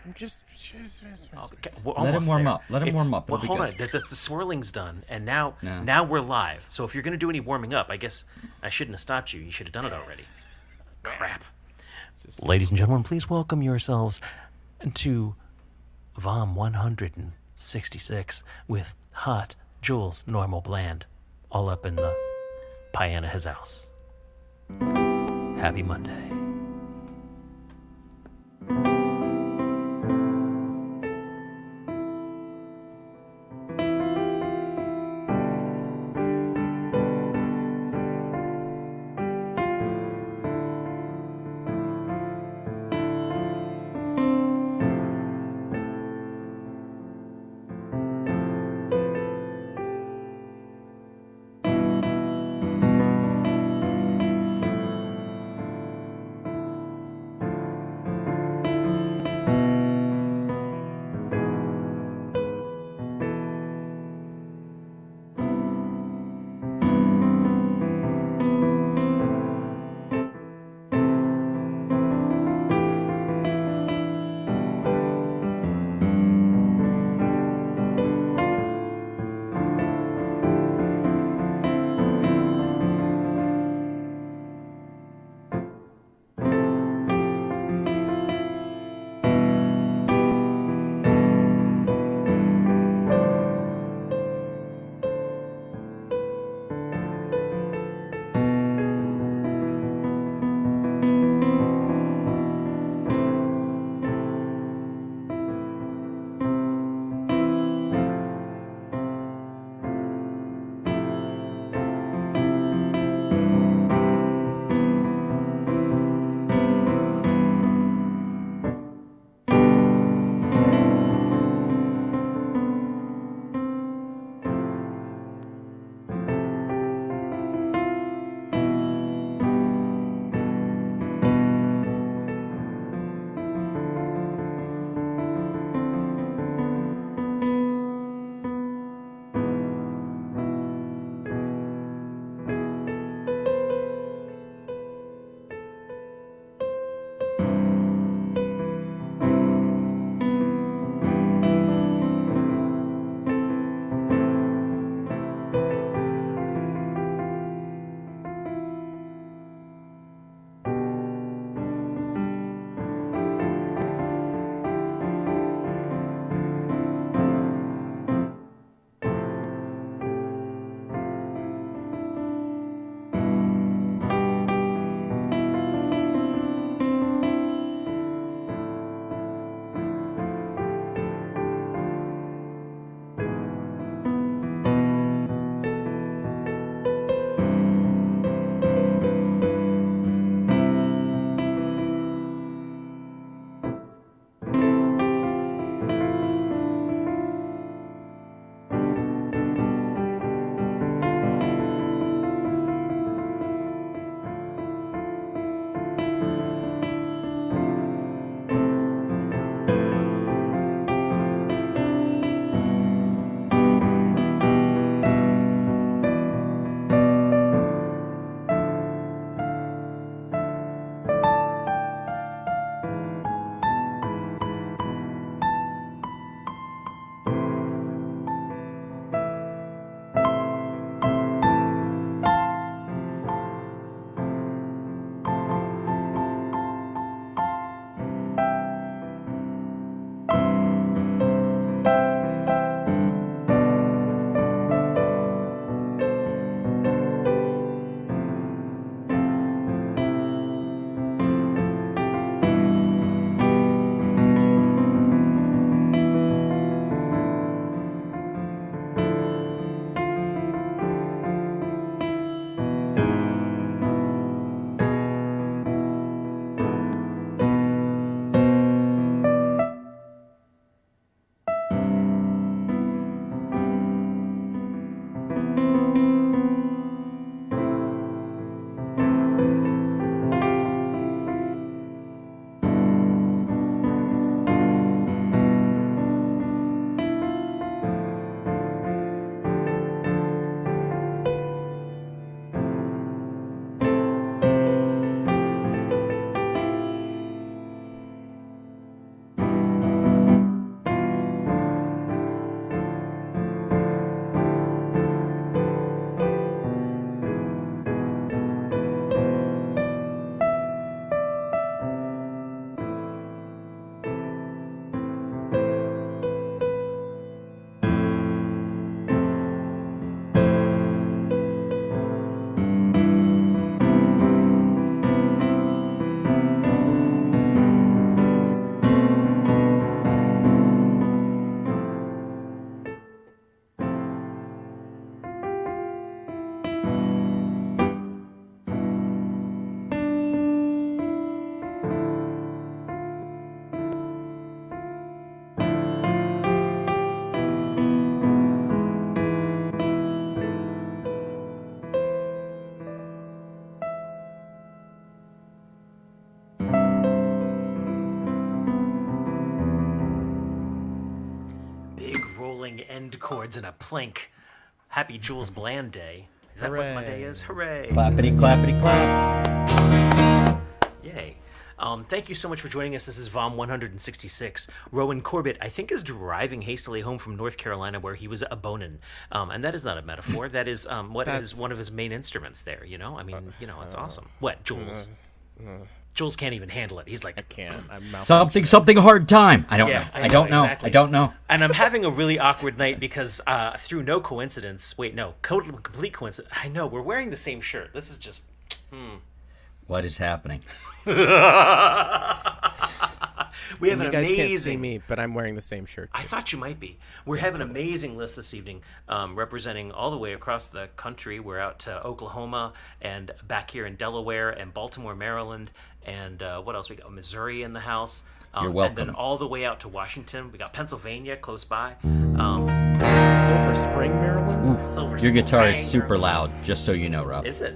I'm just. Okay, Let him warm up. Let him warm up. Well, It'll be hold good. on. The swirling's done, and now Yeah. now we're live. So if you're gonna do any warming up, I guess I shouldn't have stopped you. You should have done it already. Crap. Ladies and gentlemen, please welcome yourselves to VOM 166 with Hot Jules Normal Bland, all up in the Piana his house. Happy Monday. rolling end chords in a plank. Happy Jules Bland Day. Is that what Monday is? Hooray! Clappity, clappity, clap. Yay. Thank you so much for joining us. This is VOM 166. Rowan Corbett, I think, is driving hastily home from North Carolina where he was a bonin. And that is not a metaphor. That is is one of his main instruments there, you know? I mean, it's awesome. What, Jules? Jules can't even handle it. He's like, I can't. I'm Something hard time. I don't know. I don't know. Exactly. I don't know. And I'm having a really awkward night because through no coincidence, complete coincidence. I know, we're wearing the same shirt. This is just... What is happening? We have you an guys amazing... can't see me, but I'm wearing the same shirt. I thought you might be. We're having an amazing list this evening, representing all the way across the country. We're out to Oklahoma and back here in Delaware and Baltimore, Maryland, and what else? We got Missouri in the house. You're welcome. And then all the way out to Washington. We got Pennsylvania close by. Silver Spring, Maryland? Oof. Silver Your guitar Spring, is super Maryland. loud, just so you know, Rob. Is it?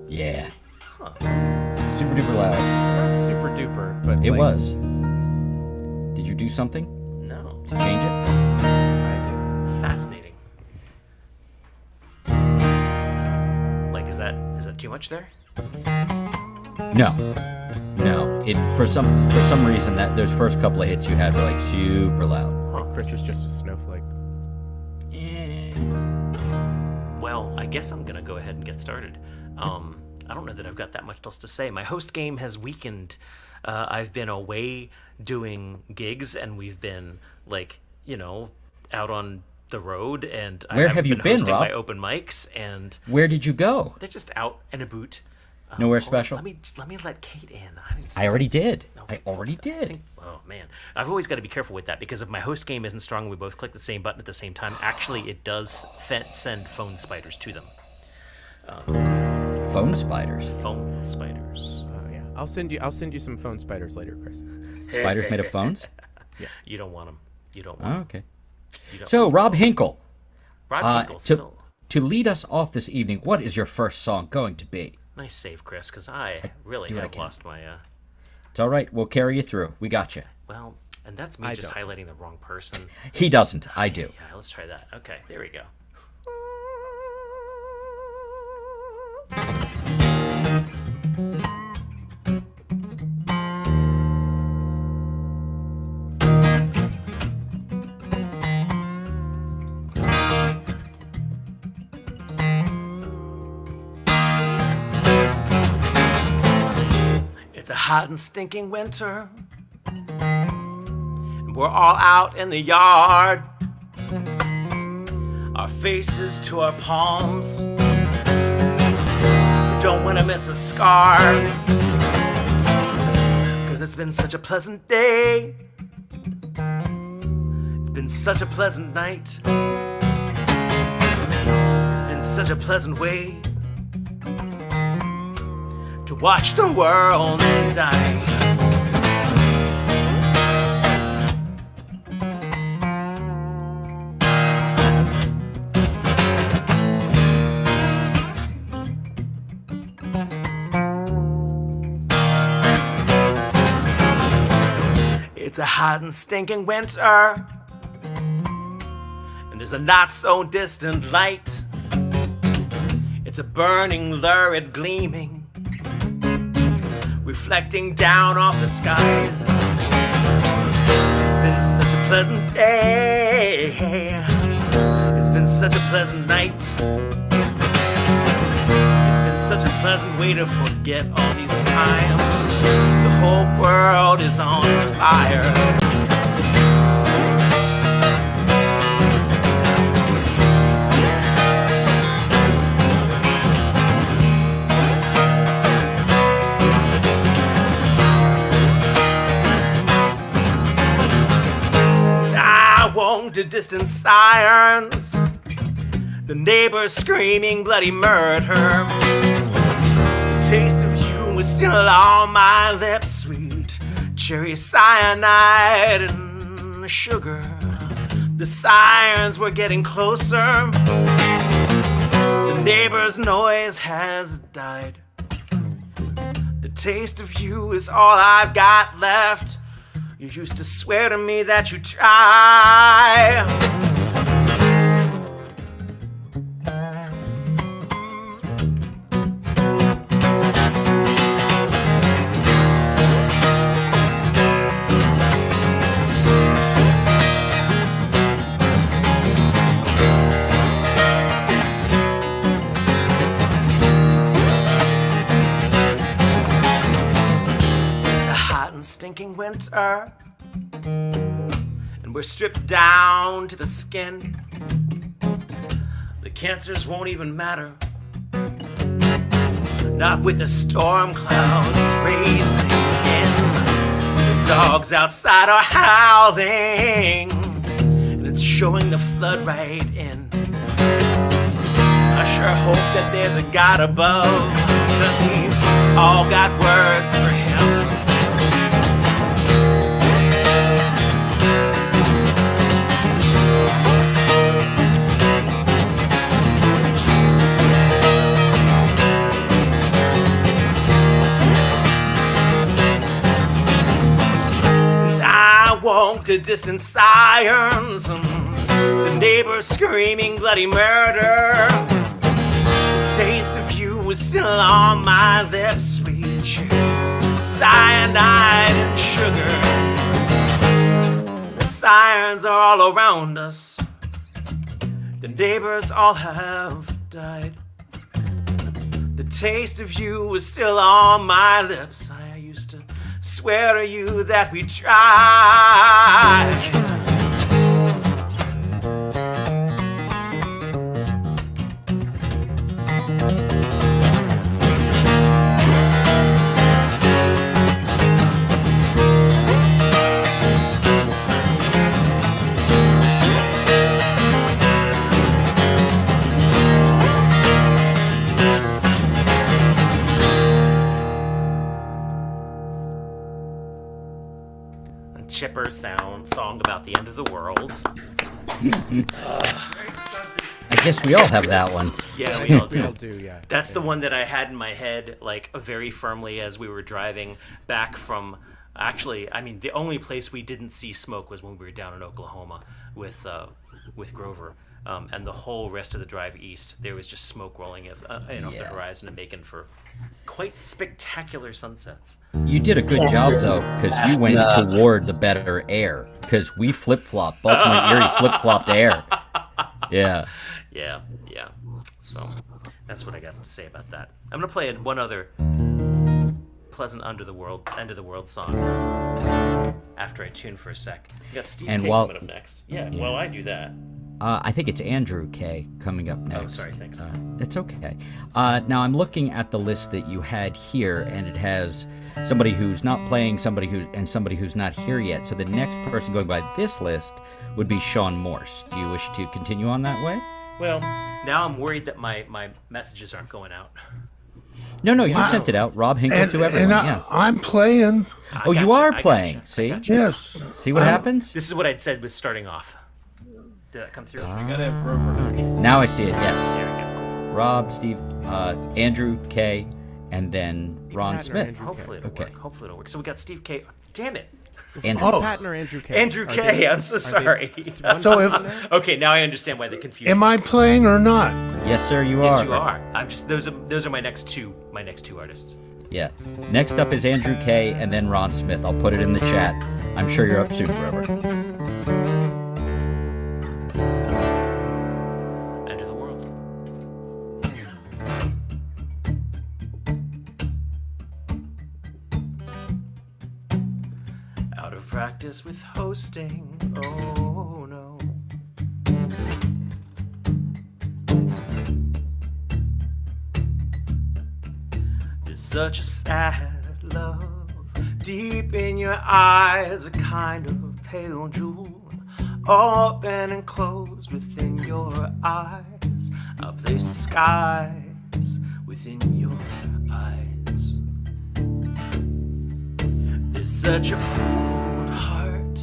Yeah. Huh. Super duper loud. Not super duper, but It like, was. Did you do something No. to change it? I do. Fascinating. Like, is that too much there? No. For some reason that those first couple of hits you had were like super loud. Like Chris is just a snowflake. Well, I guess I'm gonna go ahead and get started. I don't know that I've got that much else to say. My host game has weakened. I've been away doing gigs, and we've been out on the road. And Where have you been, hosting Rob? my open mics, and Where did you go? they're just out and about. Nowhere special? Let me let Kate in. I already did. Okay. I already did. Oh man, I've always got to be careful with that because if my host game isn't strong and we both click the same button at the same time, actually it does send phone spiders to them. Phone spiders. Phone spiders. Oh yeah. I'll send you some phone spiders later, Chris. Spiders made of phones? You don't want them. You don't Oh, want 'em. okay. You don't So, want Rob Hinkle, 'em. Rob Hinkle, to still. lead us off this evening, what is your first song going to be? Nice save, Chris, because I really do what I have can. lost my... It's all right. We'll carry you through. We got you. Well, and that's me I just don't. highlighting the wrong person. He doesn't. I do. Yeah, let's try that. Okay, there we go. It's a hot and stinking winter. And we're all out in the yard. Our faces to our palms. We don't want to miss a scar. 'Cause it's been such a pleasant day. It's been such a pleasant night. It's been such a pleasant way to watch the world die. It's a hot and stinking winter, and there's a not so distant light. It's a burning, lurid gleaming, reflecting down off the skies. It's been such a pleasant day. It's been such a pleasant night. It's been such a pleasant way to forget all these times. The whole world is on fire. To distant sirens, the neighbors screaming bloody murder. The taste of you is still on my lips, sweet cherry cyanide and sugar. The sirens were getting closer. The neighbors' noise has died. The taste of you is all I've got left. You used to swear to me that you'd try. winter, and we're stripped down to the skin. The cancers won't even matter, not with the storm clouds racing in. The dogs outside are howling, and it's showing the flood right in. I sure hope that there's a God above, 'cause we've all got words for him. I woke to distant sirens, the neighbors screaming bloody murder. The taste of you was still on my lips, sweet cyanide and sugar. The sirens are all around us. The neighbors all have died. The taste of you was still on my lips. I used to swear to you that we tried. Chipper song about the end of the world. I guess we all have that one. Yeah, we all We all do. do, yeah. That's the one that I had in my head, like, very firmly as we were driving back from. Actually, I mean, the only place we didn't see smoke was when we were down in Oklahoma with Grover, and the whole rest of the drive east, there was just smoke rolling off the horizon and making for quite spectacular sunsets. You did a good job, though, because you went toward the better air. Because we flip-flopped. Baltimore Erie flip-flopped air. Yeah. Yeah. So that's what I got to say about that. I'm gonna play one other pleasant end of the world song after I tune for a sec. We got Steve K coming up next. Yeah, while I do that. I think it's Andrew K coming up next. Oh, sorry, thanks. It's okay. Now I'm looking at the list that you had here, and it has somebody who's not playing, somebody who's not here yet. So the next person going by this list would be Sean Morse. Do you wish to continue on that way? Well, now I'm worried that my messages aren't going out. No, you sent it out. Rob Hinkle to everyone. And I'm playing. Oh, you are playing. See? Yes. See what happens? This is what I'd said was starting off. Did that come through? Now I see it, yes. There we go. Cool. Rob, Steve, Andrew K, and then Ron Patton or Smith. Andrew Hopefully it'll work. Hopefully it'll work. So we got Steve K. Damn it. And Patton or Andrew K? Andrew Are K. they- I'm so are sorry. So if, Okay, now I understand why the confusion. am I playing or not? yes, sir, you Yes, are. you are. I'm just those are my next two artists. Yeah. Next up is Andrew K, and then Ron Smith. I'll put it in the chat. I'm sure you're up soon, Grover. End of the world. Out of practice with hosting. Oh no. There's such a sad love deep in your eyes, a kind of pale jewel, open and closed within your eyes. I'll place the skies within your eyes. There's such a full heart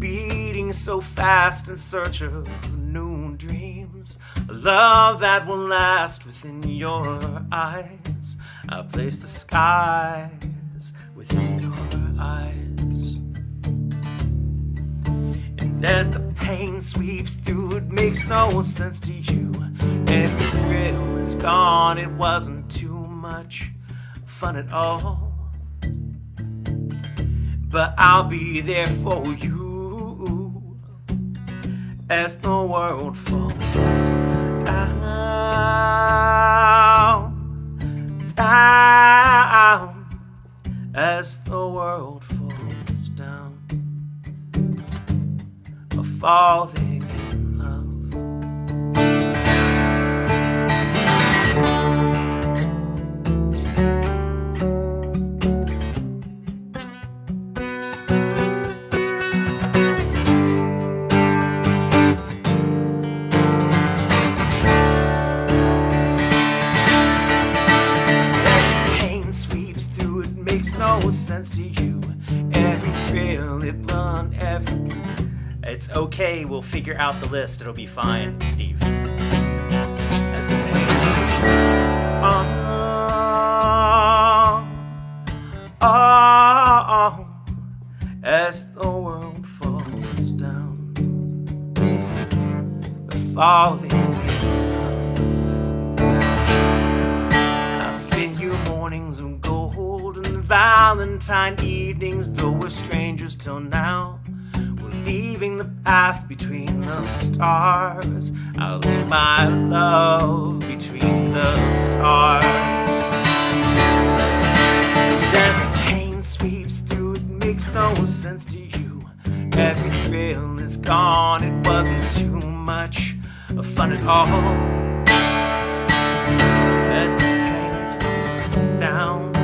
beating so fast in search of new dreams, a love that will last within your eyes. I'll place the skies within your eyes. And as the pain sweeps through, it makes no sense to you. And the thrill is gone, it wasn't too much fun at all. But I'll be there for you as the world falls down, down, as the world falls down. of falling in love. Pain sweeps through, it makes no sense to you. Every thrill it run, it's okay, we'll figure out the list, it'll be fine, Steve. As the pain sweeps on, as the world falls down, falling in love. I'll spend your mornings of gold and Valentine evenings, though we're strangers till now. Leaving the path between the stars, I'll leave my love between the stars. As the pain sweeps through, it makes no sense to you. Every thrill is gone, it wasn't too much fun at all. As the pain sweeps down,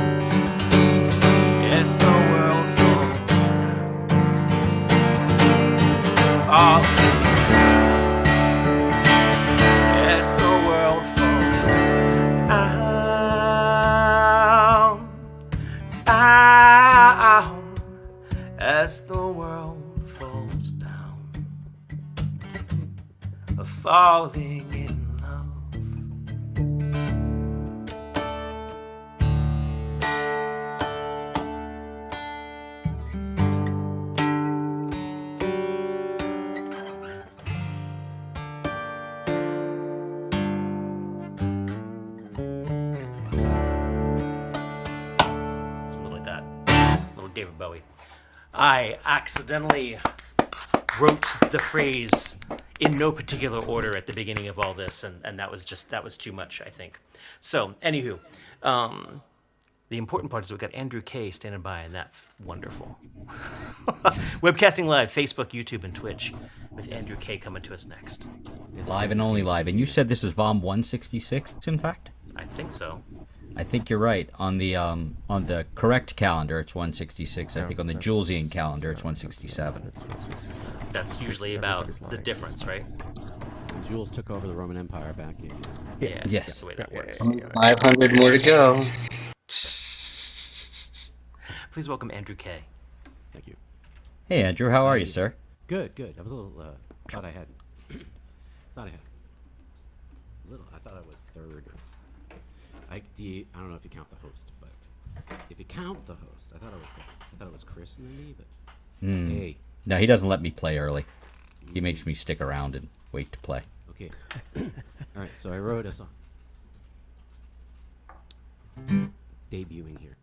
as the world falls, as the world falls down, as the world falls down, falling in love. David Bowie. I accidentally wrote the phrase in no particular order at the beginning of all this, and that was too much, I think. So, anywho, the important part is we've got Andrew K standing by, and that's wonderful. Webcasting live, Facebook, YouTube, and Twitch, with Andrew K coming to us next. Live and only live. And you said this is VOM 166, in fact? I think so. I think you're right. On the correct calendar, it's 166. I think on the Julesian calendar, it's 167. That's usually about the difference, right? Jules took over the Roman Empire back in. Yeah, Yes. that's the way that works. 500 more to go. Please welcome Andrew K. Thank you. Hey, Andrew, how are you, sir? Good, good. I was a little, thought I had a little, I thought I was third. I don't know if you count the host, but if you count the host, I thought it was Chris and then me, but hey. No, he doesn't let me play early. He makes me stick around and wait to play. Okay. All right, so I wrote a song. Debuting here.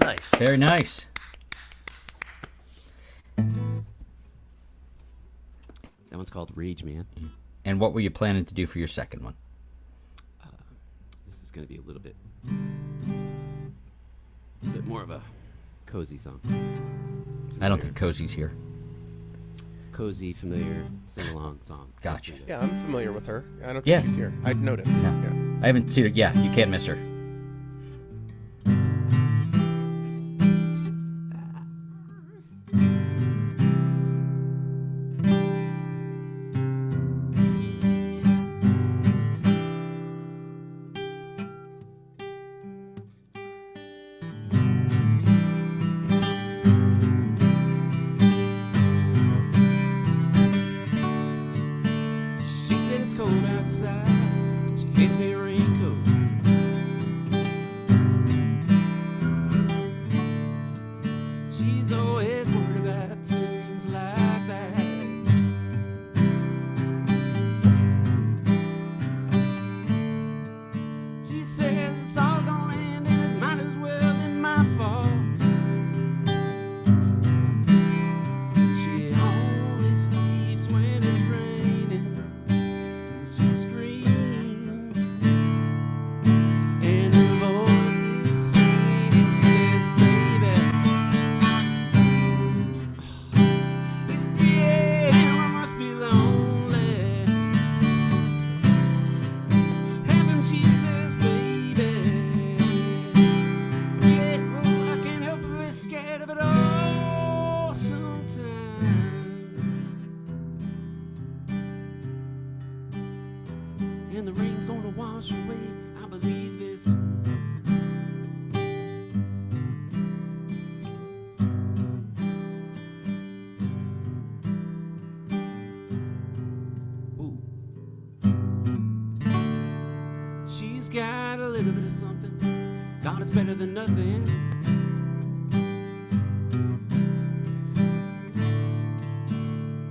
Nice. Very nice. That one's called Rage Man. And what were you planning to do for your second one? This is going to be a little bit more of a cozy song. I don't think Cozy's here. Cozy, familiar, sing-along song. Gotcha. Yeah, I'm familiar with her. I don't think Yeah. she's here. I'd noticed. Yeah. Yeah. I haven't seen her. Yeah, you can't miss her. She said it's cold outside. She gives me a raincoat. She's always worried about things like that. She says it's all gonna end and it might as well be my fault. She only sleeps when it's raining. She screams, and her voice is sweet, and she says, "Baby, it's 3 a.m. I must be lonely." Heaven, she says, "Baby, yeah, well, I can't help but be scared of it all sometimes." And the rain's gonna wash away, I believe this. Ooh. She's got a little bit of something. God, it's better than nothing.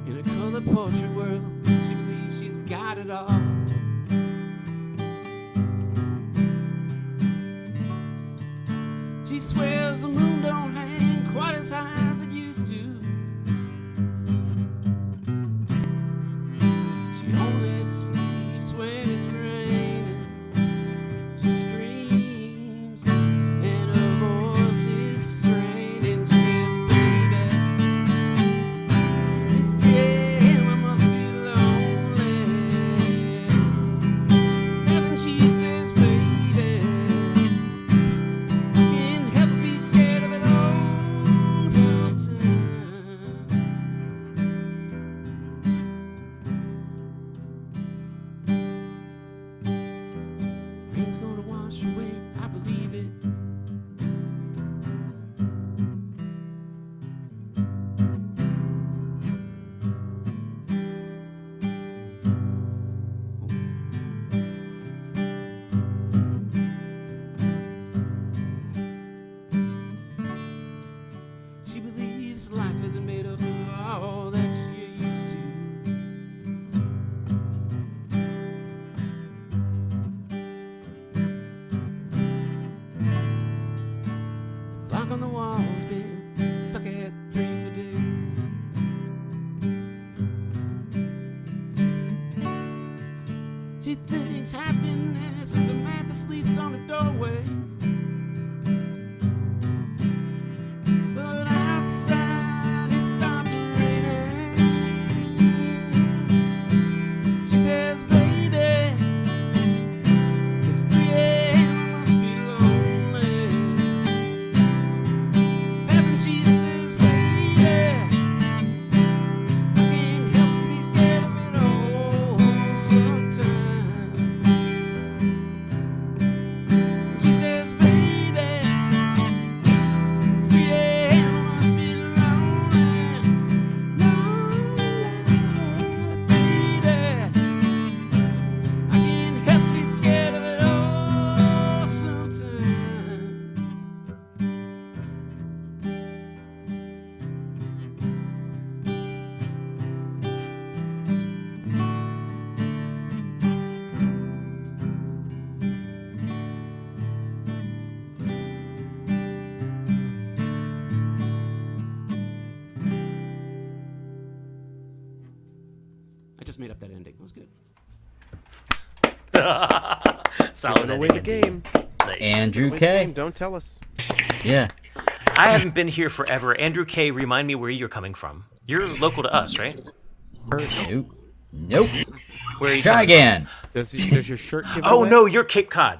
In a color portrait world, she believes she's got it all. She swears the moon don't hang quite as high as it used to. She only sleeps when it's raining. She screams, and her voice is strained, and she says, "Baby, it's 3 a.m. I must be lonely." Heaven, she says, "Baby, can't help but be scared of it all sometimes." Rain's gonna wash away, I believe it. She believes life isn't made of all that she used to. The clock on the wall's been stuck at 3 for days. She thinks happiness is a man that sleeps on a doorway. But outside it starts raining. She says, "Baby, it's 3 a.m. I must be lonely." Heaven, she says, "Baby, I can't help but be scared of it all sometimes." just made up that ending. It was good. Solid Gonna ending win the indeed. game. Nice. Andrew Win the game. K. Don't tell us. Yeah. I haven't been here forever. Andrew K, remind me where you're coming from. You're local to us, right? Nope. Nope. Where are you Try coming again. Does your shirt give it from? Oh away? no, you're Cape Cod.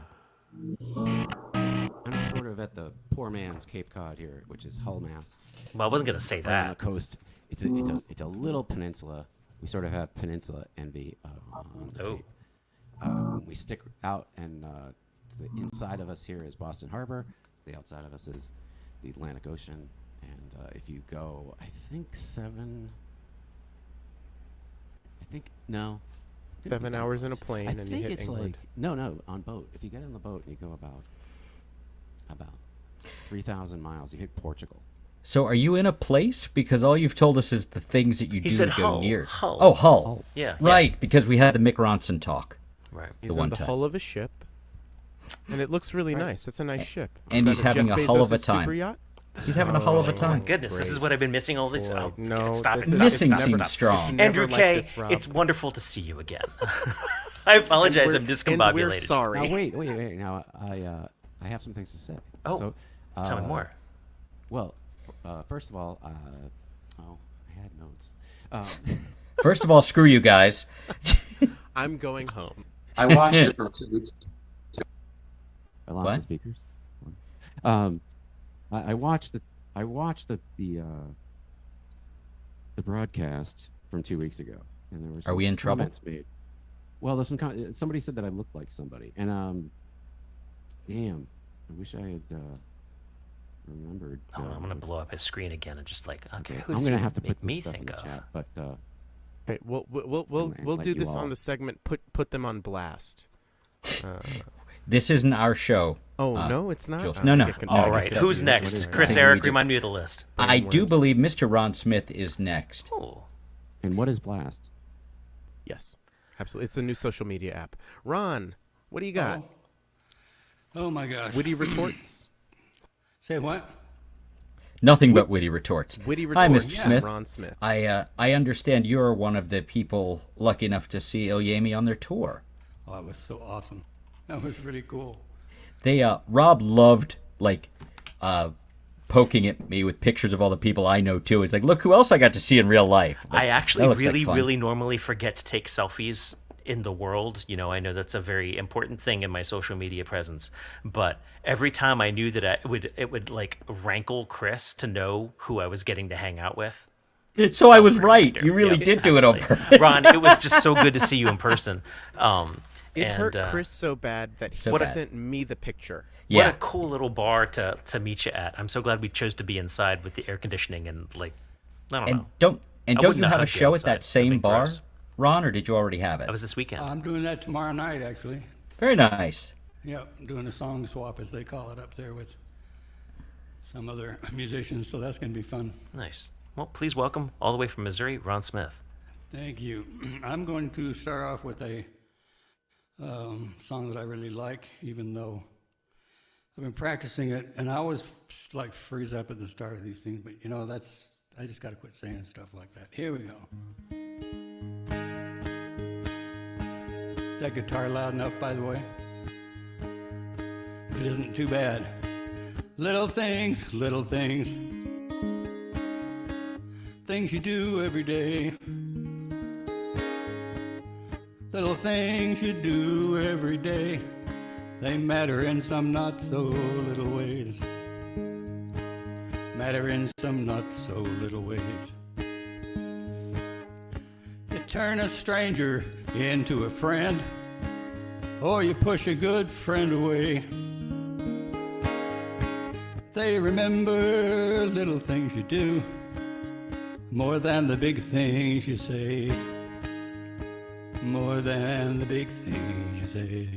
I'm sort of at the poor man's Cape Cod here, which is Hull, Mass. Well, I wasn't gonna say Right on the that. coast. It's a little peninsula. We sort of have peninsula envy on the Oh. Cape. We stick out, and the inside of us here is Boston Harbor. The outside of us is the Atlantic Ocean. And if you go, I think no. 7 hours in a plane I and you think hit it's England. like no on boat. If you get on the boat and you go about 3,000 miles, you hit Portugal. So are you in a place? Because all you've told us is the things that you do said to go Hull. near. Hull. Oh, Hull. Yeah. Right, because we had the Mick Ronson talk. Right. He's one on the time. hull of a ship, and it looks really nice. It's a nice ship. And Is he's that having Jeff a hull of a Bezos' time. super yacht? He's having a hull of a Oh my time. goodness, this is Great. what I've been missing all this. Boy, Oh, no, stop it! this is- Stop Missing it! Stop it! seems Stop it. strong. It's never Andrew like K, this, Rob. it's wonderful to see you again. I apologize, I'm And we're discombobulated. sorry. Now wait. Now I have some things to say. Oh, so, Tell me more. Well, first of all, I had notes. First of all, screw you guys. I'm going home. I watched it for 2 weeks. I lost What? the speakers. I watched the broadcast from 2 weeks ago, and there were some we in trouble? comments made. Well, there's some somebody said that I looked like somebody, and damn, I wish I had remembered. Hold on, I'm gonna blow up his screen again and just like, okay, who I'm does gonna he have to make put me this stuff in think the of? chat, but Okay, we'll And we'll let do you this all- on the segment. Put them on blast. This isn't our show. Oh no, it's not. Jules. I No, no. get confused. All I get right, who's confused. next? Right. Chris, I think Eric, we do- remind me of the list. I do worms. believe Mr. Ron Smith is next. Oh, and what is blast? Yes, absolutely. It's a new social media app. Ron, what do you got? Oh my gosh. Witty retorts. Say what? Nothing but witty retorts. Witty Hi, retorts. Mr. from Smith. Ron Smith. I understand you're one of the people lucky enough to see Ilyami on their tour. Oh, that was so awesome. That was really cool. They Rob loved poking at me with pictures of all the people I know too. He's like, look who else I got to see in real life. Like, I that actually looks like really, fun. really normally forget to take selfies in the world. You know, I know that's a very important thing in my social media presence. But every time I knew that it would like rankle Chris to know who I was getting to hang out with. So I was right. Self-reminder. You really Yep, did do it on absolutely. purpose. Ron, it was just so good to see you in person. It and, hurt Chris so bad that he So bad. sent me the picture. What Yeah. a cool little bar to meet you at. I'm so glad we chose to be inside with the air conditioning and like, I don't And know. don't I you wouldn't have a hug you show at outside. that same That'd be bar, gross. Ron, or did you already have it? That was this weekend. I'm doing that tomorrow night, actually. Very nice. Yep, doing a song swap, as they call it up there with some other musicians, so that's going to be fun. Nice. Well, please welcome all the way from Missouri, Ron Smith. Thank you. I'm going to start off with a song that I really like, even though I've been practicing it, and I always like freeze up at the start of these things, but you know, I just got to quit saying stuff like that. Here we go. Is that guitar loud enough, by the way? If it isn't, too bad. Little things, things you do every day. Little things you do every day, they matter in some not so little ways. Matter in some not so little ways. You turn a stranger into a friend, or you push a good friend away. They remember little things you do more than the big things you say. More than the big things you say.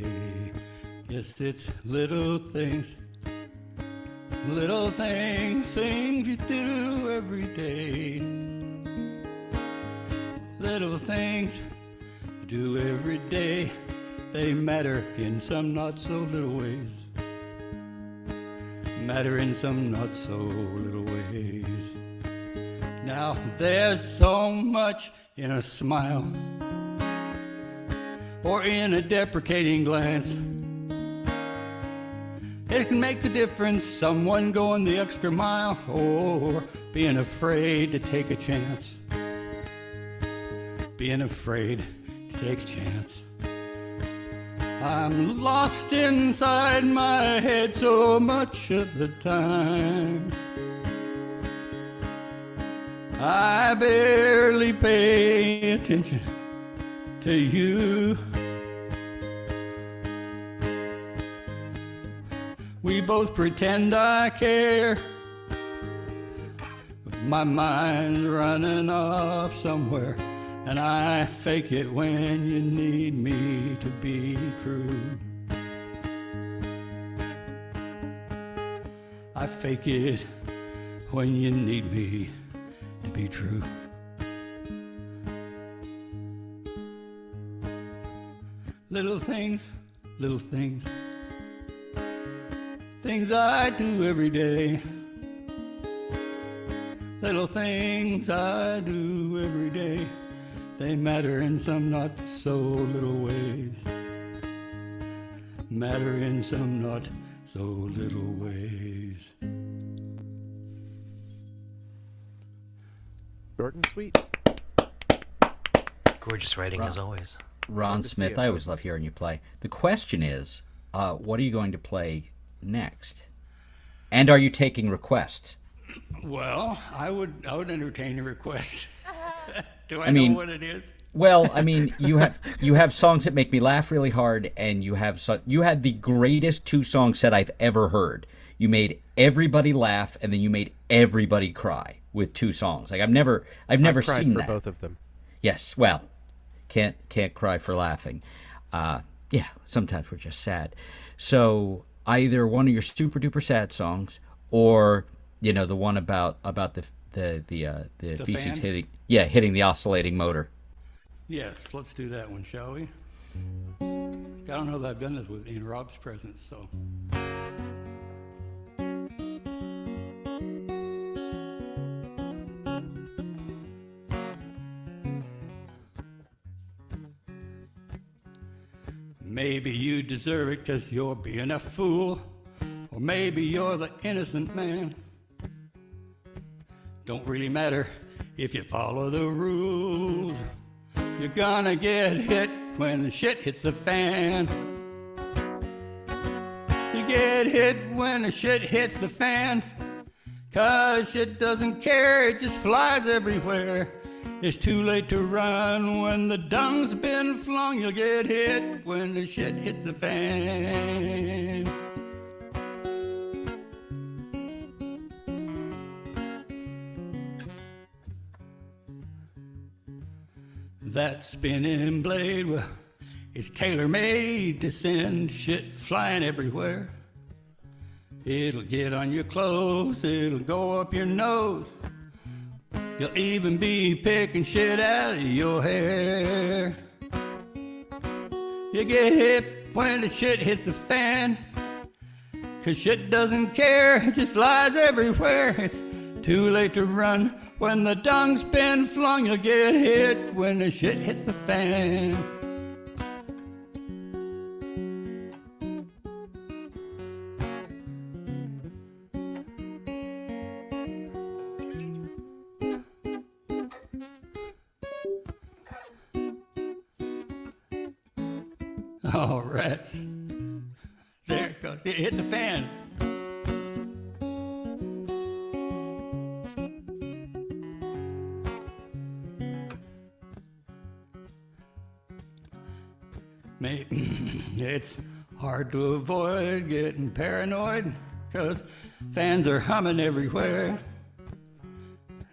Yes, it's little things, things you do every day. Little things you do every day, they matter in some not so little ways. Matter in some not so little ways. Now there's so much in a smile. or in a deprecating glance. It can make a difference, someone going the extra mile or being afraid to take a chance. Being afraid to take a chance. I'm lost inside my head so much of the time. I barely pay attention to you. We both pretend I care, but my mind's running off somewhere, and I fake it when you need me to be true. I fake it when you need me to be true. Little things, things I do every day. Little things I do every day. They matter in some not so little ways. Matter in some not so little ways. Short and sweet. Gorgeous writing as always. Ron to see Smith, it, I always folks. love hearing you play. The question is, what are you going to play next? And are you taking requests? Well, I would entertain a request. Do I, mean- know what it is? Well, I mean, you have songs that make me laugh really hard, and you had the greatest 2 song set I've ever heard. You made everybody laugh, and then you made everybody cry with 2 songs. Like I've never Cried seen for that. both of them. Yes, well, can't cry for laughing. Yeah, sometimes we're just sad. So either one of your super duper sad songs, or the one about the feces fan? hitting the oscillating motor. Yes, let's do that one, shall we? I don't know that I've done this in Rob's presence, so. Maybe you deserve it 'cause you're being a fool, or maybe you're the innocent man. Don't really matter if you follow the rules. You're gonna get hit when the shit hits the fan. You get hit when the shit hits the fan, 'cause shit doesn't care, it just flies everywhere. It's too late to run when the dung's been flung. You'll get hit when the shit hits the fan. That spinning blade, well, it's tailor-made to send shit flying everywhere. It'll get on your clothes, it'll go up your nose. You'll even be picking shit out of your hair. You get hit when the shit hits the fan, 'cause shit doesn't care, it just flies everywhere. It's too late to run when the dung's been flung. You'll get hit when the shit hits the fan. Oh, rats. There it goes. It hit the fan. It's hard to avoid getting paranoid, 'cause fans are humming everywhere.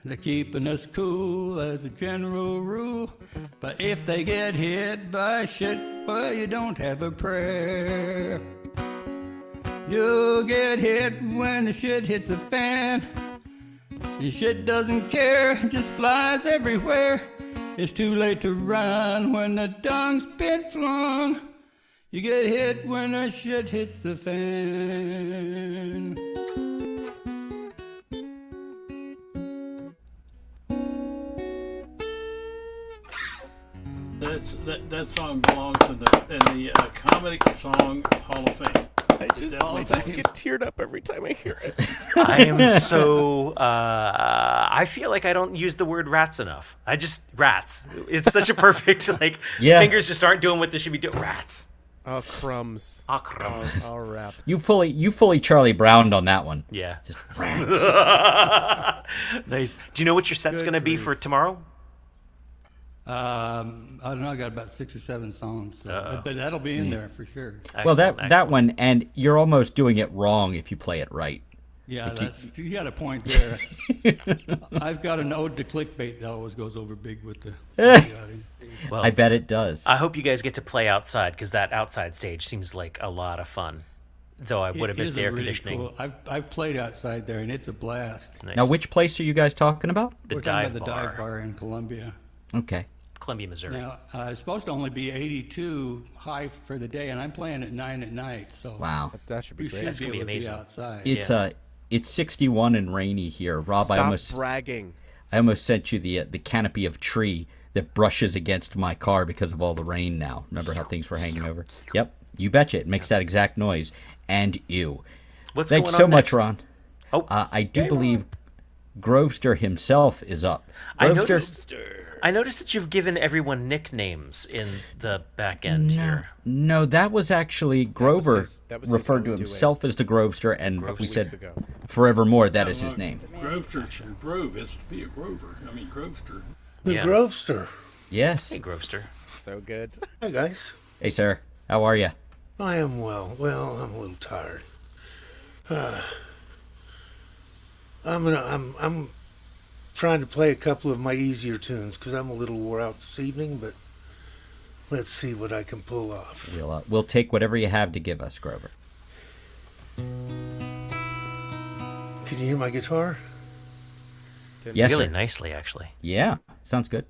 They're keeping us cool as a general rule, but if they get hit by shit, well, you don't have a prayer. You'll get hit when the shit hits the fan. Your shit doesn't care, it just flies everywhere. It's too late to run when the dung's been flung. You get hit when the shit hits the fan. that song belongs in the Comedy Song Hall of Fame. I just get teared up every time I hear it. I am so. I feel like I don't use the word rats enough. I just rats. It's such a perfect Yeah. Fingers just aren't doing what they should be doing. Rats. Oh, crumbs. Ah, crumbs. I'll rap. You fully Charlie Browned on that one. Yeah. Just rats. Nice. Do you know what your set's Good going to be grief. for tomorrow? I don't know. I got about 6 or 7 songs, but that'll be in there for sure. Well, that Excellent. one, and you're almost doing it wrong if you play it right. Yeah, you got a point there. I've got an ode to clickbait that always goes over big with the audience. Well, I bet it does. I hope you guys get to play outside because that outside stage seems like a lot of fun. Though I would have It missed is the a air really conditioning. cool. I've played outside there, and it's a blast. Nice. Now, which place are you guys talking about? The We're talking dive about the bar. dive bar in Columbia. Okay. Columbia, Missouri. Now, it's supposed to only be 82 high for the day, and I'm playing at 9 at night. So Wow. That should be we great. should That's be gonna be able to be amazing. outside. It's 61 and rainy here. Rob, Stop bragging. I almost sent you the canopy of tree that brushes against my car because of all the rain now. Remember how things were hanging over? Yep. You betcha. It makes that exact noise. And ew. What's Thanks going so on much, next? Ron. Oh, I do believe Grovester himself is up. I Grovester, noticed that you've given everyone nicknames in the back end here. no, that was actually Grover that was his referred to own duet. himself as the Grovester, and we weeks said ago. forevermore that is his name. Grovester from Grove is to be a Grover. I mean, Grovester. The Yeah. Grovester. Yes. Hey, Grovester. So good. Hi, guys. Hey, sir. How are you? I am well. Well, I'm a little tired. I'm trying to play a couple of my easier tunes because I'm a little wore out this evening, but let's see what I can pull off. We'll take whatever you have to give us, Grover. Can you hear my guitar? Yes, Really sir. nicely, actually. Yeah, sounds good.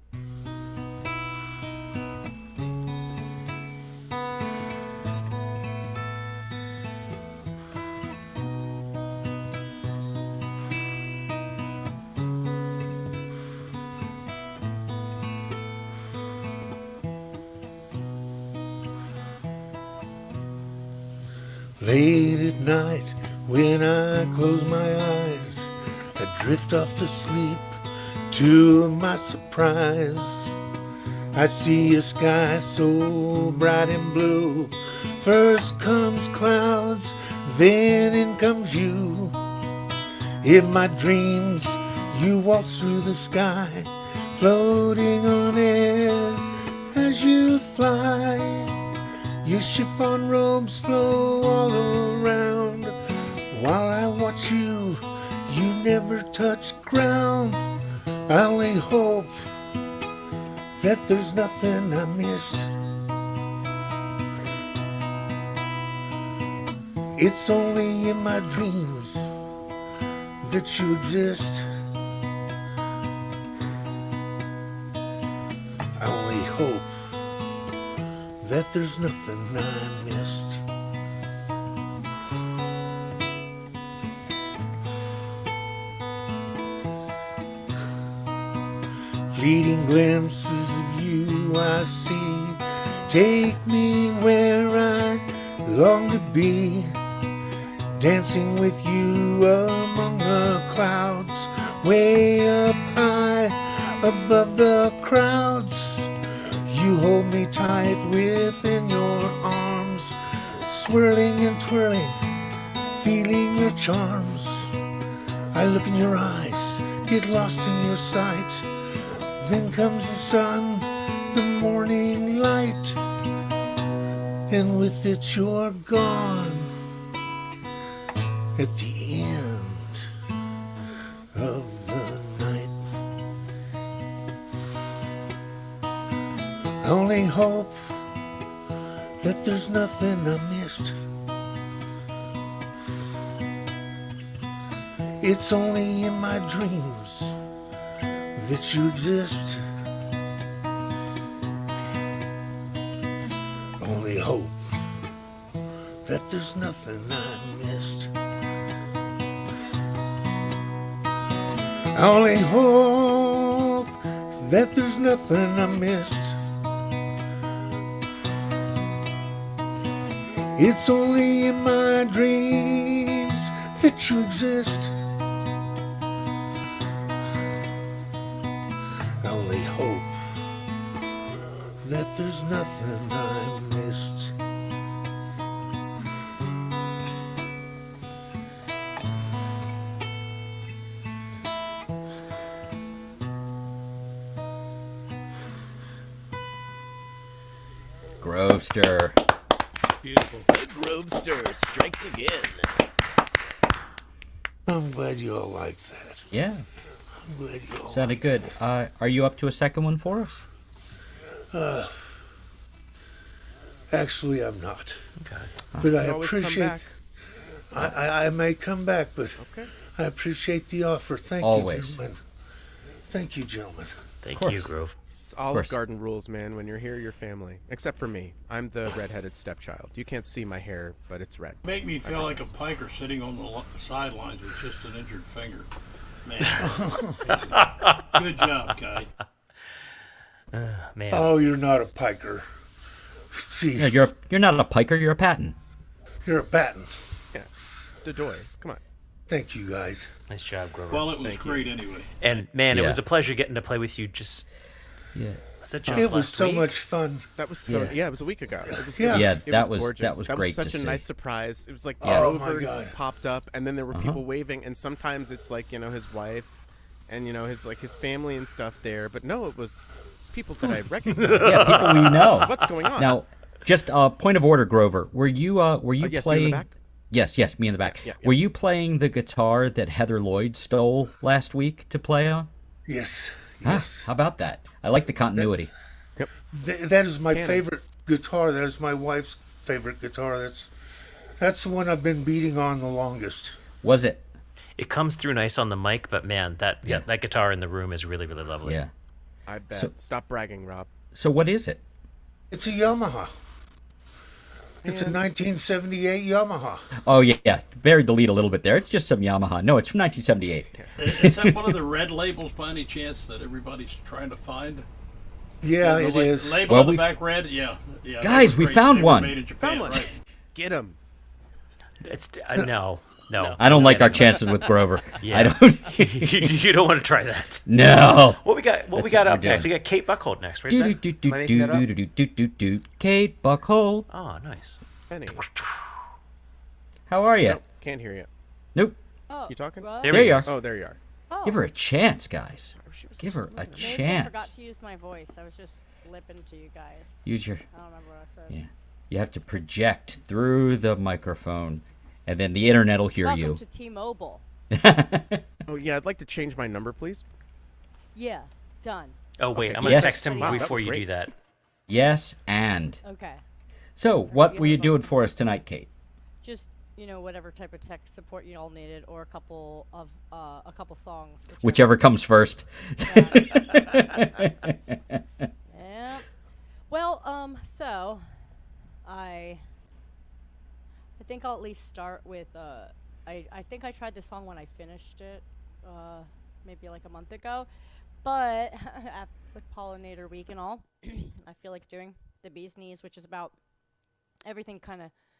Late at night, when I close my eyes, I drift off to sleep. To my surprise, I see a sky so bright and blue. First comes clouds, then in comes you. In my dreams, you waltz through the sky, floating on air as you fly. Your chiffon robes flow all around. While I watch you, you never touch ground. I only hope that there's nothing I missed. It's only in my dreams that you exist. I only hope that there's nothing I missed. Fleeting glimpses of you I see. Take me where I long to be. Dancing with you among the clouds, way up high above the crowds. You hold me tight within your arms, swirling and twirling, feeling your charms. I look in your eyes, get lost in your sight. Then comes the sun, the morning light, and with it you're gone at the end of the night. I only hope that there's nothing I missed. It's only in my dreams that you exist. Only hope that there's nothing I missed. I only hope that there's nothing I missed. It's only in my dreams that you exist. I only hope that there's nothing I missed. Grovester. Beautiful. Grovester strikes again. I'm glad you all like that. Yeah, I'm glad you all sounded like good. that. Are you up to a second one for us? Actually, I'm not. Okay. But I You always come appreciate. back. I may come back, but Okay. I appreciate the offer. Thank Always. you, gentlemen. Thank you, gentlemen. Thank course. you, Grove. It's Olive course. Garden rules, man. When you're here, you're family. Except for me. I'm the redheaded stepchild. You can't see my hair, but it's red. Make me feel like a promise. piker sitting on the sidelines with just an injured finger. Man. Good job, guy. Man. Oh, you're not a piker. See, Yeah, you're not a piker. You're a patent. you're a batten. Yeah. Dedoy. Come on. Thank you, guys. Nice job, Grover. Well, it was Thank you. great anyway. and man, it Yeah. was a pleasure getting to play with you. Just Yeah. was that just It was last so week? much fun. That was so. Yeah. Yeah, it was a week ago. It was, Yeah. Yeah, it that was gorgeous. that was That great was such to a see. nice surprise. It was like Oh, my Grover God. popped up, and then there were Uh-huh. people waving, and sometimes it's like his wife, and his family and stuff there. But no, it was people that I recognize. Yeah, people we know. What's going on? Now, just a point of order, Grover. Were you yes, you in the playing? back? Yes, me in the back. Yeah. Were you playing the guitar that Heather Lloyd stole last week to play on? Yes, Ah, yes. how about that? I like the continuity. That is my canon. favorite guitar. That is my wife's favorite guitar. That's the one I've been beating on the longest. Was it? It comes through nice on the mic, but man, that guitar in the room is really, really lovely. Yeah. I bet. So- Stop bragging, Rob. So what is it? It's a Yamaha. It's a 1978 Yamaha. Oh yeah, buried the lead a little bit there. It's just some Yamaha. No, it's from 1978. Is that one of the red labels by any chance that everybody's trying to find? Yeah, The it la- is. Label Well, on the we've- back red? Yeah. Guys, we found They were one. Made in Japan, Found one. right. Get him. It's no. I don't like our chances with Grover. Yeah. I don't. You don't want to try that. No. What we got? What we That's got what up we're next? doing. We got Kate Buckhold next, right? Do Is do that- do am do I making do that up? do do do do. Kate Buckhold. Oh, nice. Penny. How are you? Nope, can't hear you. Nope. Oh, You talking? what? There you are. Oh, there you are. Oh, Give her a chance, guys. She was Give her a maybe I chance. forgot to use my voice. I was just lipping to you guys. Use your. I don't remember what I said. Yeah. You have to project through the microphone, and then the internet will hear Welcome you. to T-Mobile. Oh yeah, I'd like to change my number, please. Yeah, done. Oh wait, Okay. I'm gonna Yes. text him Wow, that before was you great. do that. Yes, and. Okay. So, what were you doing for us tonight, Kate? Just whatever type of tech support you all needed, or a couple songs. Whichever comes first. Yeah. Well, so I think I'll at least start with I think I tried this song when I finished it, maybe like a month ago, but with Pollinator Week and all, I feel like doing the bee's knees, which is about everything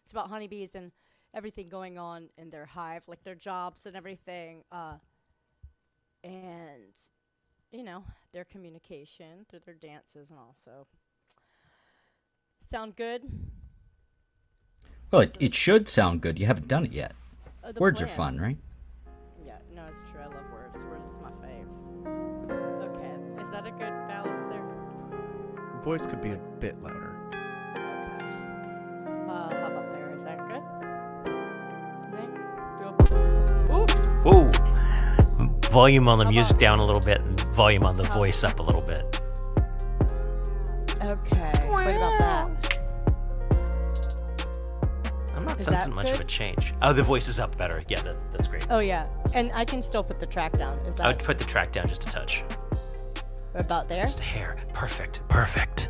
it's about honeybees and everything going on in their hive, like their jobs and everything, and their communication through their dances and all. So, sound good? Well, it should sound good. You haven't done it yet. The Words are plan. fun, right? Yeah, no, it's true. I love words. Words is my faves. Okay, is that a good balance there? Voice could be a bit louder. Okay. How about there? Is that good? You think? Ooh. Whoa. Volume on the How music about- down a little bit, and volume on the voice up a little bit. Okay. What about that? I'm not Is sensing that much of a good? change. Oh, the voice is up better. Yeah, that's great. Oh yeah, and I can still put the track down. Is I would that put the track down just a touch. about there? Just a hair. Perfect. Perfect.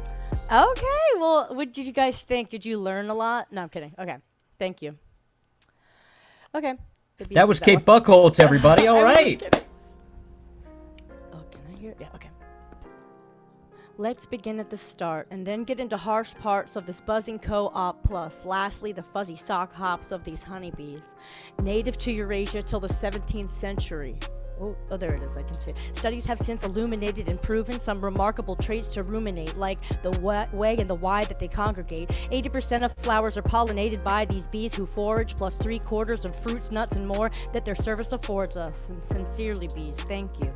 Okay. Well, what did you guys think? Did you learn a lot? No, I'm kidding. Okay. Thank you. Okay. That was Kate Buckholtz, everybody. All right. Oh, can I hear? Yeah. Okay. Let's begin at the start, and then get into harsh parts of this buzzing co-op plus. Lastly, the fuzzy sock hops of these honeybees. Native to Eurasia till the 17th century. Oh, there it is, I can see. Studies have since illuminated and proven some remarkable traits to ruminate, like the way and the why that they congregate. 80% of flowers are pollinated by these bees who forage, plus 3/4 of fruits, nuts, and more that their service affords us. And sincerely, bees, thank you.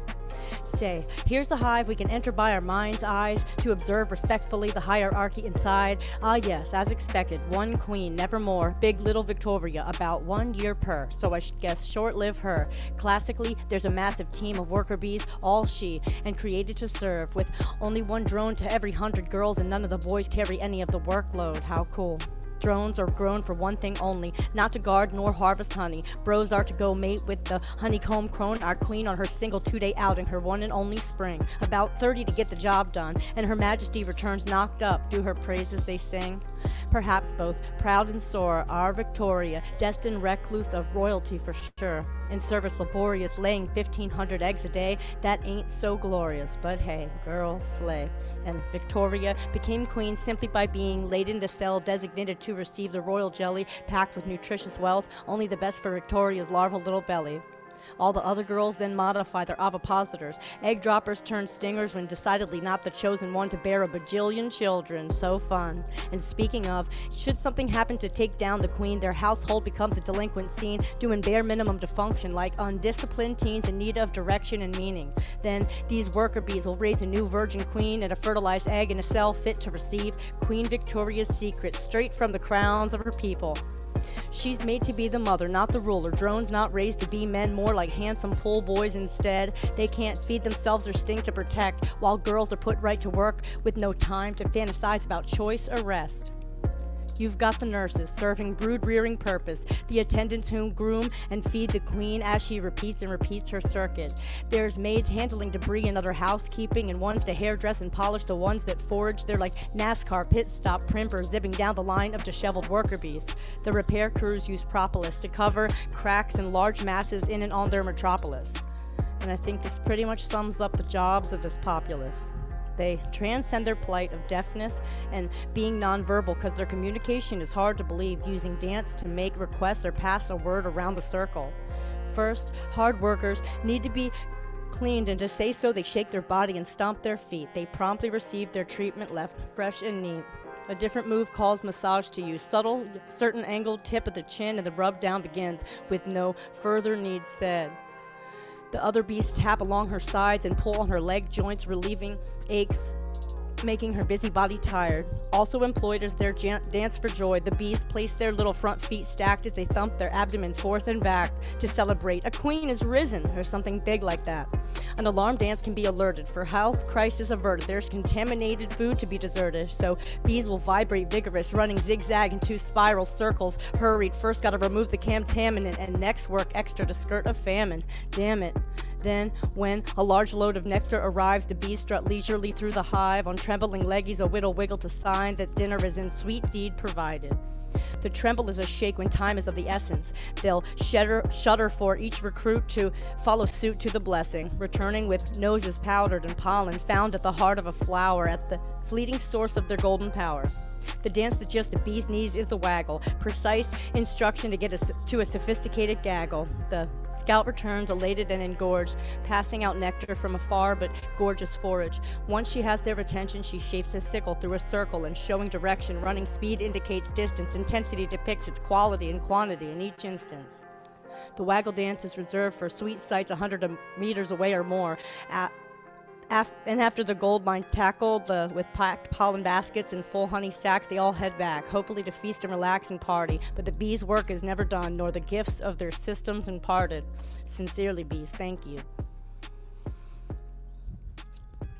Say, here's a hive we can enter by our mind's eyes to observe respectfully the hierarchy inside. Ah yes, as expected, one queen, never more. Big little Victoria, about 1 year per, so I guess short-live her. Classically, there's a massive team of worker bees, all she, and created to serve, with only one drone to every 100 girls, and none of the boys carry any of the workload. How cool. Drones are grown for one thing only, not to guard nor harvest honey. Bros are to go mate with the honeycomb crone, our queen, on her single 2-day outing, her one and only spring. About 30 to get the job done, and her majesty returns knocked up. Do her praises they sing? Perhaps both, proud and sore, our Victoria, destined recluse of royalty for sure. In service laborious, laying 1,500 eggs a day, that ain't so glorious, but hey, girl, slay. And Victoria became queen simply by being laid in the cell designated to receive the royal jelly packed with nutritious wealth, only the best for Victoria's larval little belly. All the other girls then modify their ovipositors. Egg droppers turn stingers when decidedly not the chosen one to bear a bajillion children. So fun. And speaking of, should something happen to take down the queen, their household becomes a delinquent scene, doing bare minimum to function like undisciplined teens in need of direction and meaning. Then these worker bees will raise a new virgin queen and a fertilized egg in a cell fit to receive Queen Victoria's secrets straight from the crowns of her people. She's made to be the mother, not the ruler. Drones not raised to be men, more like handsome pool boys instead. They can't feed themselves or sting to protect, while girls are put right to work with no time to fantasize about choice or rest. You've got the nurses serving brood-rearing purpose, the attendants who groom and feed the queen as she repeats and repeats her circuit. There's maids handling debris and other housekeeping, and ones to hairdress and polish the ones that forage. They're like NASCAR pit stop primpers zipping down the line of disheveled worker bees. The repair crews use propolis to cover cracks and large masses in and on their metropolis. And I think this pretty much sums up the jobs of this populace. They transcend their plight of deafness and being nonverbal because their communication is hard to believe, using dance to make requests or pass a word around the circle. First, hard workers need to be cleaned, and to say so, they shake their body and stomp their feet. They promptly receive their treatment left fresh and neat. A different move calls massage to use. Subtle, certain angled tip of the chin, and the rub down begins with no further need said. The other bees tap along her sides and pull on her leg joints, relieving aches, making her busy body tired. Also employed as their dance for joy, the bees place their little front feet stacked as they thump their abdomen forth and back to celebrate. A queen is risen, or something big like that. An alarm dance can be alerted. For health crisis averted, there's contaminated food to be deserted, so bees will vibrate vigorous, running zigzag in 2 spiral circles. Hurried, first gotta remove the contaminant, and next work extra to skirt a famine. Damn it. Then, when a large load of nectar arrives, the bees strut leisurely through the hive. On trembling leggies, a whittle wiggle to sign that dinner is in sweet deed provided. The tremble is a shake when time is of the essence. They'll shudder for each recruit to follow suit to the blessing, returning with noses powdered and pollen found at the heart of a flower, at the fleeting source of their golden power. The dance that just the bees needs is the waggle, precise instruction to get us to a sophisticated gaggle. The scout returns elated and engorged, passing out nectar from afar but gorgeous forage. Once she has their attention, she shapes a sickle through a circle, and showing direction, running speed indicates distance, intensity depicts its quality and quantity in each instance. The waggle dance is reserved for sweet sights 100 meters away or more. And after the gold mine tackled with packed pollen baskets and full honey sacks, they all head back, hopefully to feast and relax and party. But the bees' work is never done, nor the gifts of their systems imparted. Sincerely, bees, thank you.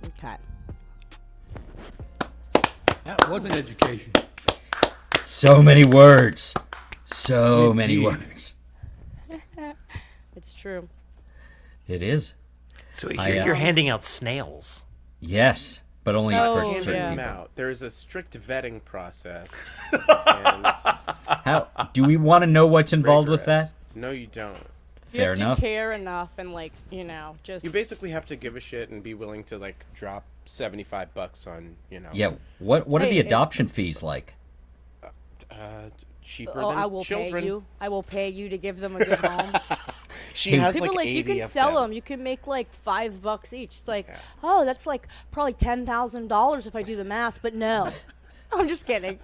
Okay. That was an education. So many words. So many Indeed. words. It's true. It is. So you're handing out snails. Yes, but only Oh, for yeah. certain Them people. out. There's a strict vetting process. And How do we want to know what's involved with rigorous. that? No, you don't. You Fair have enough. to care enough and, like, just... You basically have to give a shit and be willing to, like, drop $75 on, Yeah. What are Hey, the adoption fees like? cheaper Oh, than I will children. pay you. I will pay you to give them a good home. She has People like 80 you can of sell them. them. You can make like $5 each. It's like, oh, that's like probably $10,000 if I do the math. But no, I'm just kidding.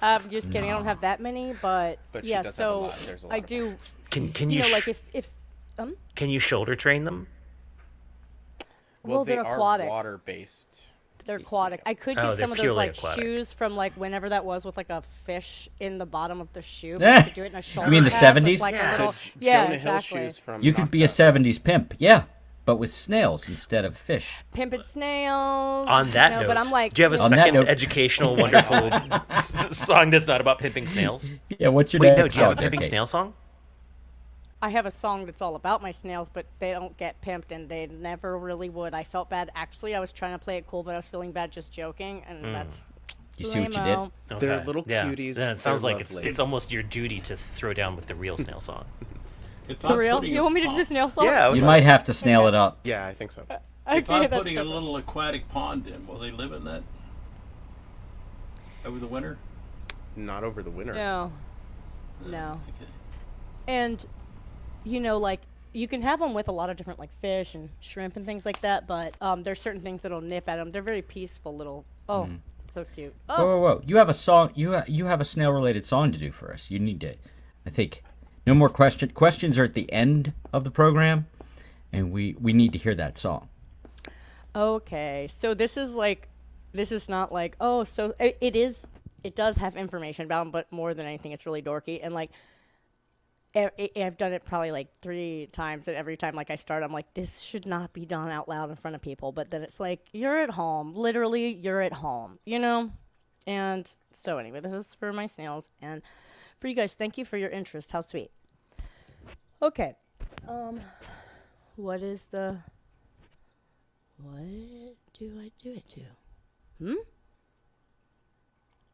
I'm just kidding. I don't have that many, but She yeah. does have a So lot. There's a lot I of do. Can You you know, like sh- if can you shoulder train them? well, they they're are aquatic. water-based. They're You see aquatic. it. I could Oh, get they're some of those purely like aquatic. shoes from like whenever that was with like a fish in the bottom of the shoe. But I could do it in a shoulder. mean the pad with, 70s? Like Yeah. a little, The yeah, Jonah Hill exactly. shoes from You could be a Knocked Up. 70s pimp. Yeah, but with snails instead of fish. Pimpin' snails. On that no, note, but I'm like, do you have a On that second note- educational, wonderful song that's not about pimping snails? Yeah, what's your Wait, next no, do you have a song there, pimping Kate? snail song? I have a song that's all about my snails, but they don't get pimped, and they never really would. I felt bad. Actually, I was trying to play it cool, but I was feeling bad just joking, and that's You see what you did? lame-o. They're Okay. little Yeah. cuties. Yeah, it sounds They're like lovely. it's almost your duty to throw down with the real snail song. If For I'm real? putting You a want me to do pond- the snail song? Yeah, I would You love- might have to snail it up. Yeah, I think so. If Okay, I'm that's putting so a fun. little aquatic pond in, will they live in that over the winter? Not over the winter. No. No. Okay. And, you know, like, you can have them with a lot of different, like, fish and shrimp and things like that, but there's certain things that'll nip at them. They're very peaceful little. Oh, so cute. Whoa, Oh, whoa, whoa! You have a song. You have a snail-related song to do for us. You need to. I think no more questions are at the end of the program, and we need to hear that song. okay. So this is not like, oh, so it is. It does have information about them, but more than anything, it's really dorky. And, like, I've done it probably like 3 times, and every time like I start, I'm like, this should not be done out loud in front of people. But then it's like, you're at home, literally, you're at home, you know. And so anyway, this is for my snails and for you guys. Thank you for your interest. How sweet. Okay, what do I do it to?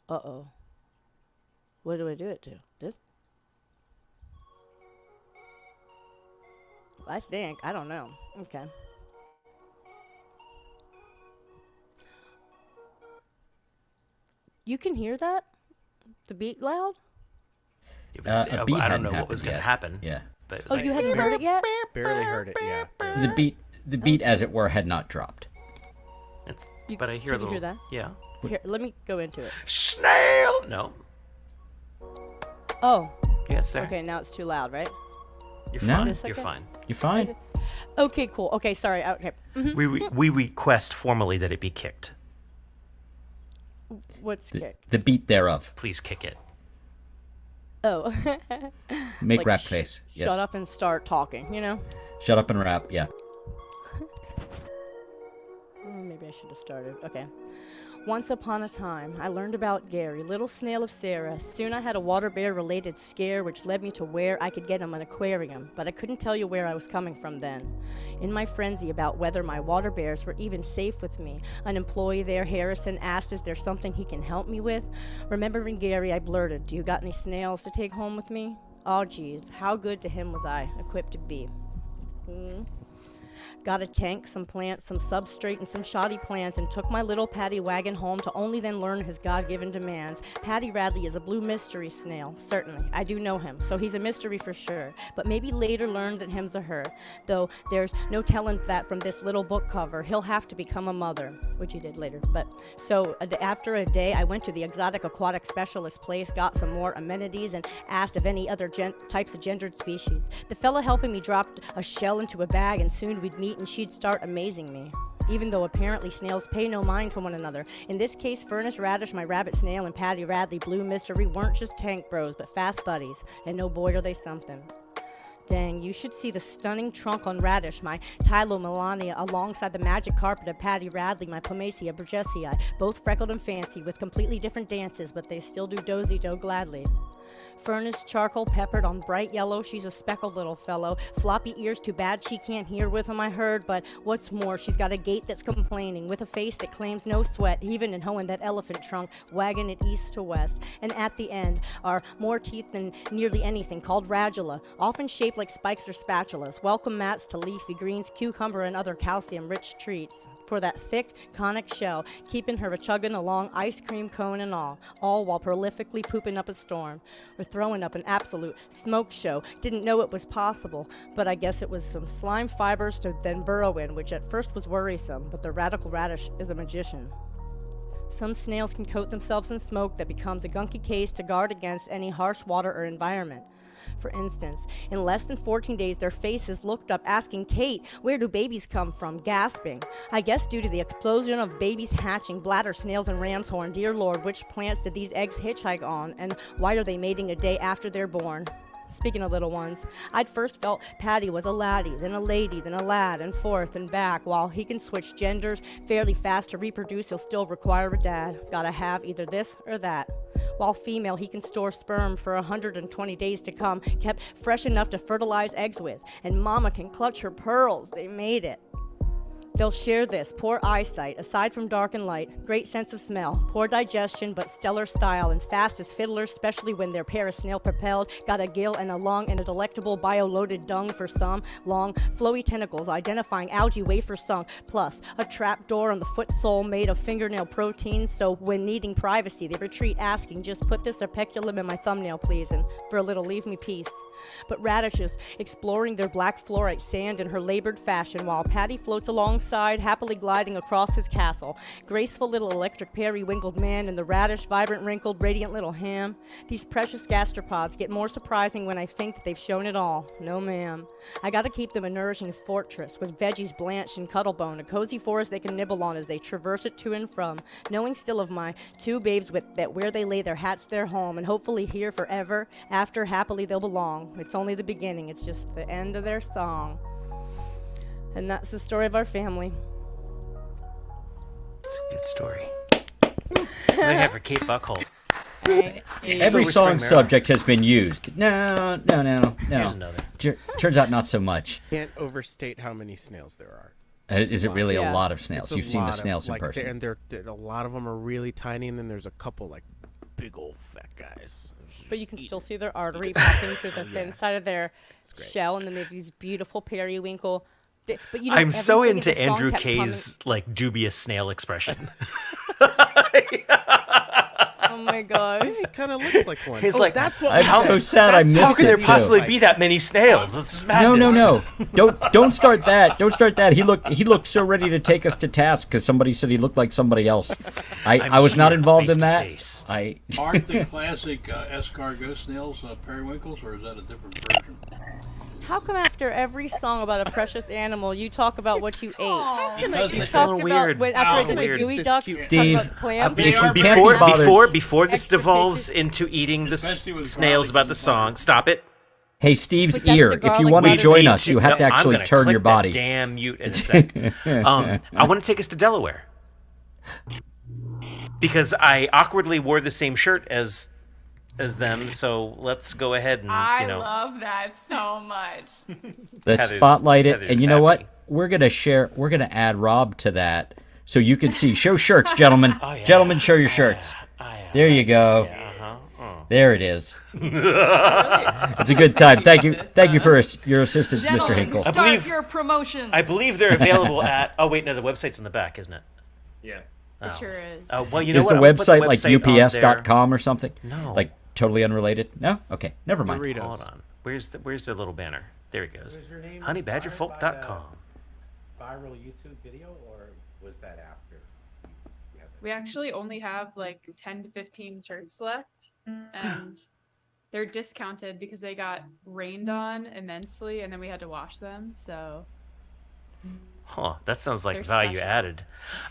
Uh-oh. What do I do it to? This? I think. I don't know. Okay. You can hear that? The beat loud? It was, A beat I don't hadn't know what was going to happened happen. Yeah, But it was Oh, like, you hadn't heard it yet? Barely heard it. Yeah. barely. the beat, as it were, had not dropped. it's, You- but I hear so a you little. hear that? Yeah. Here, let me go into it. Snail. No. Oh, Yeah, it's there. okay, now it's too loud, right? You're No. fine. Is this You're okay? fine. You're fine. Okay, cool. Okay, sorry. Okay. We request formally that it be kicked. What's kick? The beat thereof. Please kick it. Oh. Make Like, rap face. Yes. Shut up and start talking, you know? Shut up and rap. Yeah. Maybe I should have started. Okay. Once upon a time, I learned about Gary, little snail of Sarah. Soon I had a water bear related scare, which led me to where I could get him an aquarium, but I couldn't tell you where I was coming from then. In my frenzy about whether my water bears were even safe with me, an employee there, Harrison, asked, is there something he can help me with? Remembering Gary, I blurted, do you got any snails to take home with me? Oh, geez, how good to him was I, equipped to be. Got a tank, some plants, some substrate, and some shoddy plans, and took my little Paddy wagon home to only then learn his God-given demands. Paddy Radley is a blue mystery snail, certainly. I do know him, so he's a mystery for sure. But maybe later learn that him's a her. Though there's no telling that from this little book cover. He'll have to become a mother, which he did later. But so after a day, I went to the exotic aquatic specialist place, got some more amenities, and asked if any other types of gendered species. The fella helping me dropped a shell into a bag, and soon we'd meet and she'd start amazing me. Even though apparently snails pay no mind to one another. In this case, Furnace Radish, my rabbit snail, and Paddy Radley, Blue Mystery, weren't just tank bros, but fast buddies. And no boy are they something. Dang, you should see the stunning trunk on Radish, my Tylo Melania, alongside the magic carpet of Paddy Radley, my Pomacia Burgessii, both freckled and fancy, with completely different dances, but they still do dozy-do gladly. Furnace charcoal peppered on bright yellow, she's a speckled little fellow. Floppy ears, too bad she can't hear with 'em, I heard. But what's more, she's got a gait that's complaining, with a face that claims no sweat, even in hoeing that elephant trunk, wagging it east to west. And at the end are more teeth than nearly anything, called radula, often shaped like spikes or spatulas. Welcome mats to leafy greens, cucumber, and other calcium-rich treats. For that thick, conic shell, keeping her a-chugging along, ice cream cone and all while prolifically pooping up a storm. Or throwing up an absolute smoke show. Didn't know it was possible, but I guess it was some slime fibers to then burrow in, which at first was worrisome, but the radical radish is a magician. Some snails can coat themselves in smoke that becomes a gunky case to guard against any harsh water or environment. For instance, in less than 14 days, their faces looked up asking, Kate, where do babies come from? Gasping. I guess due to the explosion of babies hatching, bladder, snails, and ram's horn. Dear Lord, which plants did these eggs hitchhike on? And why are they mating a day after they're born? Speaking of little ones, I'd first felt Patty was a laddie, then a lady, then a lad, and forth and back. While he can switch genders fairly fast to reproduce, he'll still require a dad. Gotta have either this or that. While female, he can store sperm for 120 days to come, kept fresh enough to fertilize eggs with. And mama can clutch her pearls. They made it. They'll share this, poor eyesight, aside from dark and light, great sense of smell, poor digestion, but stellar style, and fast as fiddlers, especially when they're parasnail propelled, got a gill and a lung and a delectable bio-loaded dung for some, long, flowy tentacles identifying algae wafer sunk, plus a trap door on the foot sole made of fingernail proteins, so when needing privacy, they retreat asking, just put this operculum in my thumbnail, please, and for a little leave me peace. But radishes exploring their black fluorite sand in her labored fashion, while Patty floats alongside, happily gliding across his castle. Graceful little electric periwinkled man and the radish, vibrant, wrinkled, radiant little ham. These precious gastropods get more surprising when I think that they've shown it all. No, ma'am. I gotta keep them a nourishing fortress with veggies blanched and cuttlebone, a cozy forest they can nibble on as they traverse it to and from, knowing still of my two babes that where they lay their hats their home, and hopefully here forever, after happily they'll belong. It's only the beginning, it's just the end of their song. And that's the story of our family. It's a good story. What do I have for Kate Buckholt? Every song subject has been used. No. Here's another. Turns out not so much. Can't overstate how many snails there are. Is it really Yeah. a lot of snails? It's a You've seen the lot of, snails in like, person. And they're a lot of them are really tiny, and then there's a couple like big old fat guys. But you can still see their artery popping through the thin side of their shell, and then they have these beautiful periwinkle. But you know, I'm so everything in into the song Andrew kept Kay's like dubious snail expression. Oh my god. It kind of looks like one. He's like, that's what I'm so sad I missed how can it there too. possibly be that many snails? This is madness. No. Don't start that. Don't start that. He looked so ready to take us to task because somebody said he looked like somebody else. I was not here, involved face in to that. face. Aren't the classic escargot snails periwinkles, or is that a different version? How come after every song about a precious animal, you talk about what you ate? Because You it's talked so about weird. when, after I How did the weird. gooey This ducks, cute. talk Steve, about clams. They are Before this Extra devolves pictures. into eating the Especially with snails garlic about and the butter. song, stop it. Hey, Steve's But that's ear. the If you garlic want to butter. join Me us, too. you have to No, I'm actually gonna turn click your that body. damn mute in a sec. I want to take us to Delaware because I awkwardly wore the same shirt as them. So let's go ahead and I love that so much. Let's Heather's- spotlight it. Heather's And you know what? happy. We're gonna add Rob to that so you can see. Show shirts, gentlemen. Oh, yeah. Gentlemen, show your shirts. There you go. There it is. It's a good time. Thank you for your assistance, Mr. Gentlemen, Hinkle. start believe- your promotions. I believe they're available at. Oh wait, no, the website's on the back, isn't it? Yeah. Oh. sure is. Oh well, you know Is what? the I'm gonna put website like website on there. ups.com or something? No. Like totally unrelated? No? Okay, never mind. Doritos. Hold on. Where's their little banner? There it goes. Was your name Honeybadgerfolk.com. viral YouTube video, or was that after? You had We actually only have like 10 to 15 shirts left, and they're discounted because they got rained on immensely, and then we had to wash them. So, Huh, that sounds like They're value special. added.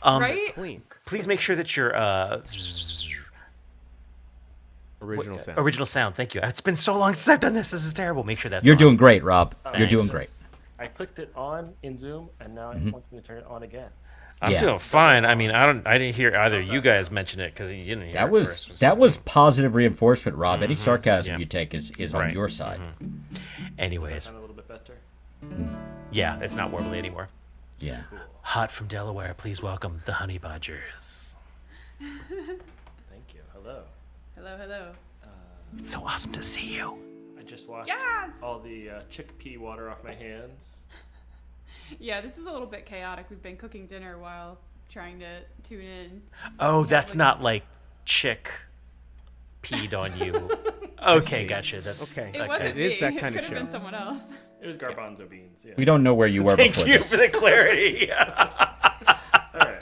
right? Clean. Please make sure that your Original sound. original sound. Thank you. It's been so long since I've done this. This is terrible. Make sure that's You're on. doing great, Rob. You're Thanks. doing great. I clicked it on in Zoom, and now Mm-hmm. I want me to turn it on again. I'm Yeah. doing fine. I mean, I didn't hear either you guys mention it because you didn't hear That it was first. that was positive reinforcement, Rob. Any sarcasm yeah. you take is on Right, your side. Anyways, Sound a little bit better. yeah, it's not warbly anymore. Yeah. Hot from Delaware, please welcome the Honey Badgers. Thank you. Hello. Hello, hello. It's so awesome to see you. I just washed Yes! all the chickpea water off my hands. Yeah, this is a little bit chaotic. We've been cooking dinner while trying to tune in. Oh, that's not like chick peed on you. Okay, gotcha. That's Okay. It wasn't It is me. that kind it of could have been show. someone else. It was garbanzo beans. Yeah. We don't know where you were Thank before you this. for the clarity.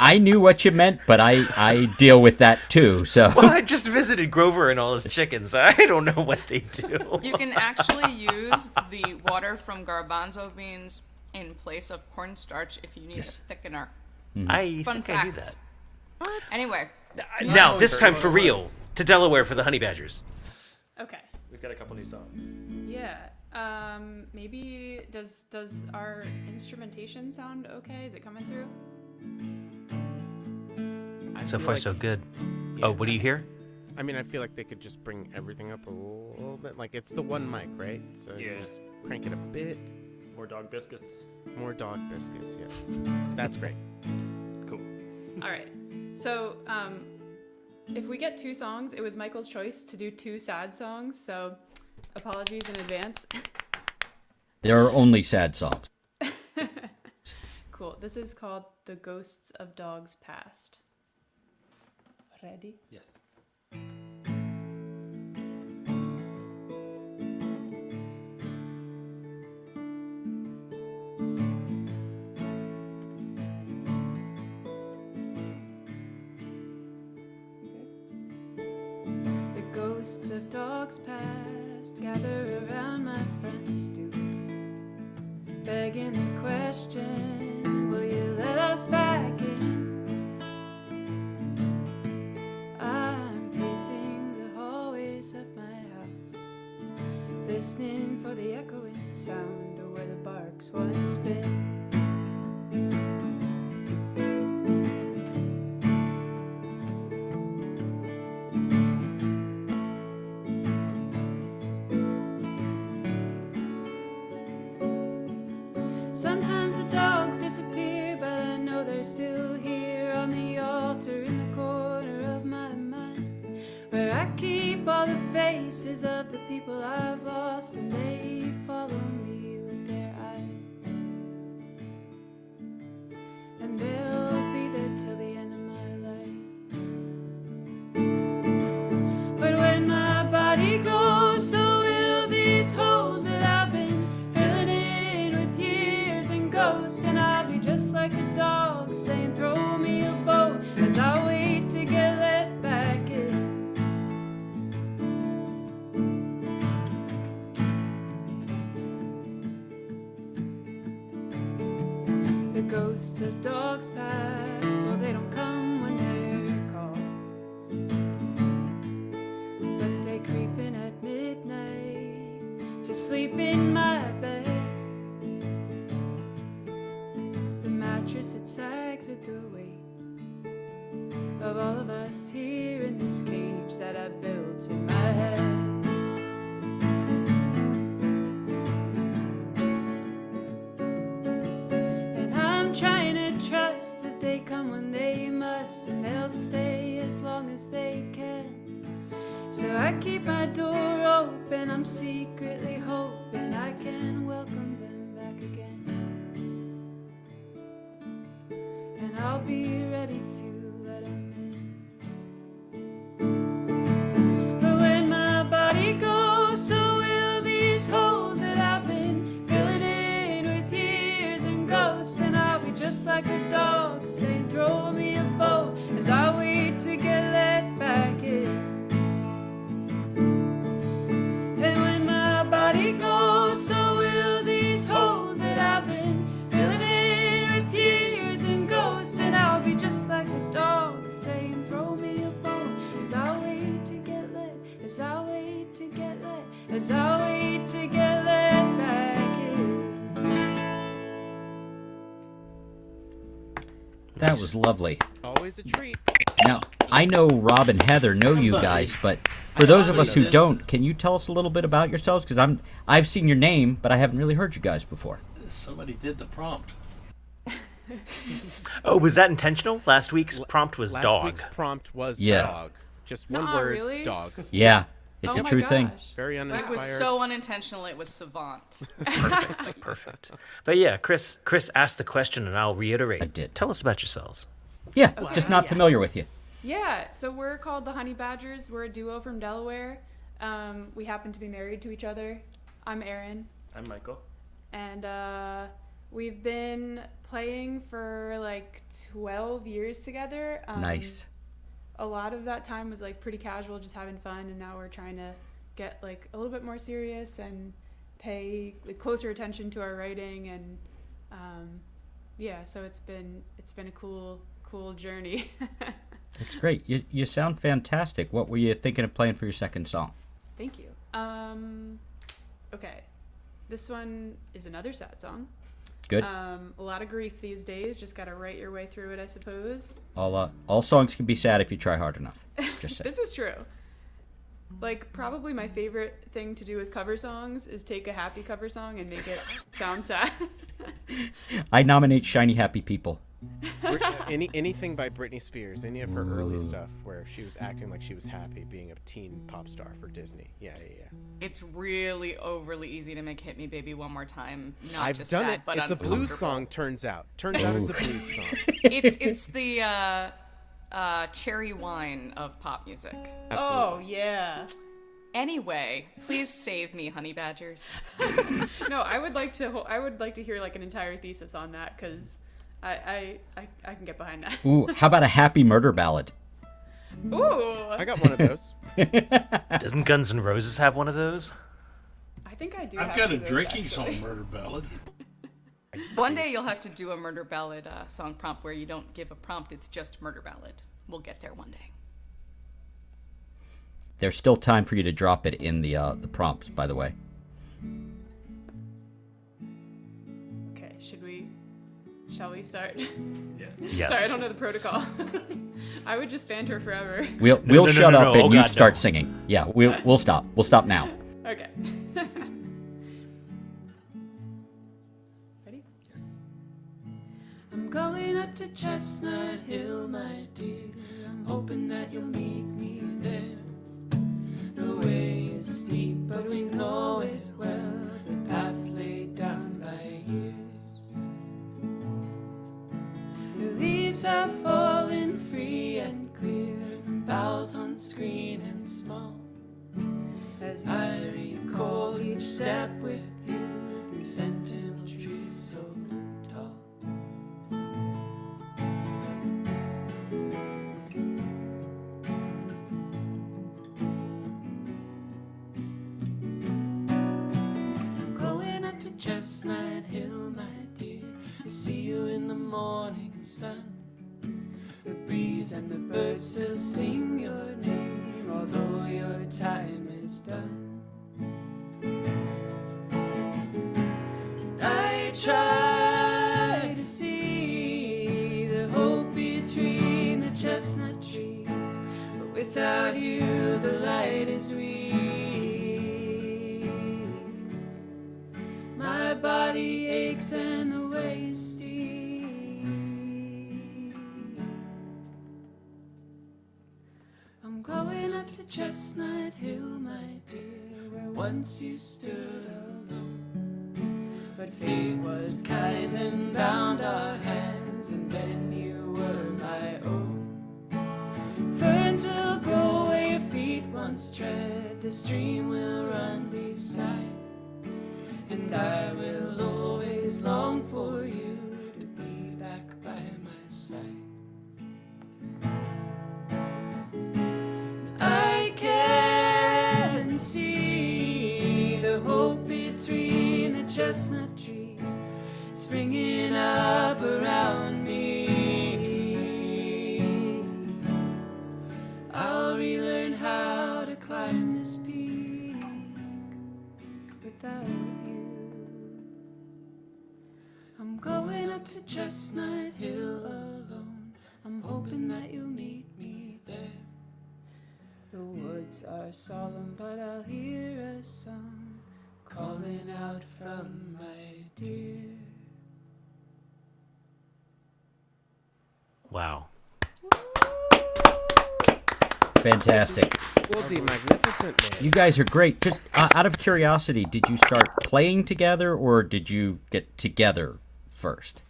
I knew what you meant, but I deal with that too. So Well, I just visited Grover and all his chickens. I don't know what they do. You can actually use the water from garbanzo beans in place of cornstarch if you need a thickener. I Fun think facts. I knew that. Anyway, Now, this time for real, to Delaware for the Honey Badgers. Okay. We've got a couple new songs. Yeah. Maybe does our instrumentation sound okay? Is it coming through? So far, so good. Yeah. Oh, what do you hear? I mean, I feel like they could just bring everything up a little bit. Like, it's the one mic, right? So you Yeah. just crank it a bit. More dog biscuits. More dog biscuits, yes. That's great. Cool. All right. So, if we get 2 songs, it was Michael's choice to do 2 sad songs. So, apologies in advance. there are only sad songs. Cool. This is called "The Ghosts of Dogs Past." Ready? Yes. The ghosts of dogs past gather around my front stoop, begging the question, will you let us back in? I'm pacing the hallways of my house, listening for the echoing sound of where the barks once been. Sometimes the dogs disappear, but I know they're still here on the altar in the corner of my mind, where I keep all the faces of the people I've lost, and they follow me with their eyes. And they'll be there till the end of my life. But when my body goes, so will these holes that I've been filling in with years and ghosts, and I'll be just like the dog saying, throw me a bone, as I wait to get let back in. The ghosts of dogs pass, well, they don't come when they're called, but they creep in at midnight to sleep in my bed. The mattress, it sags with the weight of all of us here in this cage that I've built in my head. And I'm trying to trust that they come when they must, and they'll stay as long as they can. So I keep my door open, I'm secretly hoping I can welcome them back again. And I'll be ready to let them in. But when my body goes, so will these holes that I've been filling in with years and ghosts, and I'll be just like a dog saying, throw me a bone, as I wait to get let back in. And when my body goes, so will these holes that I've been filling in with years and ghosts, and I'll be just like the dog saying, throw me a bone, as I wait to get let, as I wait to get let, as I wait to get let back in. That was lovely. Always a treat. Now, I know Rob and Heather know you guys, but for those of us who don't, can you tell us a little bit about yourselves? Because I've seen your name, but I haven't really heard you guys before. Somebody did the prompt. Oh, was that intentional? Last week's prompt was Last dog. week's prompt was Yeah. dog. Just one Nuh-uh, word, really? dog. Yeah, it's Oh a my true thing. gosh. Very It uninspired. was so unintentional, it was savant. Perfect. But yeah, Chris asked the question, and I'll reiterate. I did. Tell us about yourselves. Yeah, just not familiar with you. Yeah, so we're called the Honey Badgers. We're a duo from Delaware. We happen to be married to each other. I'm Erin, I'm Michael. and we've been playing for like 12 years together. Nice. A lot of that time was like pretty casual, just having fun, and now we're trying to get like a little bit more serious and pay like, closer attention to our writing, and yeah, so it's been a cool journey. That's great. You sound fantastic. What were you thinking of playing for your second song? Thank you. Okay, this one is another sad song. Good. A lot of grief these days. Just gotta write your way through it, I suppose. All songs can be sad if you try hard enough. Just say. This is true. Like, probably my favorite thing to do with cover songs is take a happy cover song and make it sound sad. I nominate Shiny Happy People. Anything by Britney Spears, any of her early stuff where she was acting like she was happy being a teen pop star for Disney. Yeah. It's really overly easy to make "Hit Me, Baby, One More Time" not I've just done sad, it. but It's a blues uncomfortable. song. Turns out it's a blues song. It's the cherry wine of pop music. Oh yeah. Anyway, please save me, Honey Badgers. No, I would like to hear like an entire thesis on that, because I can get behind that. Ooh, how about a happy murder ballad? Ooh. I got one of those. Doesn't Guns N' Roses have one of those? I think I do. I've have got one a of those, drinking actually. song murder ballad. One day you'll have to do a murder ballad song prompt where you don't give a prompt, it's just murder ballad. We'll get there one day. There's still time for you to drop it in the prompts, by the way. Okay, shall we start? Yes. Sorry, I don't know the protocol. I would just banter forever. We'll shut up and Oh, you God, start no. singing. Yeah, we'll stop. We'll stop now. Okay. Ready? Yes. I'm going up to Chestnut Hill, my dear. I'm hoping that you'll meet me there. The way is steep, but we know it well. The path laid down by years. The leaves are falling free and clear from boughs on screen and small. As I recall each step with you through sentinel trees so tall. I'm going up to Chestnut Hill, my dear, to see you in the morning sun. The breeze and the birds still sing your name, although your time is done. I try to see the hope between the chestnut trees, but without you the light is weak. My body aches and the way is steep. I'm going up to Chestnut Hill, my dear, where once you stood alone. But fate was kind and bound our hands, and then you were my own. Ferns will grow where your feet once tread, the stream will run beside, and I will always long for you to be back by my side. I can see the hope between the chestnut trees springing up around me. I'll relearn how to climb this peak without you. I'm going up to Chestnut Hill alone. I'm hoping that you'll meet me there. The woods are solemn, but I'll hear a song calling out from my dear. Wow. Fantastic. Well, the magnificent man. You guys are great. Just out of curiosity, did you start playing together or did you get together first?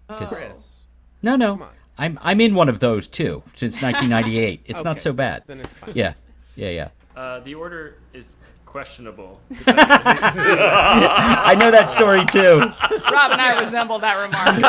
'Cause- Chris. No. Come on. I'm in one of those too since 1998. It's not Okay, so bad. then it's fine. Yeah. The order is questionable. I know that story too. Rob and I resemble that remark.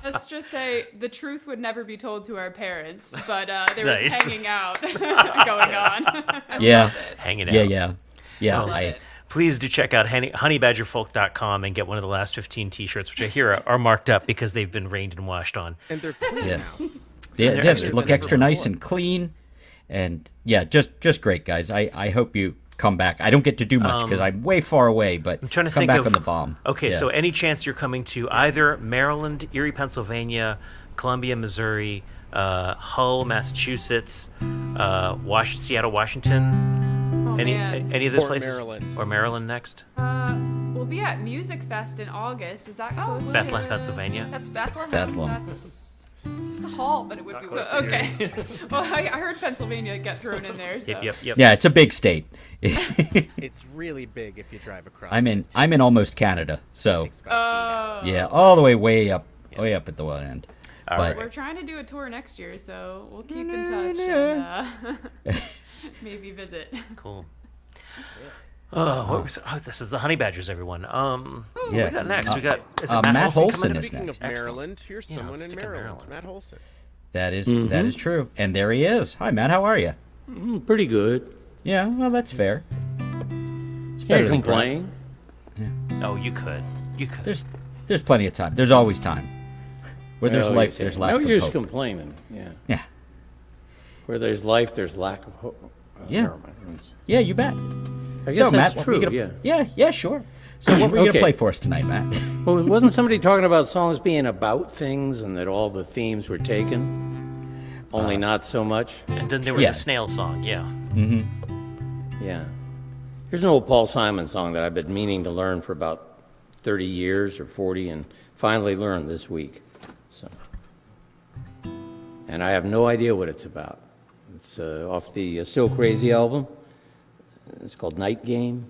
Let's just say the truth would never be told to our parents, but there Nice. was hanging out going on. Yeah. Hanging out. Yeah. Oh, please do check out honeybadgerfolk.com and get one of the last 15 T-shirts, which I hear are marked up because they've been rained and washed on. And they're clean Yeah. now. They look extra nice and clean, and yeah, just great, guys. I hope you come back. I don't get to do much because I'm way far away, but I'm trying to come think back of on the VOM. Okay, Yeah. so any chance you're coming to either Maryland, Erie, Pennsylvania, Columbia, Missouri, Hull, Massachusetts, Seattle, Washington? Oh, any man. any of those Or places? Maryland. Or Maryland next? We'll be at Music Fest in August. Is that close? to- Bethlehem, Pennsylvania. That's Bethlehem. Bethlehem. It's a hall, but it would Not be close weird. to Okay. Well, I heard Pennsylvania get thrown in there. So. Yep. Yeah, it's a big state. It's really big if you drive across. I'm in almost Canada, so Takes about 8 hours. yeah, all the way up at the one end. All But We're trying to do a tour next year, so we'll keep in touch and maybe visit. Cool. This is the Honey Badgers, everyone. What Yeah. we got next? We got is it Matt Matt Holson coming is up? Speaking next. of Excellent. Maryland, here's Yeah, someone let's in stick in Maryland. Maryland. Matt Holson. that is true, and there he is. Hi, Matt. How are you? Pretty good. Yeah, well, that's fair. It's better Can't than complain. Oh, you could. There's plenty of time. There's always time. Where there's Oh, life, you say. there's lack No of use hope. complaining. Yeah. Yeah. Where there's life, there's lack of hope. Yeah. never mind. Yeah, you bet. I guess So, that's Matt, what were true. you gonna, Yeah. yeah, sure. So, what were you Okay. gonna play for us tonight, Matt? Well, wasn't somebody talking about songs being about things and that all the themes were taken, only not so much? And then there was Yeah. a snail song. Yeah. Yeah. Here's an old Paul Simon song that I've been meaning to learn for about 30 years or 40, and finally learned this week. So, and I have no idea what it's about. It's off the Still Crazy album. It's called Night Game.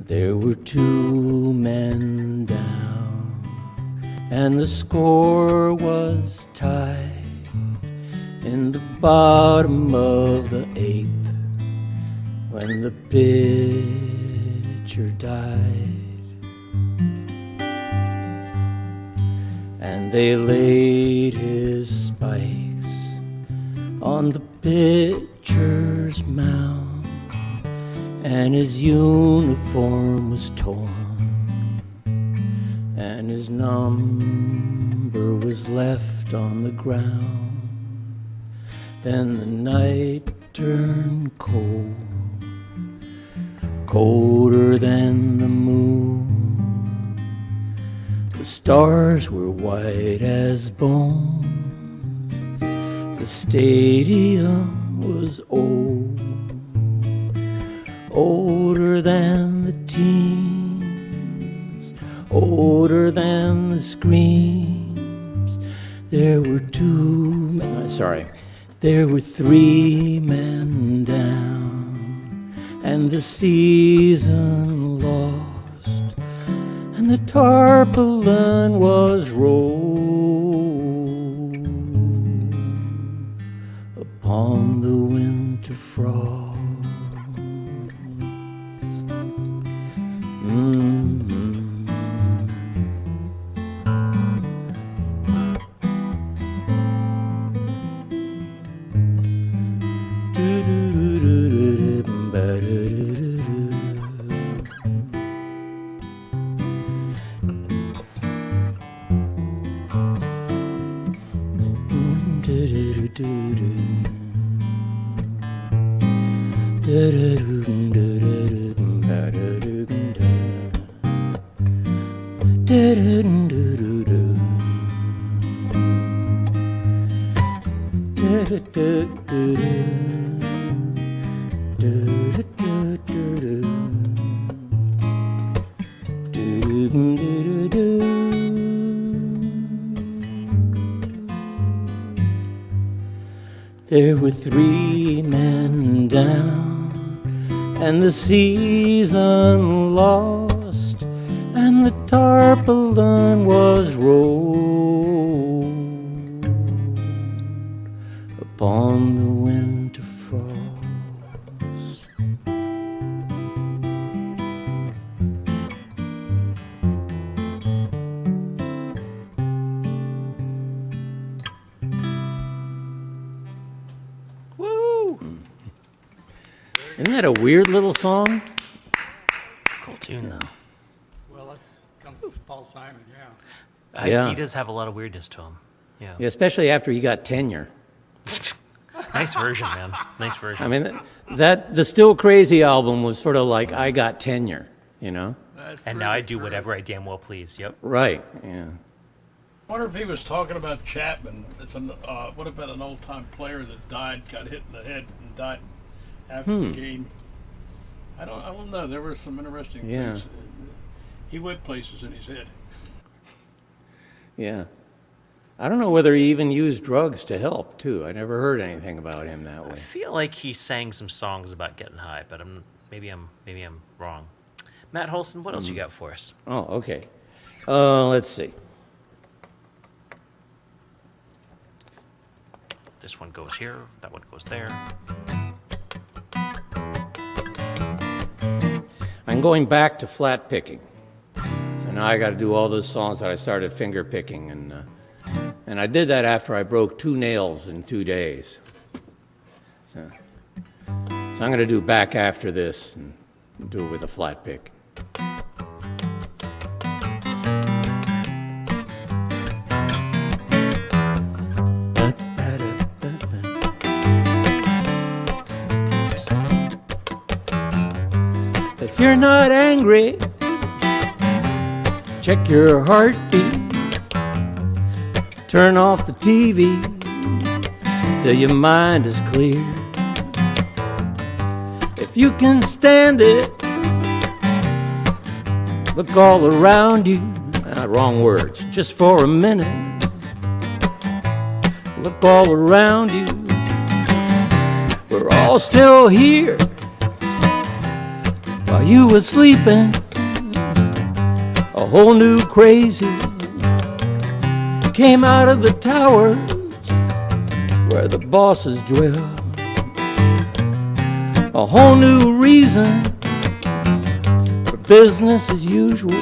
There were two men down, and the score was tied in the bottom of the eighth when the pitcher died. And they laid his spikes on the pitcher's mound, and his uniform was torn, and his number was left on the ground. Then the night turned cold, colder than the moon. The stars were white as bones. The stadium was old, older than the teams, older than the screams. There were there were three men down, and the season lost, and the tarpaulin was rolled upon the winter frost. There were 3 men down, and the season lost, and the tarpaulin was rolled upon the winter frost. Isn't that a weird little song? Cool tune, though. Well, that comes from Paul Simon, yeah. Yeah. He does have a lot of weirdness to him. Yeah. Yeah, especially after he got tenure. Nice version, man. Nice version. I mean, the Still Crazy album was sort of like I got tenure, you know? And now I do whatever I damn well please. Yep. Right, yeah. I wonder if he was talking about Chapman. It's what about an old-time player that died, got hit in the head, and died after the game? I don't know. There were some interesting things. He went places in his head. Yeah. I don't know whether he even used drugs to help, too. I never heard anything about him that way. I feel like he sang some songs about getting high, but maybe I'm wrong. Matt Holston, what else you got for us? Oh, okay. Let's see. This one goes here. That one goes there. I'm going back to flat picking. So now I got to do all those songs that I started finger picking, and I did that after I broke 2 nails in 2 days. So I'm going to do back after this and do it with a flat pick. If you're not angry, check your heartbeat. Turn off the TV till your mind is clear. If you can stand it, look all around you. Wrong words. Just for a minute, look all around you. We're all still here while you were sleeping. A whole new crazy came out of the towers where the bosses dwell. A whole new reason for business as usual,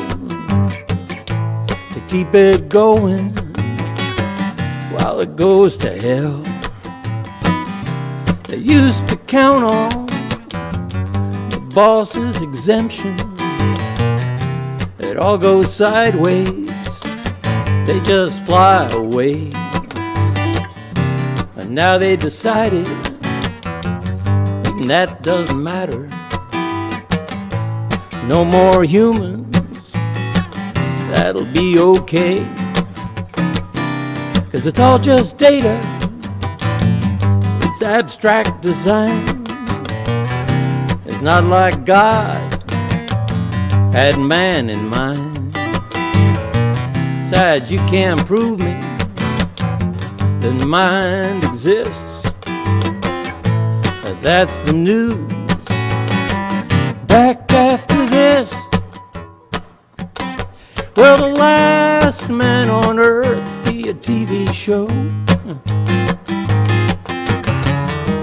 to keep it going while it goes to hell. They used to count on the boss's exemption. It all goes sideways, they just fly away. And now they decided that doesn't matter. No more humans, that'll be okay. 'Cause it's all just data, it's abstract design. It's not like God had man in mind. Besides, you can't prove me that mind exists. That's the news. Back after this. Will the last man on earth be a TV show?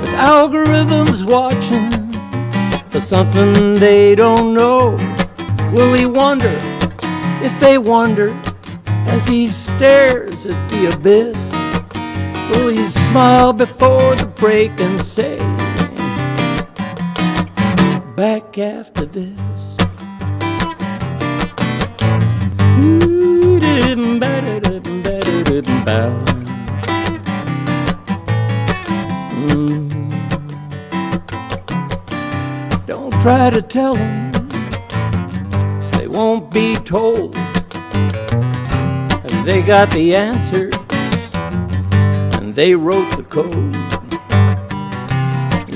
With algorithms watching for something they don't know. Will he wonder if they wonder as he stares at the abyss? Will he smile before the break and say, back after this? Don't try to tell them, they won't be told. They got the answer, and they wrote the code.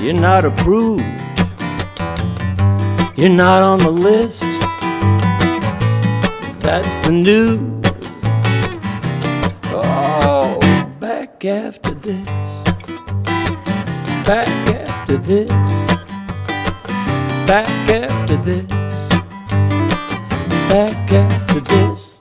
You're not approved, you're not on the list. That's the news. Oh, back after this, back after this, back after this, back after this.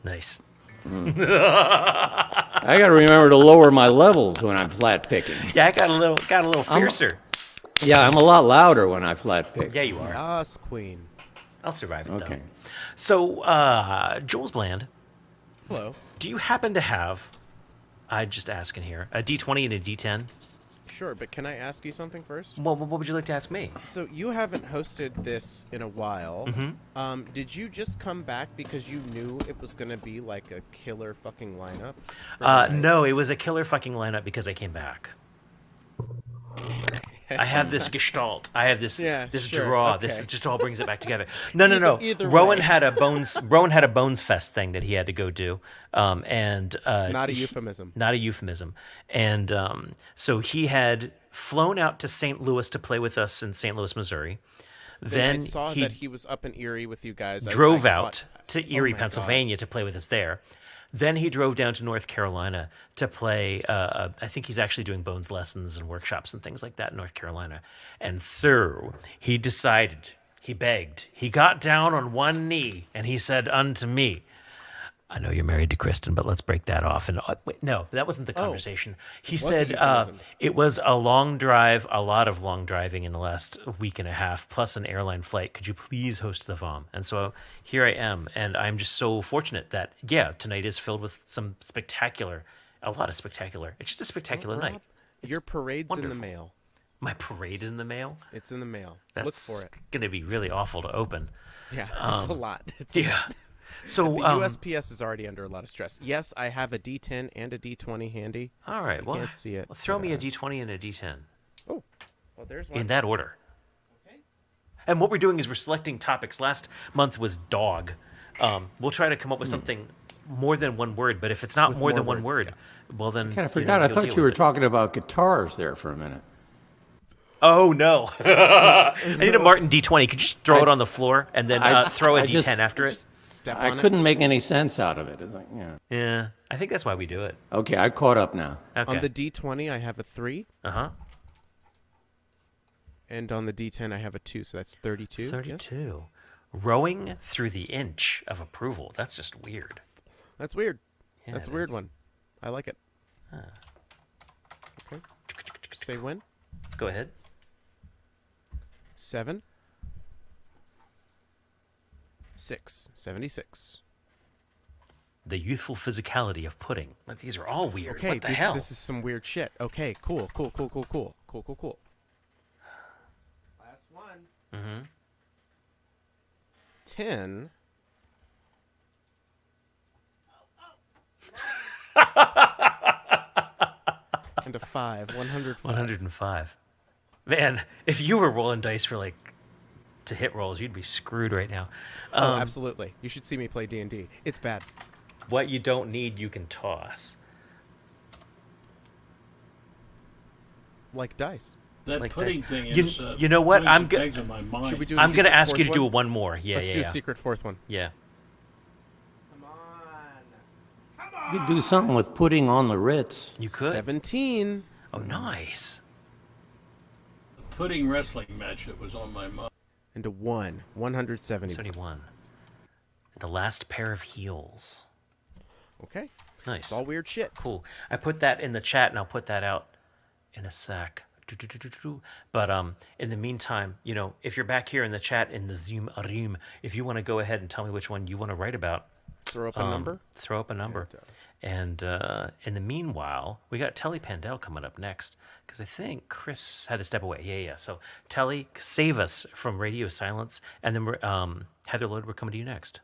Nice. I got to remember to lower my levels when I'm flat picking. Yeah, I got a little fiercer. Yeah, I'm a lot louder when I flat pick. Yeah, you are. Yes, Queen. I'll survive it, Okay. though. So, Jules Bland. Hello. Do you happen to have, I'm just asking here, a D20 and a D10? Sure, but can I ask you something first? Well, what would you like to ask me? So you haven't hosted this in a while. Mhm. Did you just come back because you knew it was going to be like a killer fucking lineup? No, it was a killer fucking lineup because I came back. I have this gestalt. I have this sure, draw. okay. This just all brings it back together. No. Either Rowan way. had a Bones Fest thing that he had to go do, and Not a euphemism. Not a euphemism. And so he had flown out to St. Louis to play with us in St. Louis, Missouri. Then I saw that he was up in Erie with you guys. drove I out caught- to Oh Erie, my Pennsylvania to play with us there. Then he drove down to North Carolina to play. I think he's actually doing Bones lessons and workshops and things like that in North Carolina. And so he decided, he begged, he got down on one knee and he said unto me, I know you're married to Kristen, but let's break that off. And wait, no, that wasn't the conversation. He was a said euphemism. it was a long drive, a lot of long driving in the last week and a half, plus an airline flight. Could you please host the VOM? And so here I am, and I'm just so fortunate that, yeah, tonight is filled with a lot of spectacular. It's just a spectacular night. It's Your parade's wonderful. in the mail. My parade is in the mail? It's in the mail. That's Look for it. going to be really awful to open. Yeah, it's a lot. It's a yeah. lot. So the USPS is already under a lot of stress. Yes, I have a D10 and a D20 handy. All right, You can't see it. Well, throw me a D20 and a D10. Oh, well, there's one. In that order. Okay. And what we're doing is we're selecting topics. Last month was dog. We'll try to come up with something more than one word, but if it's not With more than more one words, word, well then. I kind of forgot. I you'll thought deal you were with it. talking about guitars there for a minute. Oh no! I need a Martin D20. Could you just throw it on the floor and then throw a I D10 just- after it? I couldn't make any sense out of it. It's like, Yeah, I think that's why we do it. Okay, I caught up now. Okay. On the D20, I have a 3. Uh-huh. And on the D10, I have a 2, so that's 32. 32. Rowing through the inch of approval. That's just weird. That's weird. Yeah, That's a it weird is. one. I like it. Okay. Say when? Go ahead. 7. 6. 76. The youthful physicality of pudding. But these are all weird. Okay, what the hell? this is some weird shit. Okay, cool. Last one. Mm-hmm. 10. And a 5. 105. 105. Man, if you were rolling dice for to hit rolls, you'd be screwed right now. Oh, absolutely. You should see me play D&D. It's bad. What you don't need, you can toss. Like dice. That Like pudding this. thing You- is. you know what? pudding's I'm and go- pegs on my mind. Should we do a I'm going to secret ask you to fourth do one? one more. Yeah, Let's yeah, do yeah. a secret fourth one. Yeah. You could do something with pudding on the Ritz. You could. 17. Oh, nice. The pudding wrestling match that was on my mind. And a 1. 170. 71. The last pair of heels. Okay. Nice. It's all weird shit. Cool. I put that in the chat, and I'll put that out in a sec. But in the meantime, if you're back here in the chat in the Zoom room, if you want to go ahead and tell me which one you want to write about, Throw up a number. Throw up a number. And in the meanwhile, we got Telly Pandel coming up next because I think Chris had to step away. Yeah. So Telly, save us from radio silence, and then Heather Lode, we're coming to you next.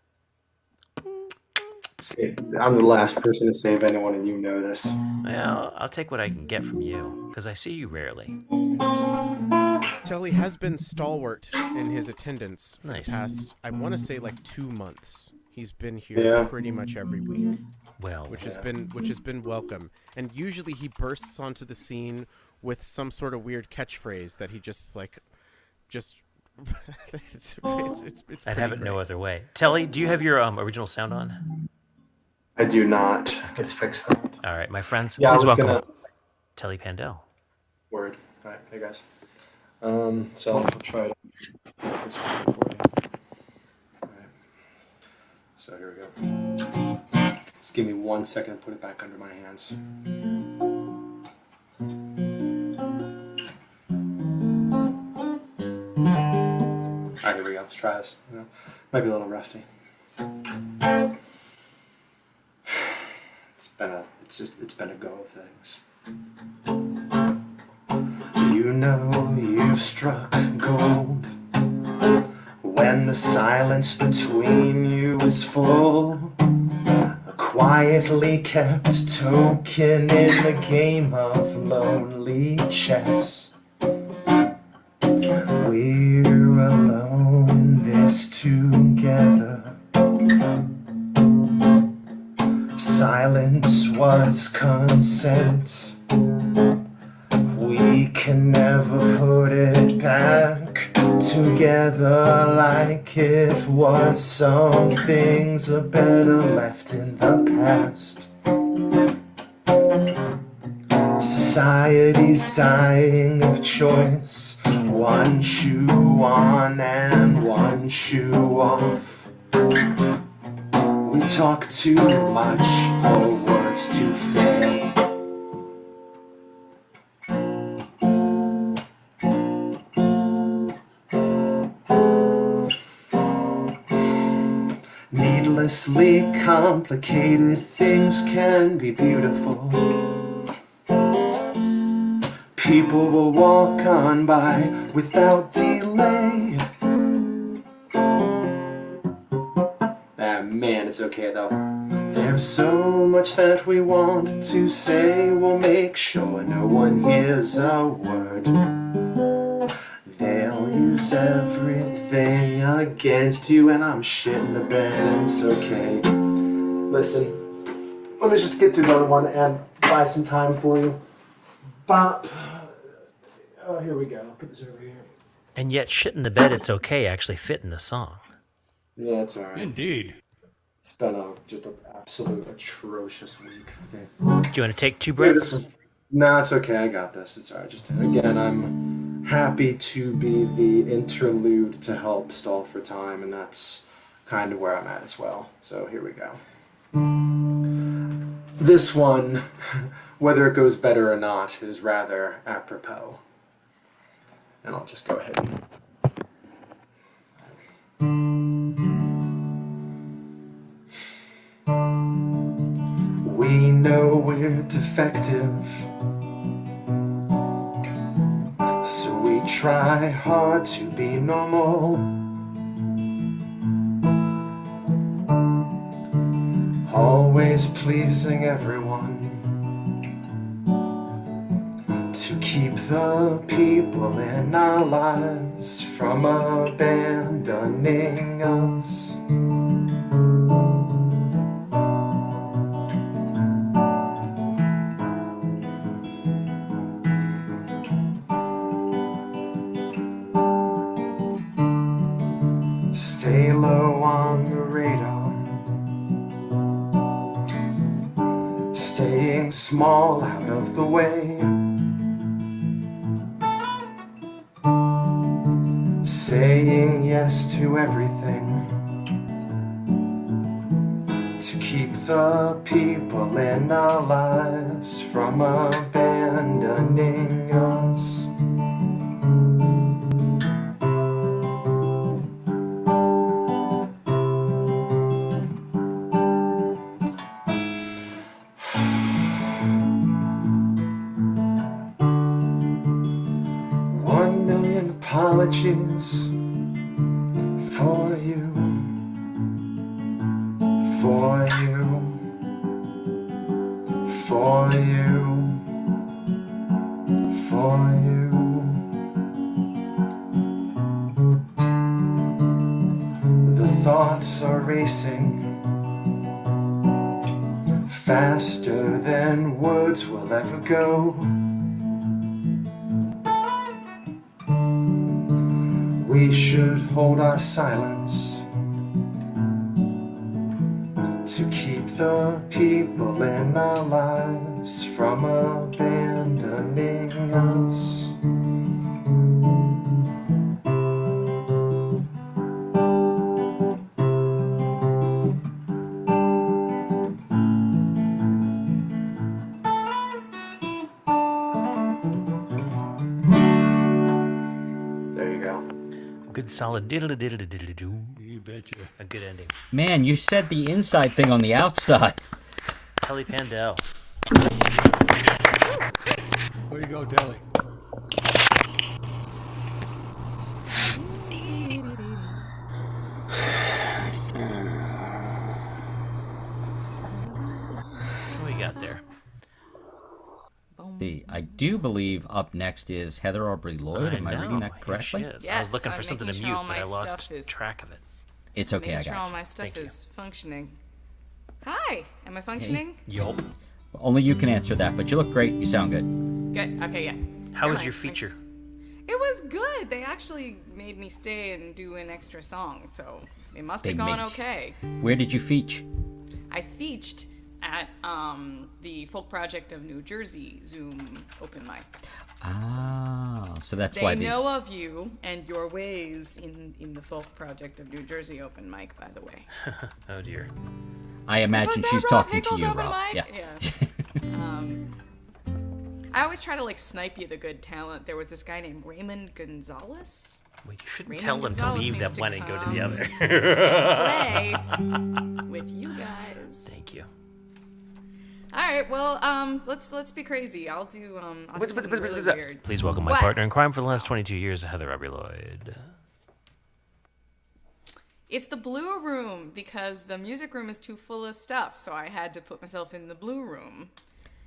I'm the last person to save anyone, and you know this. Well, I'll take what I can get from you because I see you rarely. Telly has been stalwart in his attendance for Nice. the past, I want to say, like 2 months. He's been here Yeah. pretty much every week. Well, which has been welcome. And usually he bursts onto the scene with some sort of weird catchphrase that he just it's I'd have it no other way. Telly, do you have your original sound on? I do not. Let's fix that. All right, my friends, Yeah, I please was welcome gonna- Telly Pandel. Word. All right, hey guys. So I'll try to make this happen for you. All right. So here we go. Just give me 1 second to put it back under my hands. All right, here we go. Let's try this. Might be a little rusty. It's been a go of things. You know you've struck gold when the silence between you is full. A quietly kept token in a game of lonely chess. We're alone in this together. Silence was consent. We can never put it back together like it was. Some things are better left in the past. Society's dying of choice. One shoe on and one shoe off. We talk too much for words to fail. Needlessly complicated things can be beautiful. People will walk on by without delay. Ah, man, it's okay though. There's so much that we want to say. We'll make sure no one hears a word. They'll use everything against you, and I'm shitting the bed, and it's okay. Listen, let me just get through the other one and buy some time for you. Bop. Oh, here we go. I'll put this over here. And yet, shit in the bed, it's okay, actually fit in the song. Yeah, it's all right. Indeed. It's been just an absolute atrocious week. Okay. Do you want to take 2 breaths? No, it's okay. I got this. It's all right. Just again, I'm happy to be the interlude to help stall for time, and that's kind of where I'm at as well. So here we go. This one, whether it goes better or not, is rather apropos. And I'll just go ahead and... We know we're defective, so we try hard to be normal. Always pleasing everyone, to keep the people in our lives from abandoning us. Stay low on the radar, staying small out of the way. Saying yes to everything, to keep the people in our lives from abandoning us. Apologies for you, for you, for you, for you, thoughts are racing faster than words will ever go. We should hold our silence to keep the people in our lives from abandoning us. There you go. Good solid diddle-a-diddle-a-diddle-a-doo. You betcha. A good ending. Man, you said the inside thing on the outside. Telly Pandel. Where you go, Telly? What do we got there? I do believe up next is Heather Aubrey Lloyd. Am I reading that Here correctly? she is. I Yes, was looking I'm for something to making sure mute, all but my I lost stuff is- track of it. It's okay, Making I sure got all you. my stuff Thank you. is functioning. Hi, am I functioning? Yup. Only you can answer that, but you look great. You sound good. Good. Okay, yeah. How was Never your mind. feature? It was good. They actually made me stay and do an extra song, so it must have They gone made- okay. Where did you feature? I featured at the Folk Project of New Jersey Zoom open mic. Ah, so that's They why know of you and your ways in the Folk Project of New Jersey open mic, by the way. Oh dear. I imagine Was that she's Rob talking to Pickles you, open Rob. mic? Yeah. I always try to like snipe you the good talent. There was this guy named Raymond Gonzalez. Well, you shouldn't Raymond tell them to Gonzalez leave needs that one and go to the come other. play with you guys. Thank you. All right, well, let's be crazy. I'll do something really weird. Please welcome my What? partner in crime for the last 22 years, Heather Aubrey Lloyd. It's the blue room because the music room is too full of stuff, so I had to put myself in the blue room.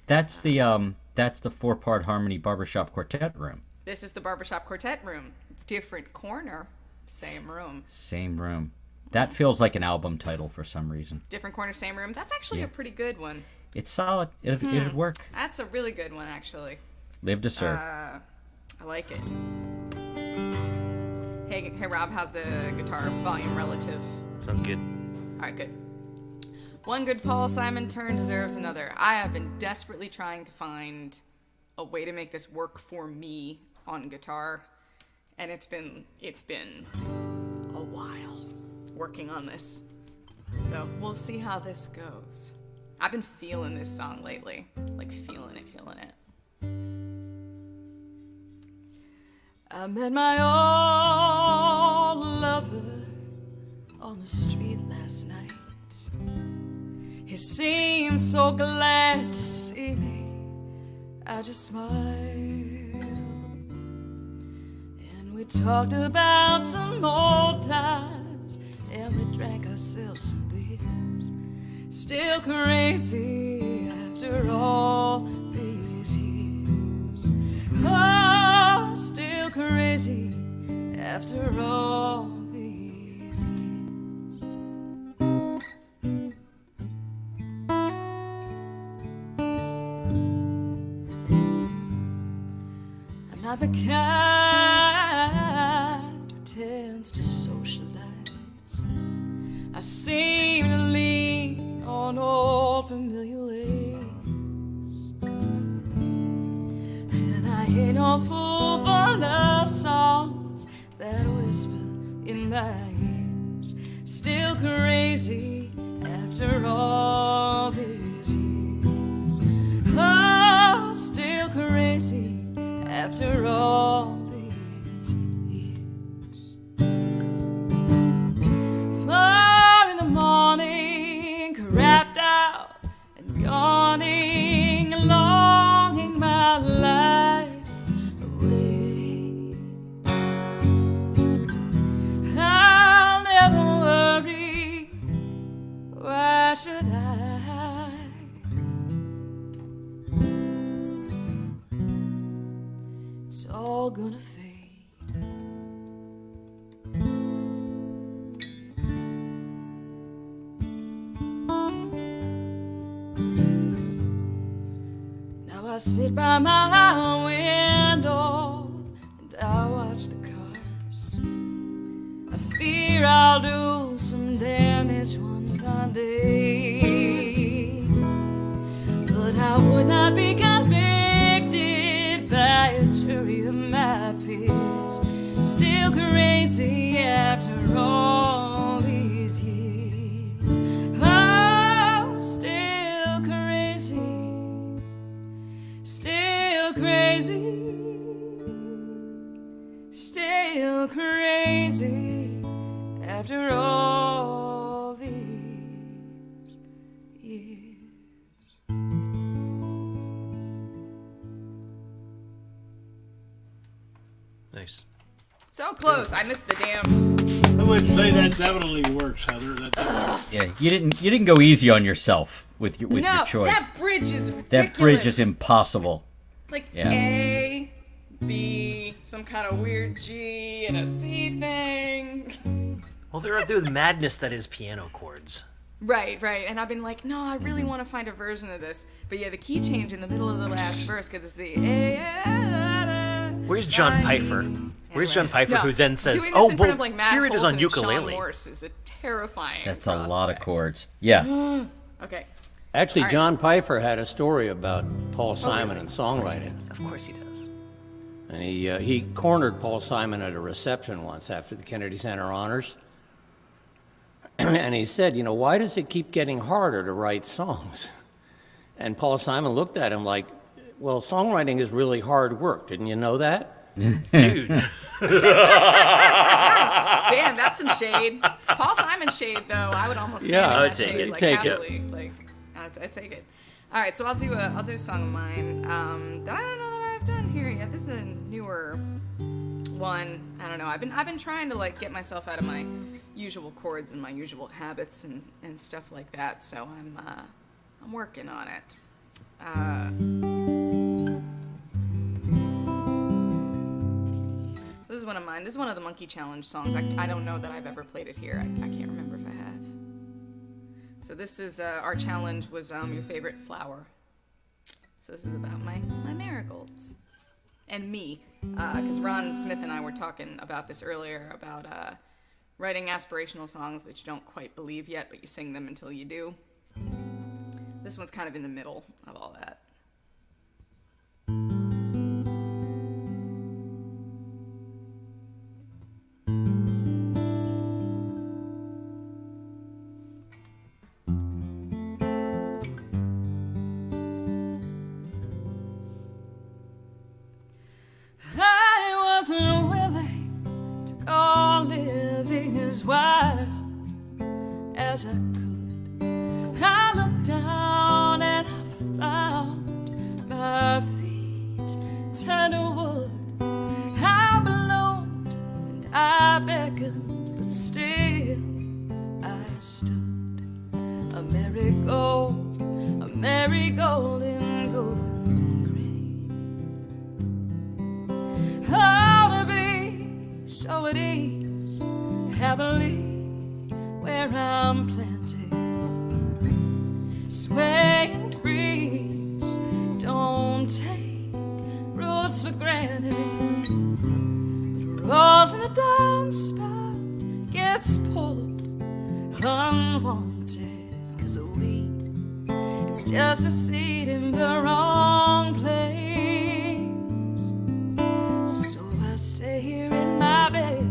That's the 4-part harmony barbershop quartet room. This is the barbershop quartet room. Different corner, same room. Same room. That feels like an album title for some reason. Different corner, same room. That's actually Yeah. a pretty good one. It's solid. It'd work. That's a really good one, actually. Live to serve. I like it. Hey, Rob, how's the guitar volume relative? Sounds good. All right, good. One good Paul Simon turn deserves another. I have been desperately trying to find a way to make this work for me on guitar, and it's been a while working on this. So we'll see how this goes. I've been feeling this song lately, like feeling it. I met my old lover on the street last night. He seemed so glad to see me. I just smiled, and we talked about some old times, and we drank ourselves some beers. Still crazy after all these years. Oh, still crazy after all these years. I'm not the kind who tends to socialize. I seem to lean on old familiar ways, and I ain't no fool for love songs that whisper in my ears. Still crazy after all these years. Oh, still crazy after all these years. 4 in the morning, crapped out and yawning, longing my life away. I'll never worry, why should I? It's all I sit by my window and I watch the cars. I fear I'll do some damage one fine day, but I would not be convicted by a jury of my peers. Still crazy after all these years. Oh, still crazy. Still crazy. Still crazy after all these years. Nice. So close. I missed the damn. I would say that definitely works, Heather. That definitely. Yeah, you didn't go easy on yourself with your choice. That bridge is ridiculous. That bridge is impossible. Like Yeah. A, B, some kind of weird G, and a C thing. Well, they're the madness that is piano chords. Right. And I've been like, no, I really want to find a version of this. But yeah, the key change in the middle of the last verse, because it's the A. Where's John Pfeiffer? Where's John Pfeiffer, No, who then says, doing this "Oh, in well, front of, like, Matt here it is Coulson on and ukulele." Sean Morse is a terrifying. That's a lot of chords. Yeah. Okay. Actually, All right. John Pfeiffer had a story about Paul Simon really? and songwriting. Of course he does. And he cornered Paul Simon at a reception once after the Kennedy Center honors. And he said, why does it keep getting harder to write songs? And Paul Simon looked at him like, well, songwriting is really hard work. Didn't you know that? Dude. Damn, that's some shade. Paul Simon shade, though. I would almost stand Yeah, in I that would take shade, it. like, Take it. happily. Like, I take it. All right, so I'll do a song of mine that I don't know that I've done here yet. This is a newer one. I don't know. I've been trying to like get myself out of my usual chords and my usual habits and stuff like that. So I'm working on it. This is one of mine. This is one of the Monkey Challenge songs. I don't know that I've ever played it here. I can't remember if I have. So this is our challenge was your favorite flower. So this is about my marigolds and me, because Ron Smith and I were talking about this earlier about writing aspirational songs that you don't quite believe yet, but you sing them until you do. This one's kind of in the middle of all that. I wasn't willing to go living as wild as I could. I looked down and I found my feet turned to wood. I ballooned and I beckoned, but still I stood. A marigold in golden gray. Oh, to be so at ease, happily where I'm planted, swaying the breeze. Don't take roots for granted, but a rose in the downspout gets pulled unwanted, 'cause a weed, it's just a seed in the wrong place. So I stay here in my bed,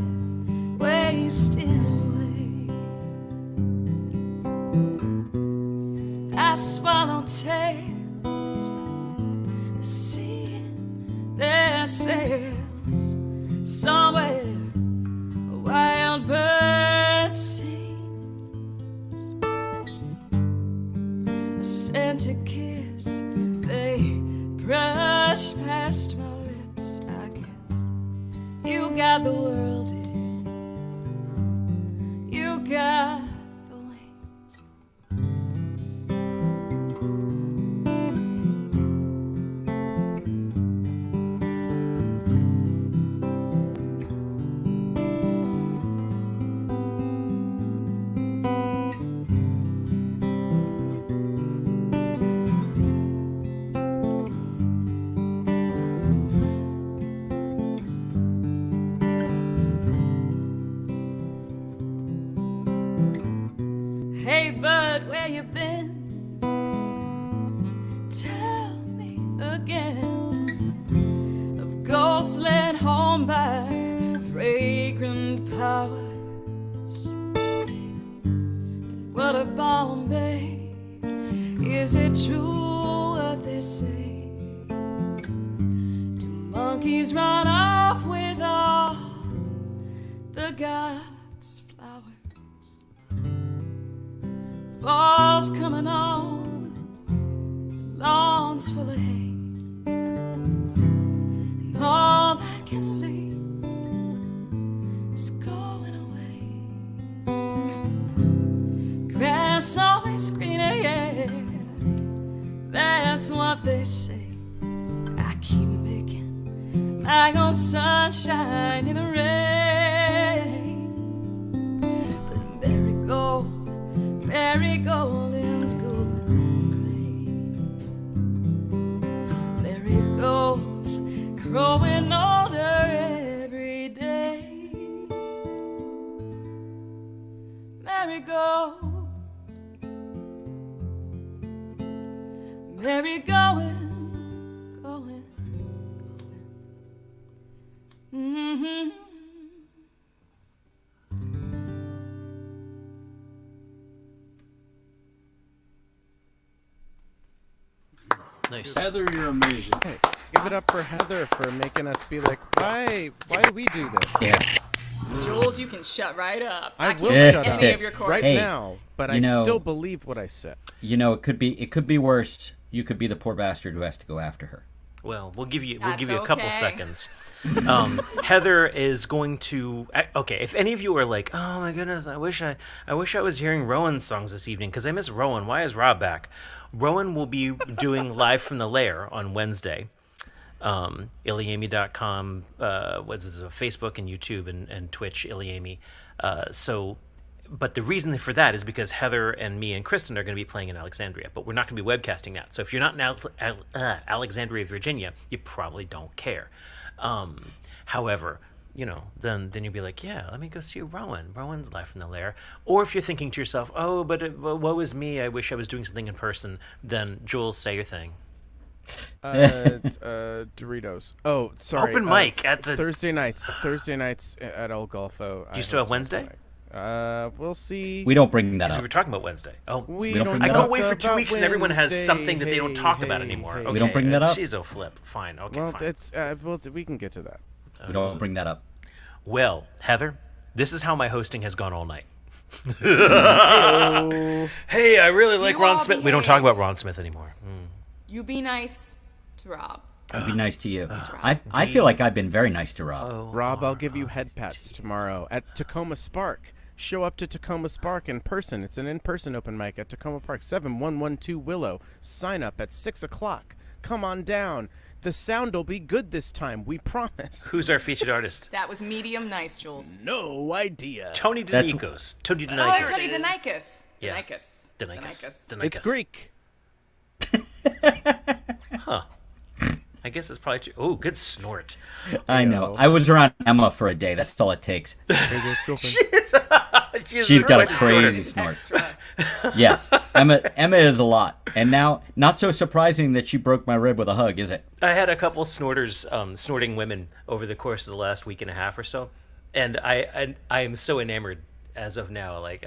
wasting away. I swallow tails, seeing their sails somewhere a wild bird sings. A scented kiss, they brush past my lips. I guess you got the world if you got the wings. you been? Tell me again of ghosts led home by fragrant powers. What of Bombay? Is it true what they say? Do monkeys run off with all the gods' flowers? Fall's coming on, the lawn's full of hay, and all that can leave is going away. Grass always greener, yeah, that's what they say. I keep making my own sunshine in the rain, but marigolds going gray. Marigolds growing older every day. Marigold, going. Mm-hmm. Nice. Heather, you're amazing. Hey, give it up for Heather for making us be like, why do we do this? Yeah. Jules, you can shut right up. I can't will hear shut any up of your right chords. now, but I still believe what I said. You know, it could be worse. You could be the poor bastard who has to go after her. Well, we'll give you That's a couple okay. seconds. Heather is going to. Okay, if any of you are like, oh my goodness, I wish I was hearing Rowan's songs this evening because I miss Rowan. Why is Rob back? Rowan will be doing Live from the Lair on Wednesday. Iliami.com, what's this, Facebook and YouTube and Twitch, Iliami. But the reason for that is because Heather and me and Kristen are going to be playing in Alexandria, but we're not going to be webcasting that. So if you're not in Alexandria, Virginia, you probably don't care. However, then you'll be like, yeah, let me go see Rowan. Rowan's Live from the Lair. Or if you're thinking to yourself, oh, but woe is me, I wish I was doing something in person, then Jules, say your thing. Doritos. Oh, sorry. Open mic at the Thursday nights at El Golfo. Do you still have Wednesday? We'll see. We don't bring that We up. were talking about Wednesday. Oh, We don't don't bring I that go up. away for 2 weeks and everyone has Wednesday. something that they don't talk about Hey, anymore. hey. Okay, We don't bring that up? She's a flip. Fine. Okay, Well, fine. it's we can get to that. We don't bring that up. Well, Heather, this is how my hosting has gone all night. Hey-o. Hey, I really like You Ron all Smith. We don't talk behave. about Ron Smith anymore. You be nice to Rob. I'd be nice to you. I feel like I've been very nice to Rob. Rob, I'll give you head pats tomorrow at Tacoma Spark. Show up to Tacoma Spark in person. It's an in-person open mic at Tacoma Park, 7112 Willow. Sign up at 6 o'clock. Come on down. The sound will be good this time, we promise. Who's our featured artist? That was medium nice, Jules. No idea. Tony That's- Denikos. Tony Oh, Denikos. Tony Denikos. Yeah. Denikos. Denikos. It's Greek. Huh. I guess that's probably true. Oh, good snort. I know. I was around Emma for a day. That's all it takes. Crazy ex-girlfriend. She's got a crazy snort. Yeah, Emma is a lot. And now, not so surprising that she broke my rib with a hug, is it? I had a couple snorters, snorting women over the course of the last week and a half or so, and I am so enamored as of now. Like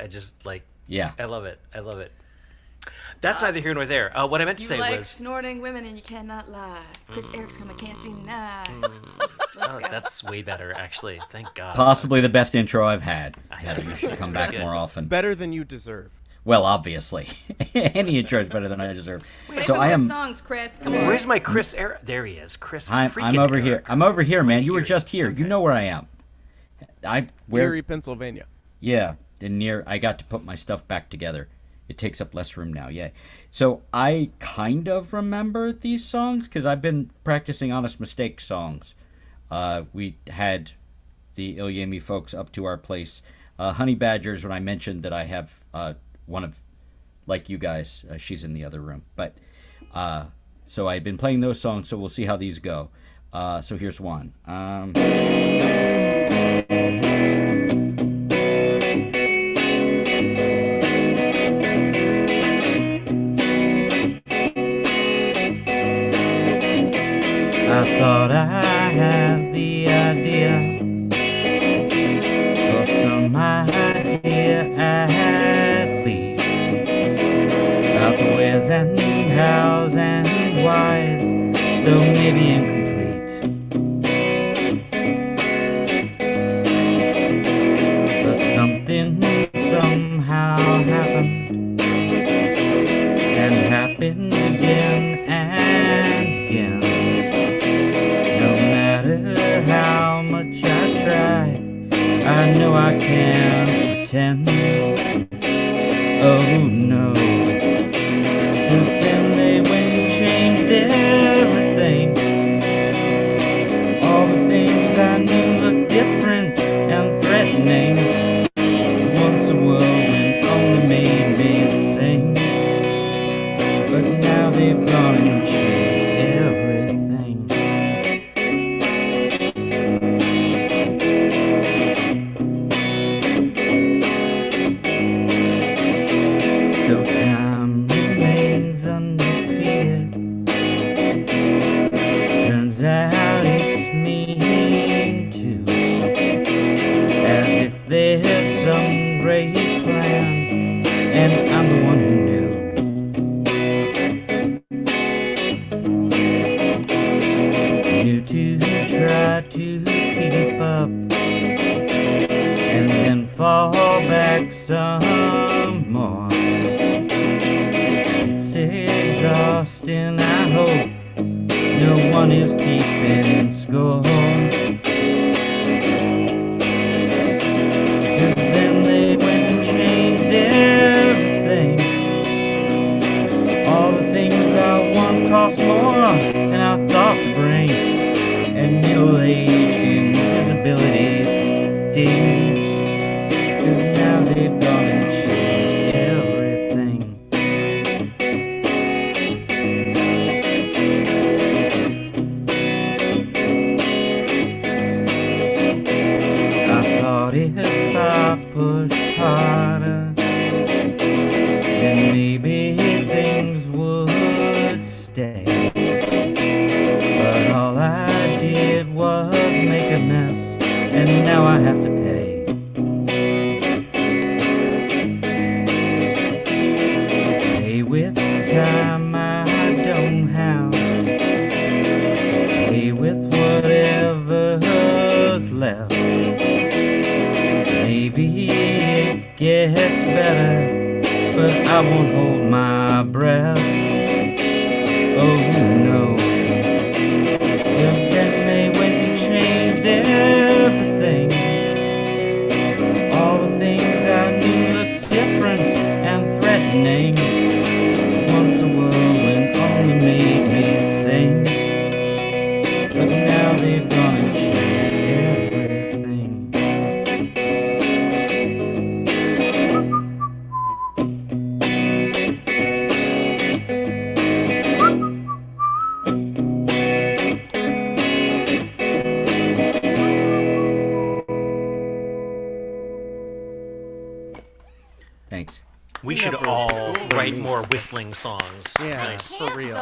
Yeah. I love it. I love it. That's neither here nor there. What I meant to You say like was snorting women and you cannot lie. Chris Erickson, I can't deny. that's way better, actually. Thank God. Possibly the best intro I've had. I Yeah, know. you should It's come pretty back good. more often. Better than you deserve. Well, obviously. Any intro is better than I deserve. Play So some I good am. songs, Chris. Come on. Where's my Chris Eric? There he is. Chris. I'm freaking over Eric. here. I'm over here, man. You were just here. You know where I am. Erie, Pennsylvania. Yeah, I got to put my stuff back together. It takes up less room now. Yeah. So I kind of remember these songs because I've been practicing Honest Mistake songs. We had the Iliami folks up to our place. Honey Badgers, when I mentioned that I have one of, like you guys, she's in the other room. But so I've been playing those songs, so we'll see how these go. So here's one. some idea at least about the where's and how's and why's, though maybe incomplete. But something somehow happened, and happened again and again. No matter how much I try, I know I can't pretend. Oh no, 'cause then they went and changed everything. All the things I knew looked different and threatening. Once the whirlwind only made me sing, but now they've gone and changed everything. So time remains undefeated. Turns out it's me too. As if there's some great plan, and I'm the one who knew. Knew to try to keep up, and then fall back some more. It's exhausting, I hope no one is keeping score. 'Cause then they went and changed everything. All the things I want cost more than I thought to bring, and middle-aged invisibility stings. 'Cause now they've gone and changed everything. I thought if I pushed harder, then maybe things would stay. But all I did was make a mess, and now I have to pay. Pay with time I don't have. Pay with whatever's left. Maybe it gets better, but I won't hold my breath. Oh no, 'cause then they went and changed everything. All the things I knew looked different and threatening. Once a whirlwind only made me sing, but now they've gone and changed everything. Thanks. We should all write more whistling songs. Yeah, Nice. for real.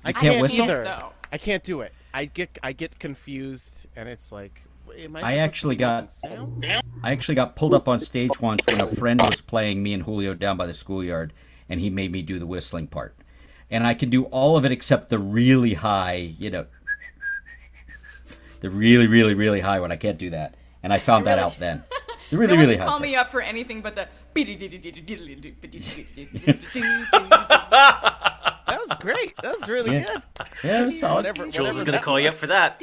I can't can't whistle? either. though. I can't do it. I get confused, and it's like, am I I supposed actually to be making got sounds? I actually got pulled up on stage once when a friend was playing me and Julio down by the schoolyard, and he made me do the whistling part. And I can do all of it except the really high, the really, really, really high one. I can't do that. And I found that out then. The really, no one really can high. call me up for anything but the. That was great. That was really Yeah. good. Yeah, it was solid. Jules is going to that call you up was. for that.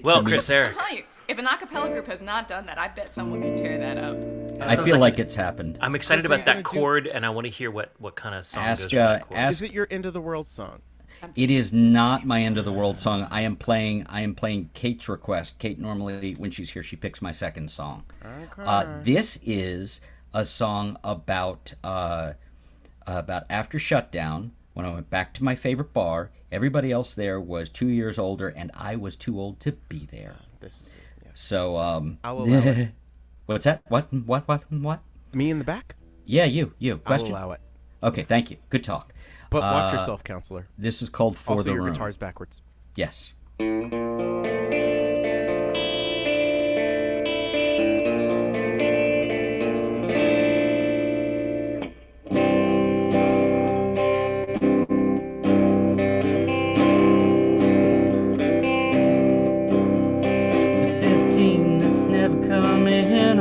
Well, Chris, I'll there. tell you, if an a cappella group has not done that, I bet someone could tear that up. I feel like it's happened. I'm excited So you're about that gonna do- chord, and I want to hear what kind of song Ask, goes with that chord. ask- Is it your end of the world song? It is not my end of the world song. I am playing Kate's request. Kate normally, when she's here, she picks my second song. Okay. This is a song about after shutdown, when I went back to my favorite bar. Everybody else there was 2 years older, and I was too old to be there. This is it. Yeah. So I'll allow it. What's that? What? Me in the back? Yeah, you. Question? I'll allow it. Okay, thank you. Good talk. But watch yourself, counselor. This is called For Also, the your Room. guitar's backwards. Yes.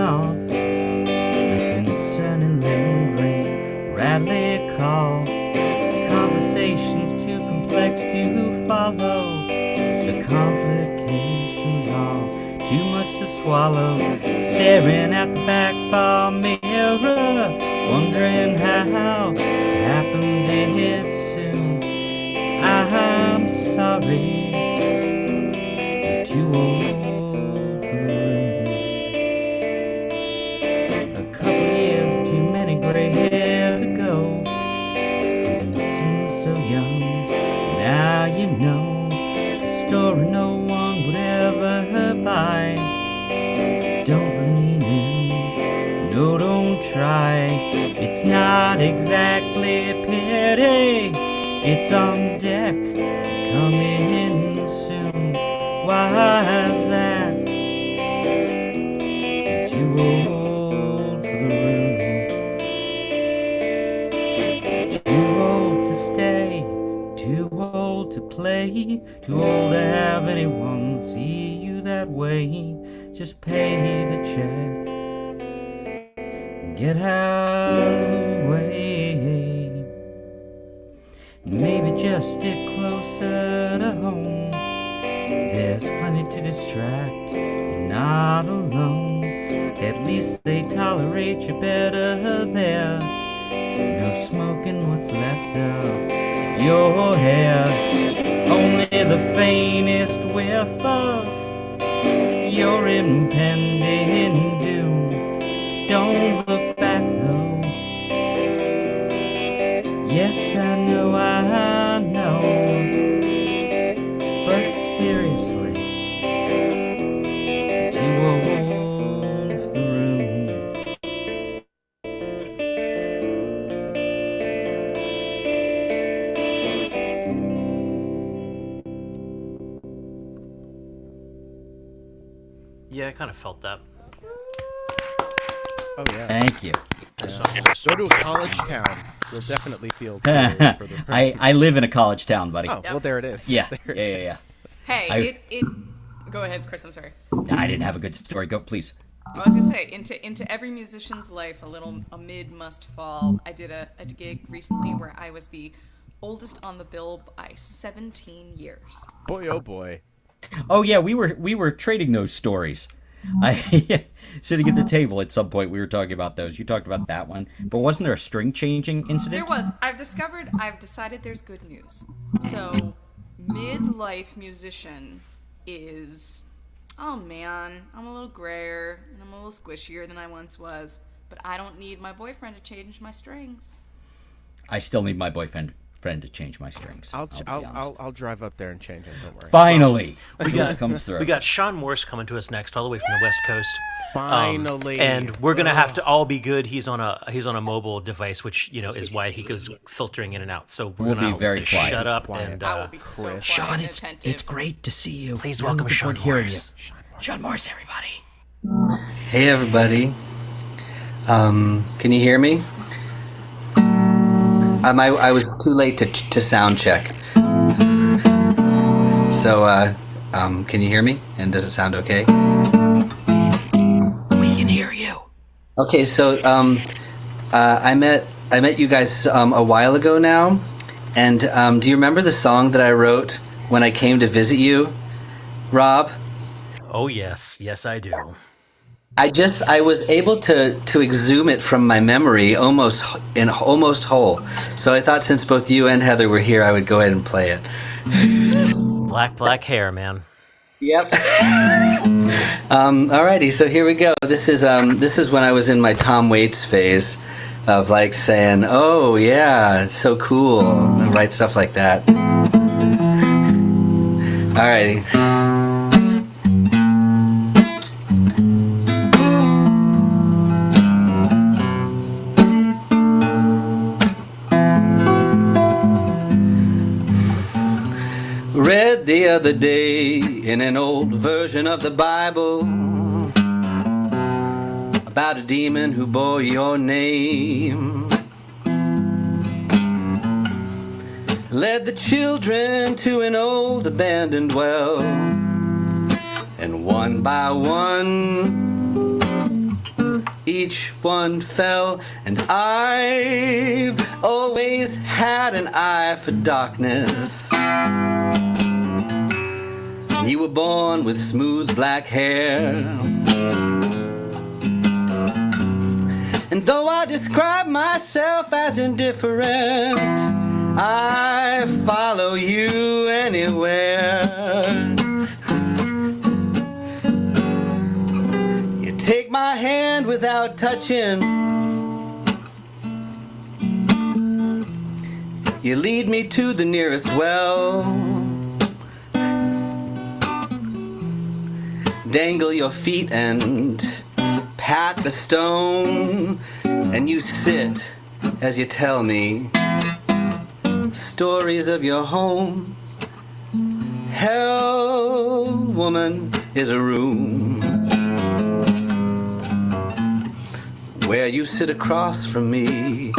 off. The concerning lingering, rattly call. The conversation's too complex to follow. The complications all too much to swallow. Staring at the back bar mirror, wondering how it happened this soon. I'm sorry, you're too old for the room. A couple years, too many gray hairs ago, didn't seem so young. Now you know the story no one would ever buy. Don't lean in, no, don't try. It's not exactly a pity. It's on deck, coming soon. Why's that? You're too old for the room. Too old to stay, too old to play, too old to have anyone see you that way. Just pay the check and get out of the way. Maybe just stick closer to home. There's plenty to distract, you're not alone. At least they tolerate you better there. No smoking what's left of your hair. Only the faintest whiff of your impending doom. Don't look back though. Yes, I know, but seriously, too old for the room. Yeah, I kind of felt that. Oh yeah. Thank you. Go to a college town. You'll definitely feel too old for the room. I live in a college town, buddy. Oh, well, there it is. Yeah, There yeah, it yeah, yeah. is. Hey, it. Go ahead, Chris. I'm sorry. I didn't have a good story. Go, please. I was gonna say, into every musician's life, a mid must fall. I did a gig recently where I was the oldest on the bill by 17 years. Boy, oh boy. Oh yeah, we were trading those stories. I sitting at the table at some point we were talking about those. You talked about that one, but wasn't there a string changing incident? There was. I've decided there's good news. So, midlife musician is, oh man, I'm a little grayer and I'm a little squishier than I once was, but I don't need my boyfriend to change my strings. I still need my boyfriend to change my strings. I'll drive up there and change them. Don't worry. Finally, We got comes through. We got Sean Morse coming to us next, all the way from the West Coast. Finally. And we're gonna have to all be good. He's on a mobile device, which is why he goes filtering in and out. So we're We'll gonna be very have to quiet. shut up Quiet. and I will be so quiet Sean, and it's attentive. great to see you. please We're welcome looking Sean forward to hearing Morse. Sean Morse, everybody. Hey everybody. Can you hear me? I was too late to sound check. So can you hear me? And does it sound okay? We can hear you. Okay, so I met you guys a while ago now, and do you remember the song that I wrote when I came to visit you, Rob? Oh yes, I do. I was able to exhume it from my memory almost whole. So I thought since both you and Heather were here, I would go ahead and play it. Black hair, man. Yep. Alrighty, so here we go. This is when I was in my Tom Waits phase of like saying, "Oh yeah, it's so cool," and write stuff like that. Alrighty. Read the other day in an old version of the Bible about a demon who bore your name. Led the children to an old abandoned well, and one by one each one fell, and I've always had an eye for darkness. You were born with smooth black hair, and though I describe myself as indifferent, I follow you anywhere. You take my hand without touching, you lead me to the nearest well, dangle your feet and pat the stone, and you sit as you tell me stories of your home. Hell, woman, is a room where you sit across from me,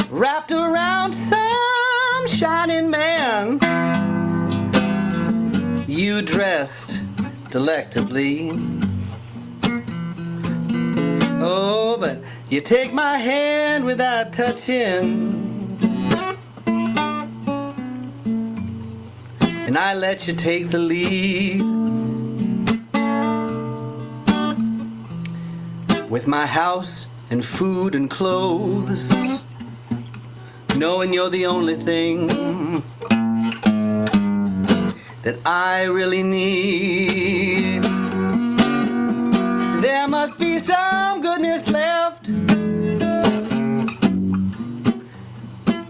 wrapped around some shining man, you dressed delectably. Oh, but you take my hand without touching, and I let you take the lead. With my house and food and clothes, knowing you're the only thing that I really need. There must be some goodness left.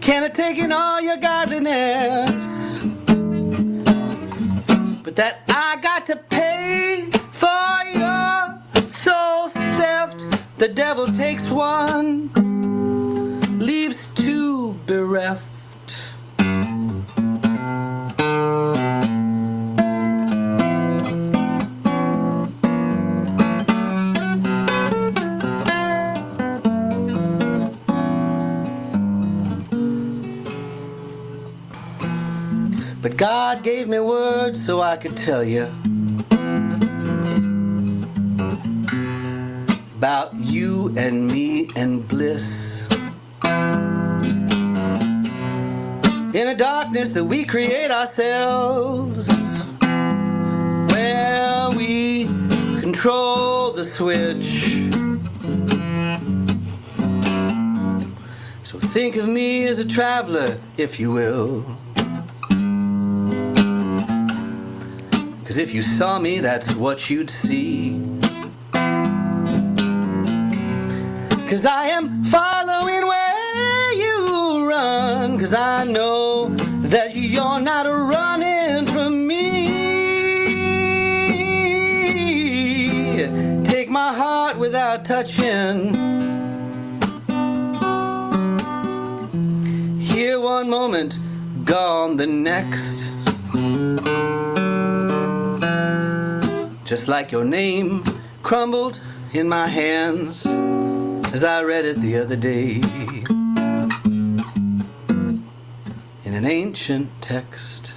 Can I take in all your godliness? But that I got to pay for your soul's theft. The devil takes one, leaves two bereft. But God gave me words so I could tell you about you and me and bliss. In a darkness that we create ourselves, where we control the switch. So think of me as a traveler, if you will. 'Cause if you saw me, that's what you'd see. 'Cause I am following where you run. 'Cause I know that you're not running from me. Take my heart without touching. Here one moment, gone the next. Just like your name crumbled in my hands as I read it the other day in an ancient text.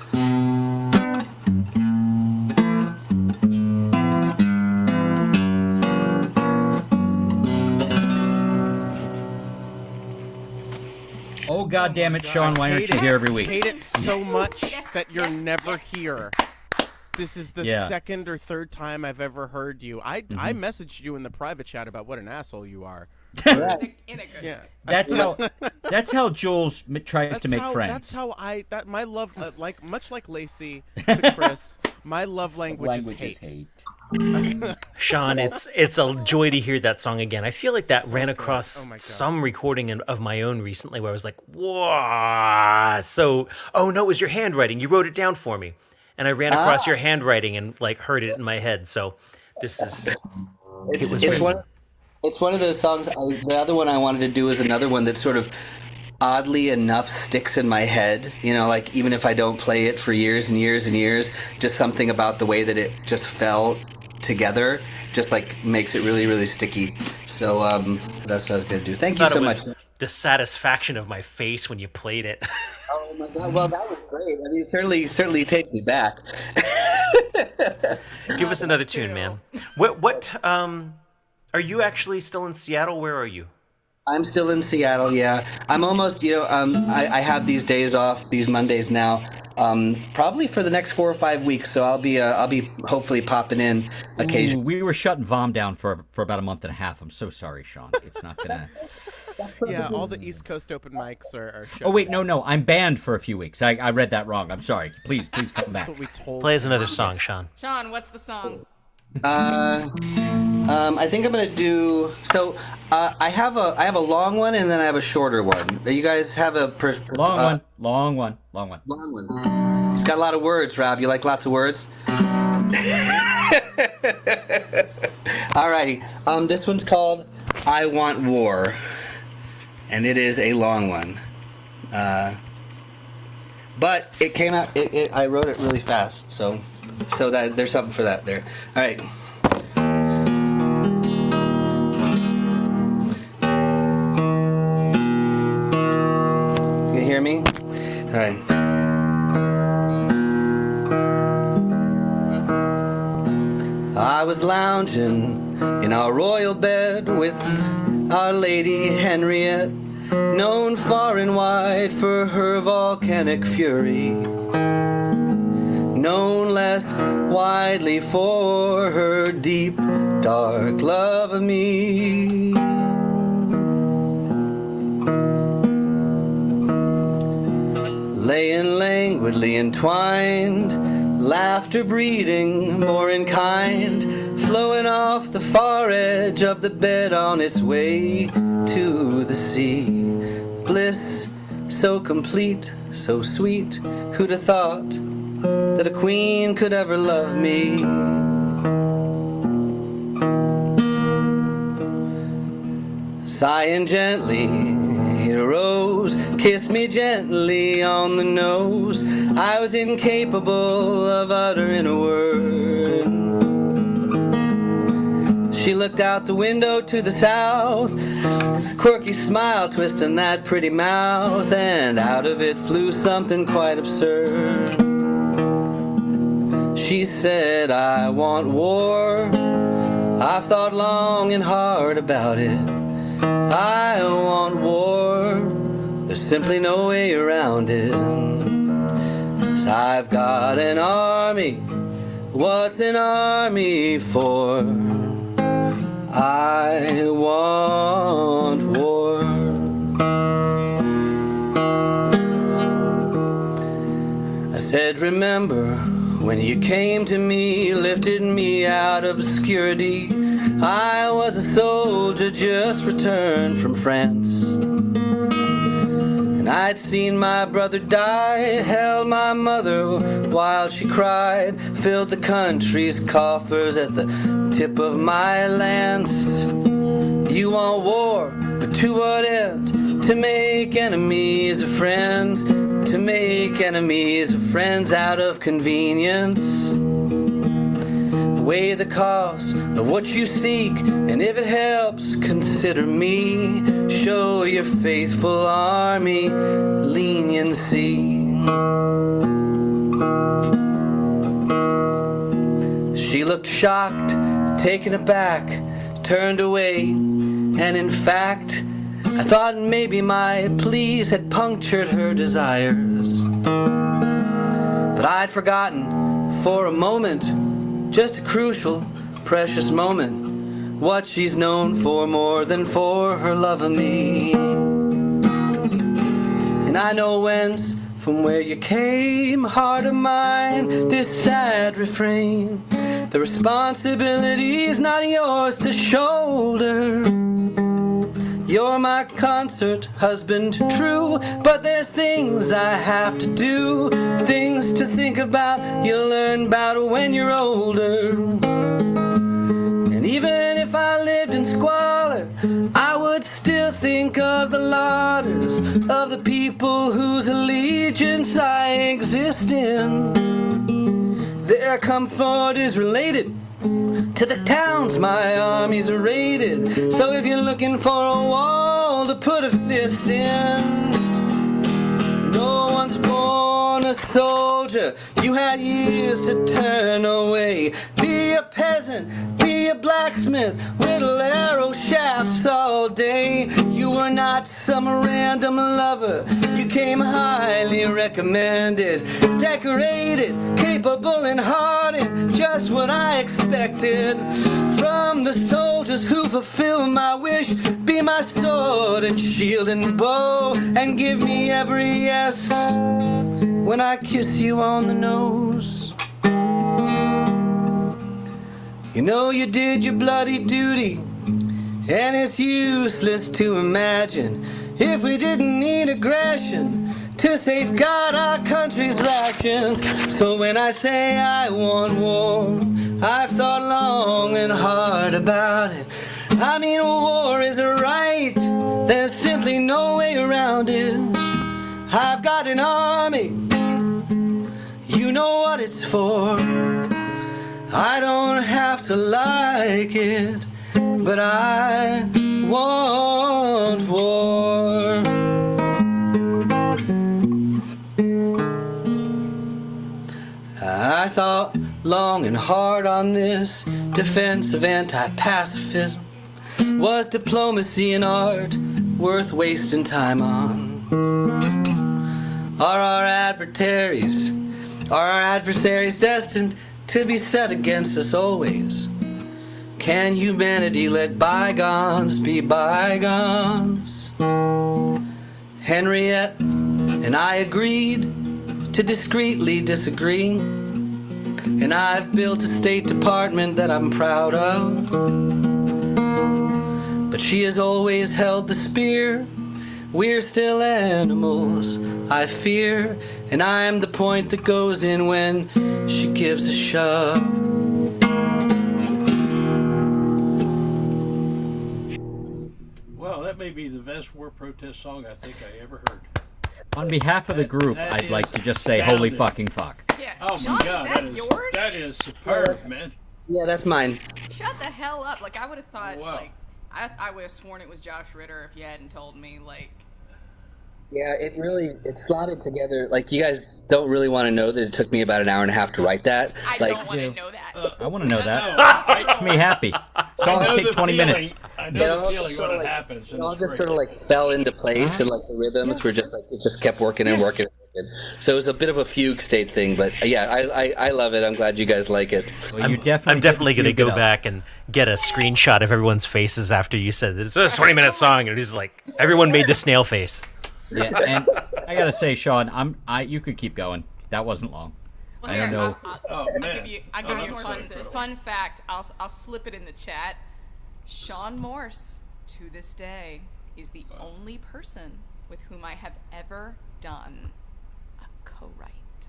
Oh, God damn it, Sean, why aren't you here every week? I hate it so much that you're never here. This is the second or third time I've ever heard you. I messaged you in the private chat about what an asshole you are. In a good way. That's how Jules tries to make friends. That's how my love, much like Lacey to Chris, my love language is hate. Sean, it's a joy to hear that song again. I feel like that ran across some recording of my own recently where I was like, whoa. So, oh no, it was your handwriting. You wrote it down for me. And I ran across your handwriting and like heard it in my head. So this is it's one of those songs. The other one I wanted to do is another one that sort of oddly enough sticks in my head. You know, like even if I don't play it for years and years and years, just something about the way that it just fell together just like makes it really, really sticky. So that's what I was going to do. Thank you so much. The satisfaction of my face when you played it. Oh my God! Well, that was great. I mean, it certainly takes me back. Give us another tune, man. What are you actually still in Seattle? Where are you? I'm still in Seattle, yeah. I'm almost, I have these days off, these Mondays now, probably for the next 4 or 5 weeks. So I'll be hopefully popping in occasionally. We were shutting VOM down for about a month and a half. I'm so sorry, Sean. It's not gonna. Yeah, all the East Coast open mics are shut Oh wait, down. no, I'm banned for a few weeks. I read that wrong. I'm sorry. Please come back. That's what we told Play us another song, Sean. Sean, what's the song? I think I'm gonna do. So I have a long one and then I have a shorter one. You guys have a long one. Long one. It's got a lot of words, Rob. You like lots of words? Alrighty. This one's called "I Want War," and it is a long one. But it came out. I wrote it really fast, so that there's something for that there. All right. You can hear me? All right. I was lounging in our royal bed with Our Lady Henriette, known far and wide for her volcanic fury, known less widely for her deep, dark love of me. Laying languidly entwined, laughter breeding more in kind, flowing off the far edge of the bed on its way to the sea. Bliss so complete, so sweet, who'd have thought that a queen could ever love me? Sighing gently, it arose, kissed me gently on the nose. I was incapable of uttering a word. She looked out the window to the south, this quirky smile twisting that pretty mouth, and out of it flew something quite absurd. She said, "I want war. I've thought long and hard about it. I want war. There's simply no way around it. 'Cause I've got an army. What's an army for? I want war." I said, "Remember when you came to me, lifted me out of obscurity? I was a soldier just returned from France, and I'd seen my brother die, held my mother while she cried, filled the country's coffers at the tip of my lance. You want war, but to what end? To make enemies of friends, to make enemies of friends out of convenience. Weigh the cost of what you seek, and if it helps, consider me. Show your faithful army leniency." She looked shocked, taken aback, turned away, and in fact, I thought maybe my pleas had punctured her desires. But I'd forgotten for a moment, just a crucial, precious moment, what she's known for more than for her love of me. And I know whence, from where you came, heart of mine, this sad refrain. The responsibility's not yours to shoulder. You're my concert husband, true, but there's things I have to do, things to think about, you'll learn about when you're older. And even if I lived in squalor, I would still think of the lauders of the people whose allegiance I exist in. Their comfort is related to the towns my armies are raided. So if you're looking for a wall to put a fist in, no one's born a soldier, you had years to turn away. Be a peasant, be a blacksmith, whittle arrow shafts all day. You were not some random lover, you came highly recommended. Decorated, capable and hardened, just what I expected. From the soldiers who fulfill my wish, be my sword and shield and bow, and give me every yes when I kiss you on the nose. You know you did your bloody duty, and it's useless to imagine if we didn't need aggression to safeguard our country's rations. So when I say I want war, I've thought long and hard about it. I mean, war is a right, there's simply no way around it. I've got an army, you know what it's for. I don't have to like it, but I want war. I thought long and hard on this defense of anti-pacifism. Was diplomacy an art worth wasting time on? Are our adversaries destined to be set against us always? Can humanity let bygones be bygones? Henriette and I agreed to discreetly disagree, and I've built a State Department that I'm proud of. But she has always held the spear. We're still animals, I fear, and I'm the point that goes in when she gives a shove. Well, that may be the best war protest song I think I ever heard. On behalf of the group, That I'd like is to just say, holy astounding. fucking fuck. Yeah. Oh Sean, my God, is that yours? That is superb, man. Yeah, that's mine. Shut the hell up! Like I would have thought, Wow. like I would have sworn it was Josh Ritter if you hadn't told me. Like, Yeah, it slotted together. Like, you guys don't really want to know that it took me about an hour and a half to write that. I Like, don't want to know that. I want to know that. Makes me happy. Songs know take the 20 feeling. minutes. I it know all the just feeling sort when of it like- happens. it And all it's just great. sort of like fell into place, and like the rhythms were just like, it just kept working and working and working. So it was a bit of a fugue state thing, but yeah, I love it. I'm glad you guys like it. Well, you I'm definitely going going to go back and get a screenshot of everyone's faces after you said this. It's a 20-minute song, and it was like everyone made the snail face. Yeah, and I gotta say, Sean, you could keep going. That wasn't long. Well, I here, don't know. I'll man. give you Oh, a that's so fun fact. I'll slip it in the chat. Sean Morse, to this day, is the only person with whom I have ever done a co-write.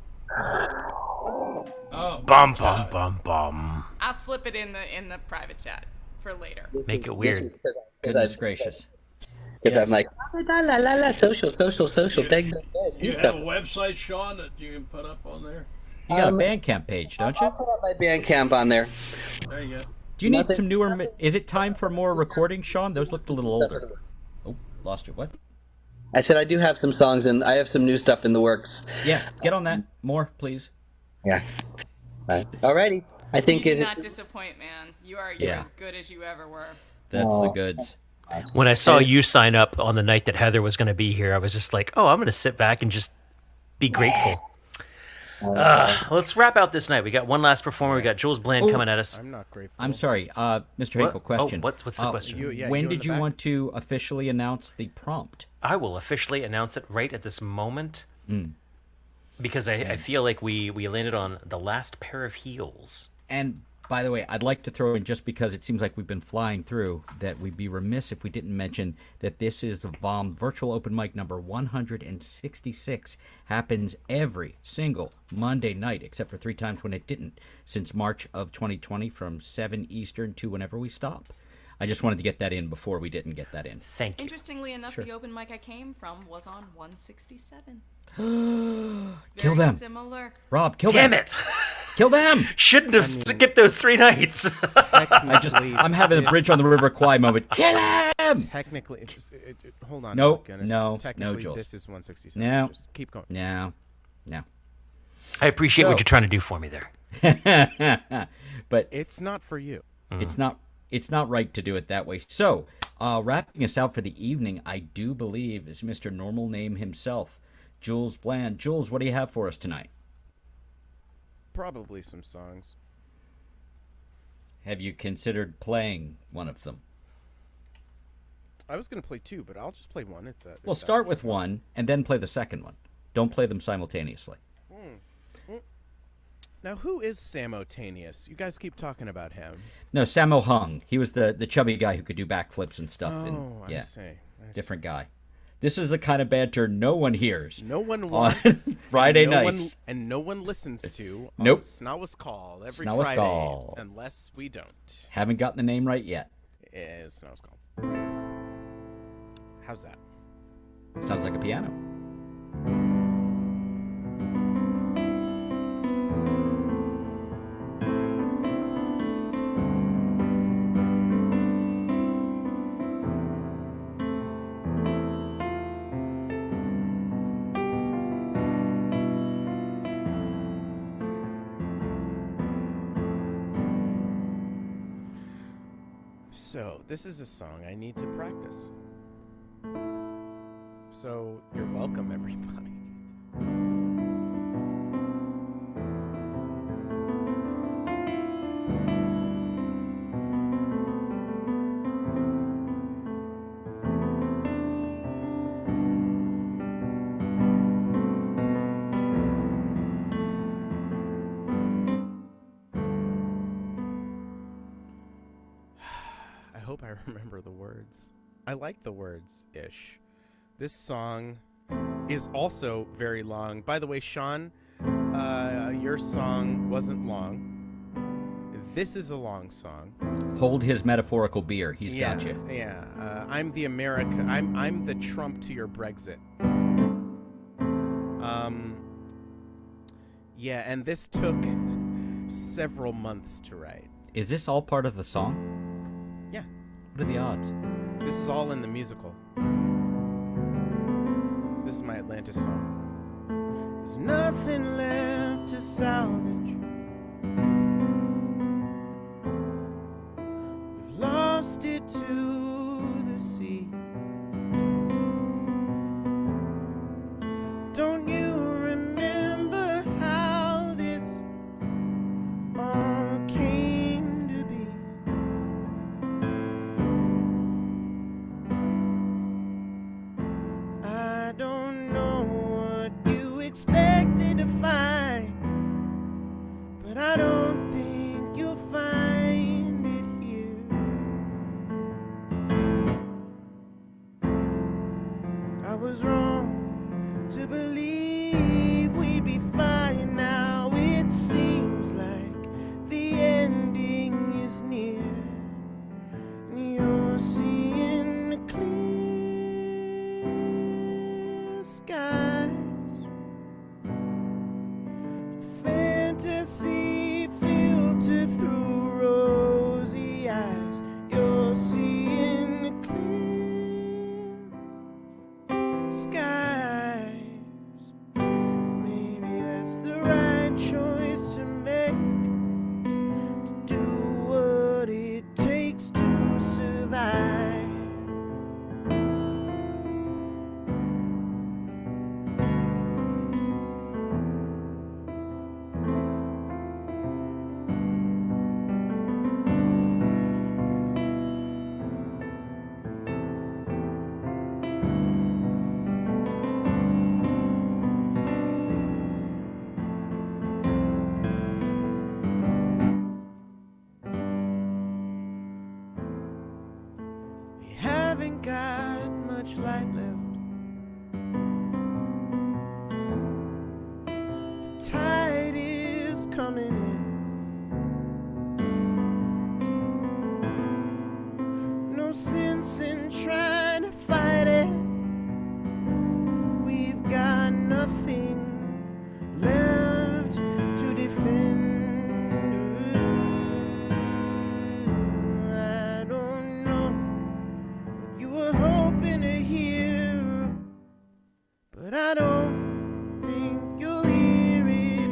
Oh, Bum bum bum bum. I'll slip it in the private chat for later. Make it weird. Goodness gracious. Because I'm like, la la la la, social, thank Do you have a website, Sean, that you can put up on there? You got a Bandcamp page, don't you? I'll put up my Bandcamp on there. There you go. Do you need some newer? Is it time for more recordings, Sean? Those looked a little older. Oh, lost you. What? I said I do have some songs, and I have some new stuff in the works. Yeah, get on that. More, please. Yeah. Alrighty. I think You is do not disappoint, man. You're Yeah. as good as you ever were. That's the goods. When I saw you sign up on the night that Heather was going to be here, I was just like, oh, I'm going to sit back and just be grateful. Let's wrap out this night. We got one last performer. We got Jules Bland coming at us. I'm not grateful. I'm sorry, Mr. Hateful. Question. Oh, what's the question? When did you want to officially announce the prompt? I will officially announce it right at this moment because I feel like we landed on the last pair of heels. And by the way, I'd like to throw in, just because it seems like we've been flying through, that we'd be remiss if we didn't mention that this is the VOM Virtual Open Mic number 166. Happens every single Monday night, except for 3 times when it didn't, since March of 2020 from 7 Eastern to whenever we stop. I just wanted to get that in before we didn't get that in. Thank you. Interestingly enough, Sure. the open mic I came from was on 167. Kill Very them. Similar. Rob, kill Damn them. it! Kill them. Shouldn't have skipped those 3 nights. I'm having a Bridge on the River Kwai moment. Kill him. Technically, hold on. Nope. Dennis. No. Technically, No, Jules. this is 167. No. Just keep going. No. No. I appreciate what you're trying to do for me there. But it's not for you. It's not right to do it that way. So, wrapping us out for the evening, I do believe, is Mr. Normal Name himself, Jules Bland. Jules, what do you have for us tonight? Probably some songs. Have you considered playing one of them? I was going to play two, but I'll just play one at that. Well, start with one and then play the second one. Don't play them simultaneously. Now, who is Samotaneous? You guys keep talking about him. No, Sammo Hung. He was the chubby guy who could do backflips and stuff. Oh, and, yeah, I see. different guy. This is the kind of banter no one hears. No one on wants. Friday no nights. and no one listens to. Nope. Snawa's Call every Snawa's Friday. Call. Unless we don't. Haven't gotten the name right yet. Yeah, Snawa's Call. How's that? Sounds like a piano. So, this is a song I need to practice. So, you're welcome, everybody. I hope I remember the words. I like the words-ish. This song is also very long. By the way, Sean, your song wasn't long. This is a long song. Hold his metaphorical beer. He's got you. Yeah. I'm the America. I'm the Trump to your Brexit. Yeah, and this took several months to write. Is this all part of the song? Yeah. What are the odds? This is all in the musical. This is my Atlantis song. There's nothing left to salvage. We've lost it to the sea. Don't you remember how this all came to be? I don't know what you expected to find, but I don't think you'll find it here. I was wrong to believe we'd be fine. Now it seems like the ending is near. You're seeing the clear skies. Fantasy filter through rosy eyes. You're seeing the clear skies. Maybe that's the right choice to make, to do what it takes to survive. We haven't got much light left. The tide is coming in. No sense in trying to fight it. We've got nothing left to defend. I don't know what you were hoping to hear, but I don't think you'll hear it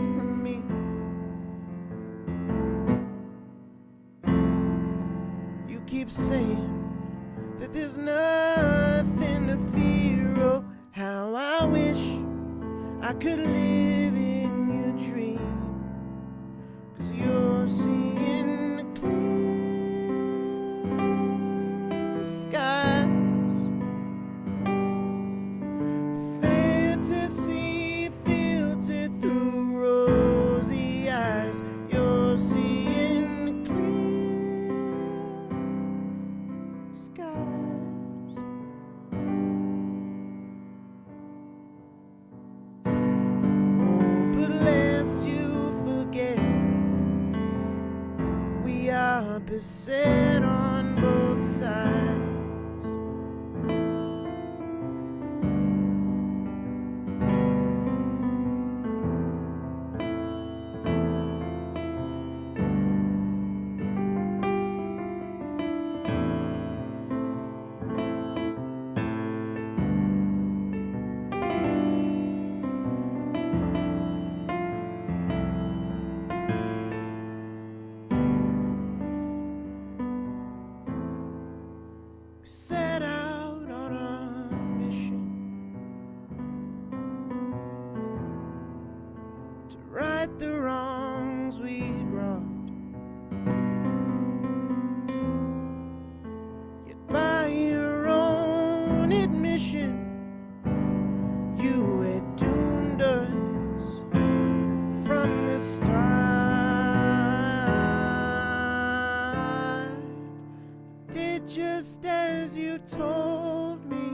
keep saying that there's nothing to fear. Oh, how I wish I could live in your dream. 'Cause you're seeing the clear skies. Fantasy filtered through rosy eyes. You're seeing the clear skies. Oh, but lest you forget, we are beset on both sides. We set out on a mission to right the wrongs we'd wrought. Yet by your own admission, you had doomed us from the start. Did just as you told me.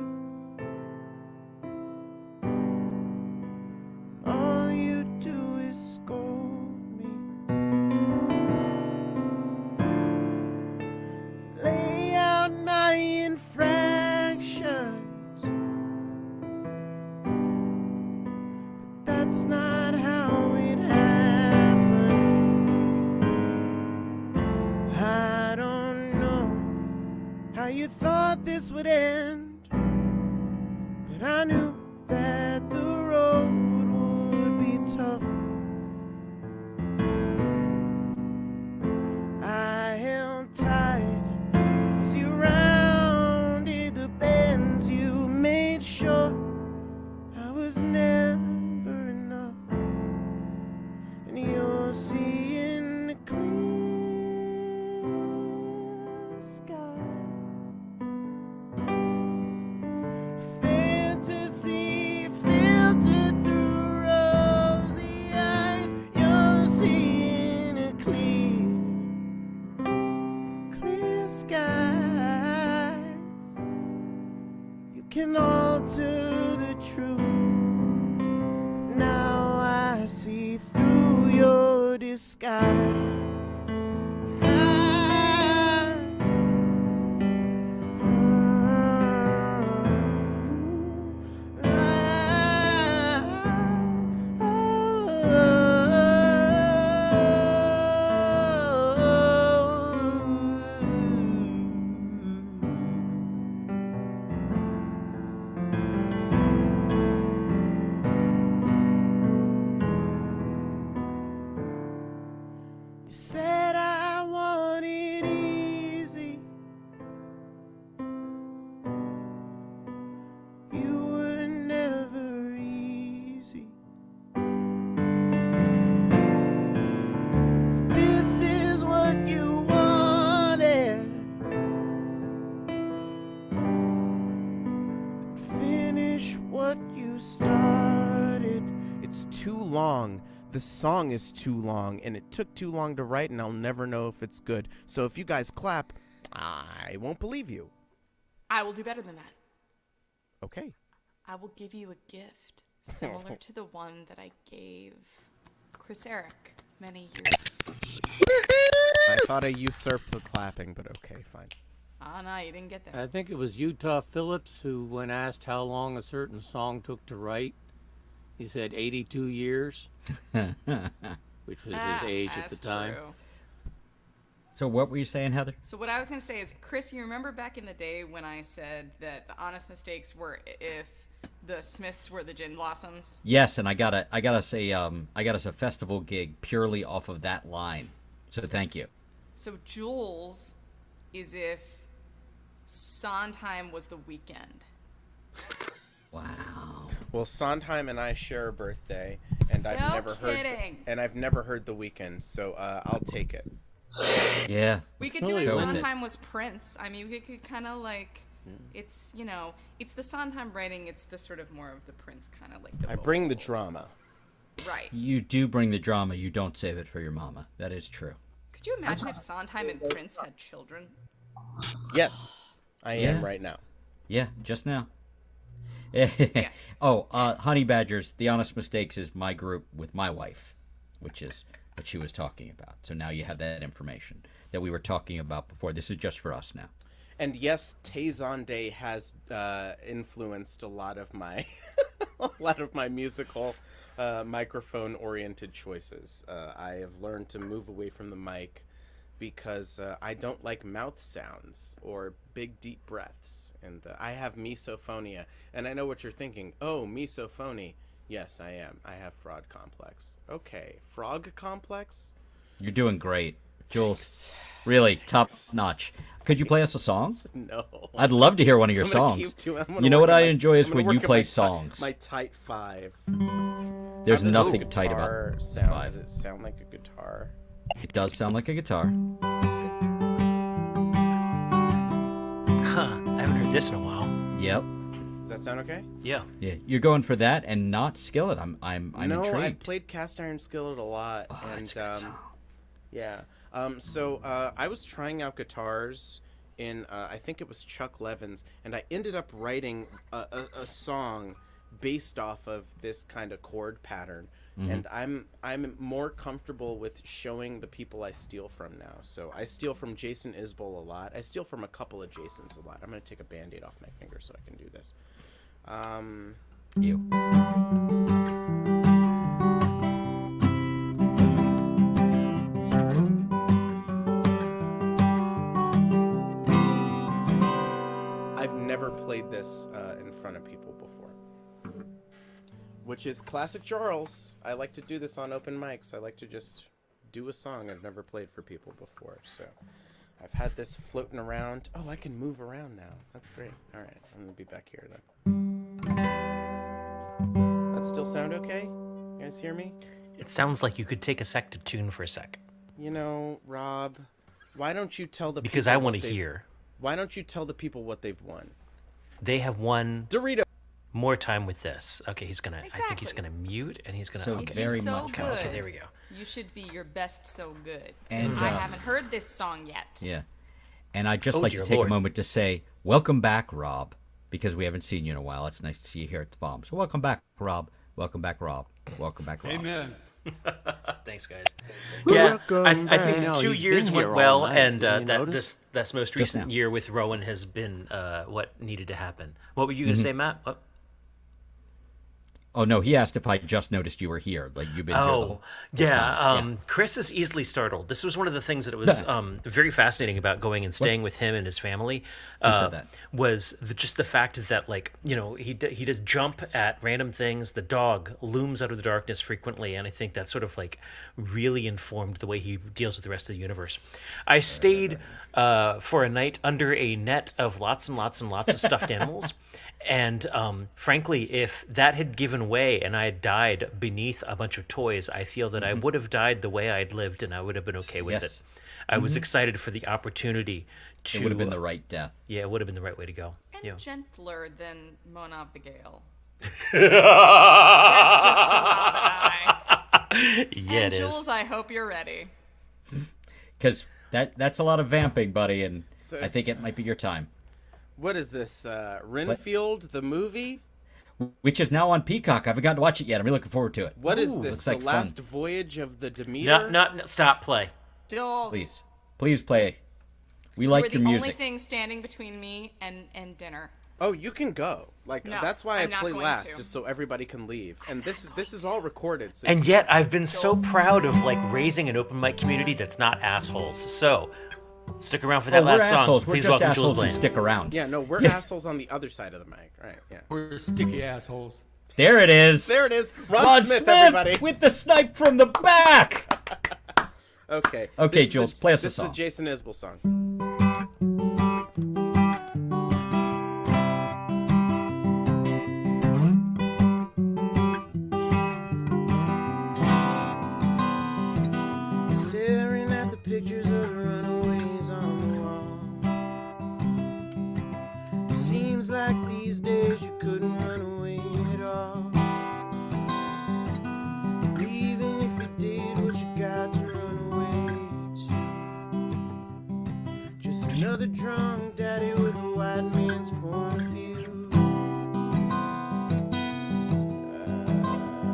All you do is scold me. Lay out my infractions, but that's not how it happened. I don't know how you thought this would end, but I knew that the road would be tough. I held tight as you rounded the bends. You made sure I was never enough, and you're seeing the clear skies. Fantasy filtered through rosy eyes. You're seeing a clear skies. You can alter the truth. Now I see through your disguise. You said I want it easy. You were never easy. If this is what you wanted, then finish what you started. It's too long. The song is too long, and it took too long to write, and I'll never know if it's good. So if you guys clap, I won't believe you. I will do better than that. Okay. I will give you a gift similar to the one that I gave Chris Eric many years ago. I thought I usurped the clapping, but okay, fine. Oh, no, you didn't get there. I think it was Utah Phillips who, when asked how long a certain song took to write, he said 82 years, which was his age at the time. True. So what were you saying, Heather? So what I was going to say is, Chris, you remember back in the day when I said that the honest mistakes were if the Smiths were the Gin Blossoms? Yes, and I got us a festival gig purely off of that line. So thank you. So Jules is if Sondheim was the weekend. Wow. Well, Sondheim and I share a birthday, and I've No never kidding. heard The Weeknd, so I'll take it. Yeah. We could do it if Sondheim was Prince. I mean, we could kind of like, it's, you know, it's the Sondheim writing, it's the sort of more of the Prince kind of like the I bring the drama. Right. You do bring the drama. You don't save it for your mama. That is true. Could you imagine if Sondheim and Prince had children? Yes, I Yeah. am right now. Yeah, just now. Oh, Honey Badgers, The Honest Mistakes is my group with my wife, which is what she was talking about. So now you have that information that we were talking about before. This is just for us now. And yes, Tay has influenced a lot of my musical microphone oriented choices. I have learned to move away from the mic because I don't like mouth sounds or big deep breaths, and I have misophonia. And I know what you're thinking. Oh, misophony. Yes, I am. I have frog complex. Okay, frog complex. You're doing great, Jules. Really top notch. Could you play us a song? No. I'd love to hear one of your I'm gonna songs. keep doing- I'm gonna You know work what on I my- enjoy is I'm gonna when you work on play my songs. My tight five. There's How does nothing a tight about guitar sound? five. Does it sound like a guitar? It does sound like a guitar. Huh. I haven't heard this in a while. Yep. Does that sound okay? Yeah. Yeah. You're going for that and not Skillet. I'm No, intrigued. I've played Cast Iron Skillet a lot, and yeah. So I was trying out guitars in I think it was Chuck Levin's, and I ended up writing a song based off of this kind of chord pattern. Mhm. And I'm more comfortable with showing the people I steal from now. So I steal from Jason Isbell a lot. I steal from a couple of Jasons a lot. I'm gonna take a Band-Aid off my finger so I can do this. You. I've never played this in front of people before, which is classic Charles. I like to do this on open mics. I like to just do a song I've never played for people before. So I've had this floating around. Oh, I can move around now. That's great. All right, I'm gonna be back here then. That still sound okay? You guys hear me? It sounds like you could take a sec to tune for a sec. You know, Rob, why don't you tell the Because people I what want to they've- hear. Why don't you tell the people what they've won? They have won Dorito. More time with this. Okay, he's gonna. I think he's gonna mute, and he's gonna. So okay. very so much. good. Okay, there we go. You should be your best so good. 'Cause And, I haven't heard this song yet. Yeah. And I'd just Oh, like to dear take Lord. a moment to say, welcome back, Rob, because we haven't seen you in a while. It's nice to see you here at the VOM. So welcome back, Rob. Welcome back, Rob. Welcome back, Rob. Amen. Thanks, guys. Yeah, Welcome I back. think No, 2 he's years been went here all well, night. and Didn't you that notice? this most Just recent now. year with Rowan has been what needed to happen. What were you gonna Mhm. say, Matt? What? Oh, no, he asked if I just noticed you were here. Like, you've been here the Oh, whole yeah, time. Chris is easily startled. This was one of the things that was very fascinating about going and staying with him and his family. Who said that? Was just the fact that, like, you know, he does jump at random things. The dog looms out of the darkness frequently, and I think that sort of like really informed the way he deals with the rest of the universe. I stayed for a night under a net of lots and lots and lots of stuffed animals. And frankly, if that had given way and I had died beneath a bunch of toys, I feel that I would have died the way I'd lived, and I would have been okay with Yes. it. I was Mhm. excited for the opportunity to. It would have been the right death. Yeah, it would have been the right way to go. And Yeah. gentler than Mona of the Gale. That's just for Rob and I. Yeah, and it is. Jules, I hope you're ready. Because that's a lot of vamping, buddy, and So I think it's- it might be your time. What is this? Renfield, the movie? Which is now on Peacock. I haven't gotten to watch it yet. I'm really looking forward to it. What is Ooh, this? looks The like last fun. voyage of the Demeter? Not stop play. Jules, Please play. We you like were the your only music. thing standing between me and dinner. Oh, you can go. Like No, that's why I I'm not play going last, to. just so everybody can leave. And this is all recorded. So And yet, I've been so proud of like raising an open mic community that's not assholes. So, stick around for that Oh, we're last song. assholes. We're Please just welcome Jules assholes who Bland. stick around. Yeah, no, we're Yeah. assholes on the other side of the mic. Right, yeah. We're sticky assholes. There it is. There it is. Ron Smith, everybody. with the snipe from the back. Okay. Okay, This is Jules, play us a This song. is a Jason Isbell song. pictures of the runaways on the wall. Seems like these days you couldn't run away at all. Even if you did what you got to run away to. Just another drunk daddy with a white man's point of view.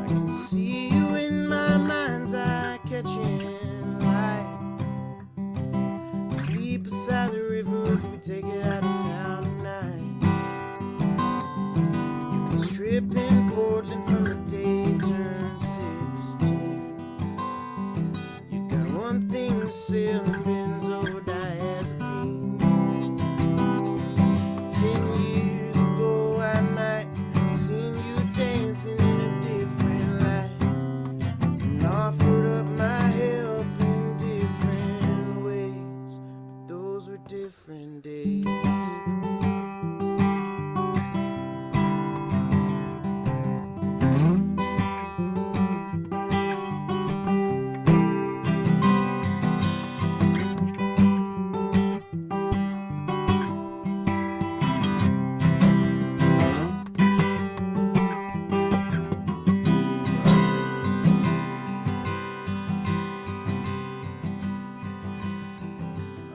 I can see you in my mind's eye catching light. Sleep beside the river if we take it out of town tonight. You can strip in Portland from the day you turn 16. You got one thing to sell and benzodiazepine. 10 years ago I might have seen you dancing in a different light and offered up my help in different ways, but those were different days.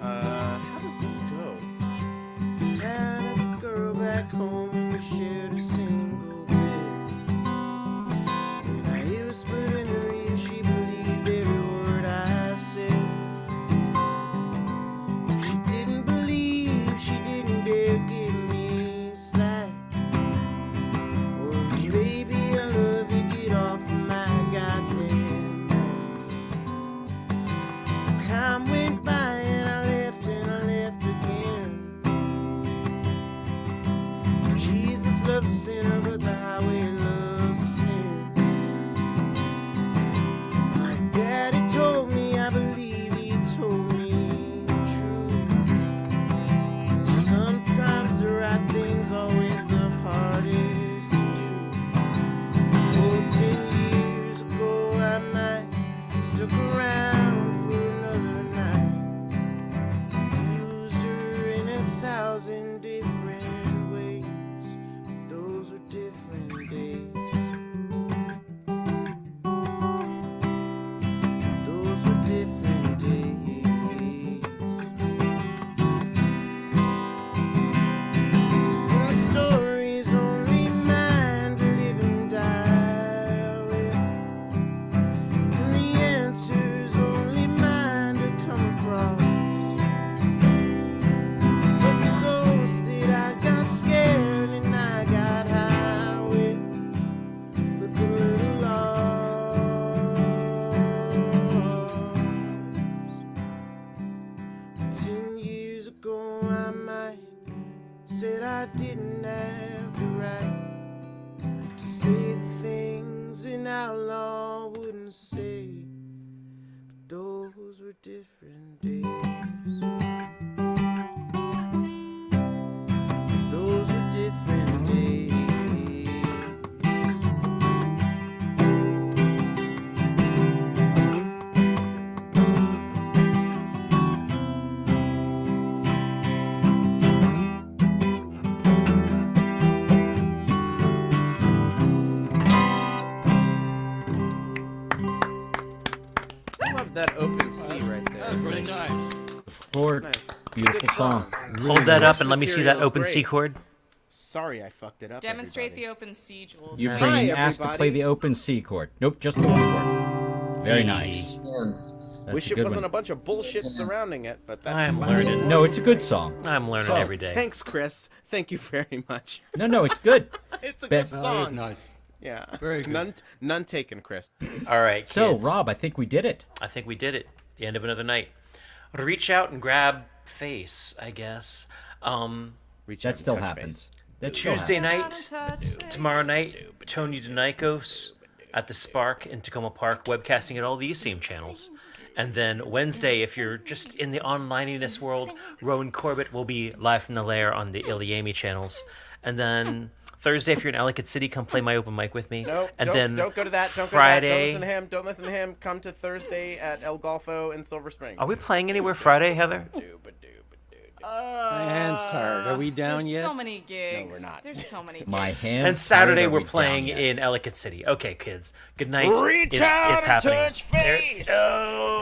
How does this go? Had a girl back home and we shared a single bed. When I whispered in her ear, she believed every word I said. If she didn't believe, she didn't dare give me slack. Or it was, baby, I love you, get off of my goddamn back. Time went by and I left again. Jesus loves a sinner, but the highway loves a sin. My daddy told me, I believe he told me true. Says sometimes the right thing's always the hardest to do. Oh, 10 years ago I might have stuck around for another night. Used her in 1,000 different ways. Those were different days. Those were different days. And the story's only mine to live and die with. And the answer's only mine to come across. But the ghost that I got scared and I got high with look a little lost. 10 years ago I might said I didn't have the right to say the things an outlaw wouldn't say. But those were different days. Those were different days. I love that open C right there. That's really nice. Lord, Nice. beautiful Good song. Hold that up and let me Material's see that open C great. chord. Sorry I fucked it up. Demonstrate everybody. the open C, Jules. You're Hi, being asked to play everybody. the open C chord. Nope, just the one chord. Very nice. That's Wish a it good wasn't one. a bunch of bullshit surrounding it, but that's I'm learning. No, it's a good song. I'm learning So, every day. Thanks, Chris. Thank you very much. No, it's good. It's a Bet- good Oh, song. it's nice. Yeah. Very good. None taken, Chris. All right, So, kids. Rob, I think we did it. I think we did it. The end of another night. Reach out and grab face, I guess. Reach That out and still touch happens. face. That still Tuesday happens. night, tomorrow night, Tony DeNikos at the Spark in Tacoma Park, webcasting at all these same channels. And then Wednesday, if you're just in the onlineiness world, Rowan Corbett will be live from the lair on the Iliami channels. And then Thursday, if you're in Ellicott City, come play my open mic with me. No, and don't, then don't go to that. Don't Friday, go to that. Don't listen to him. Don't listen to him. Come to Thursday at El Golfo in Silver Spring. Are we playing anywhere Friday, Heather? My hand's tired. Are we down There's yet? so many gigs. No, we're not. There's so many gigs. My hands. And Saturday tired. Are we're we down playing yet? in Ellicott City. Okay, kids. Good night. Reach it's out and happening. touch face. Oh.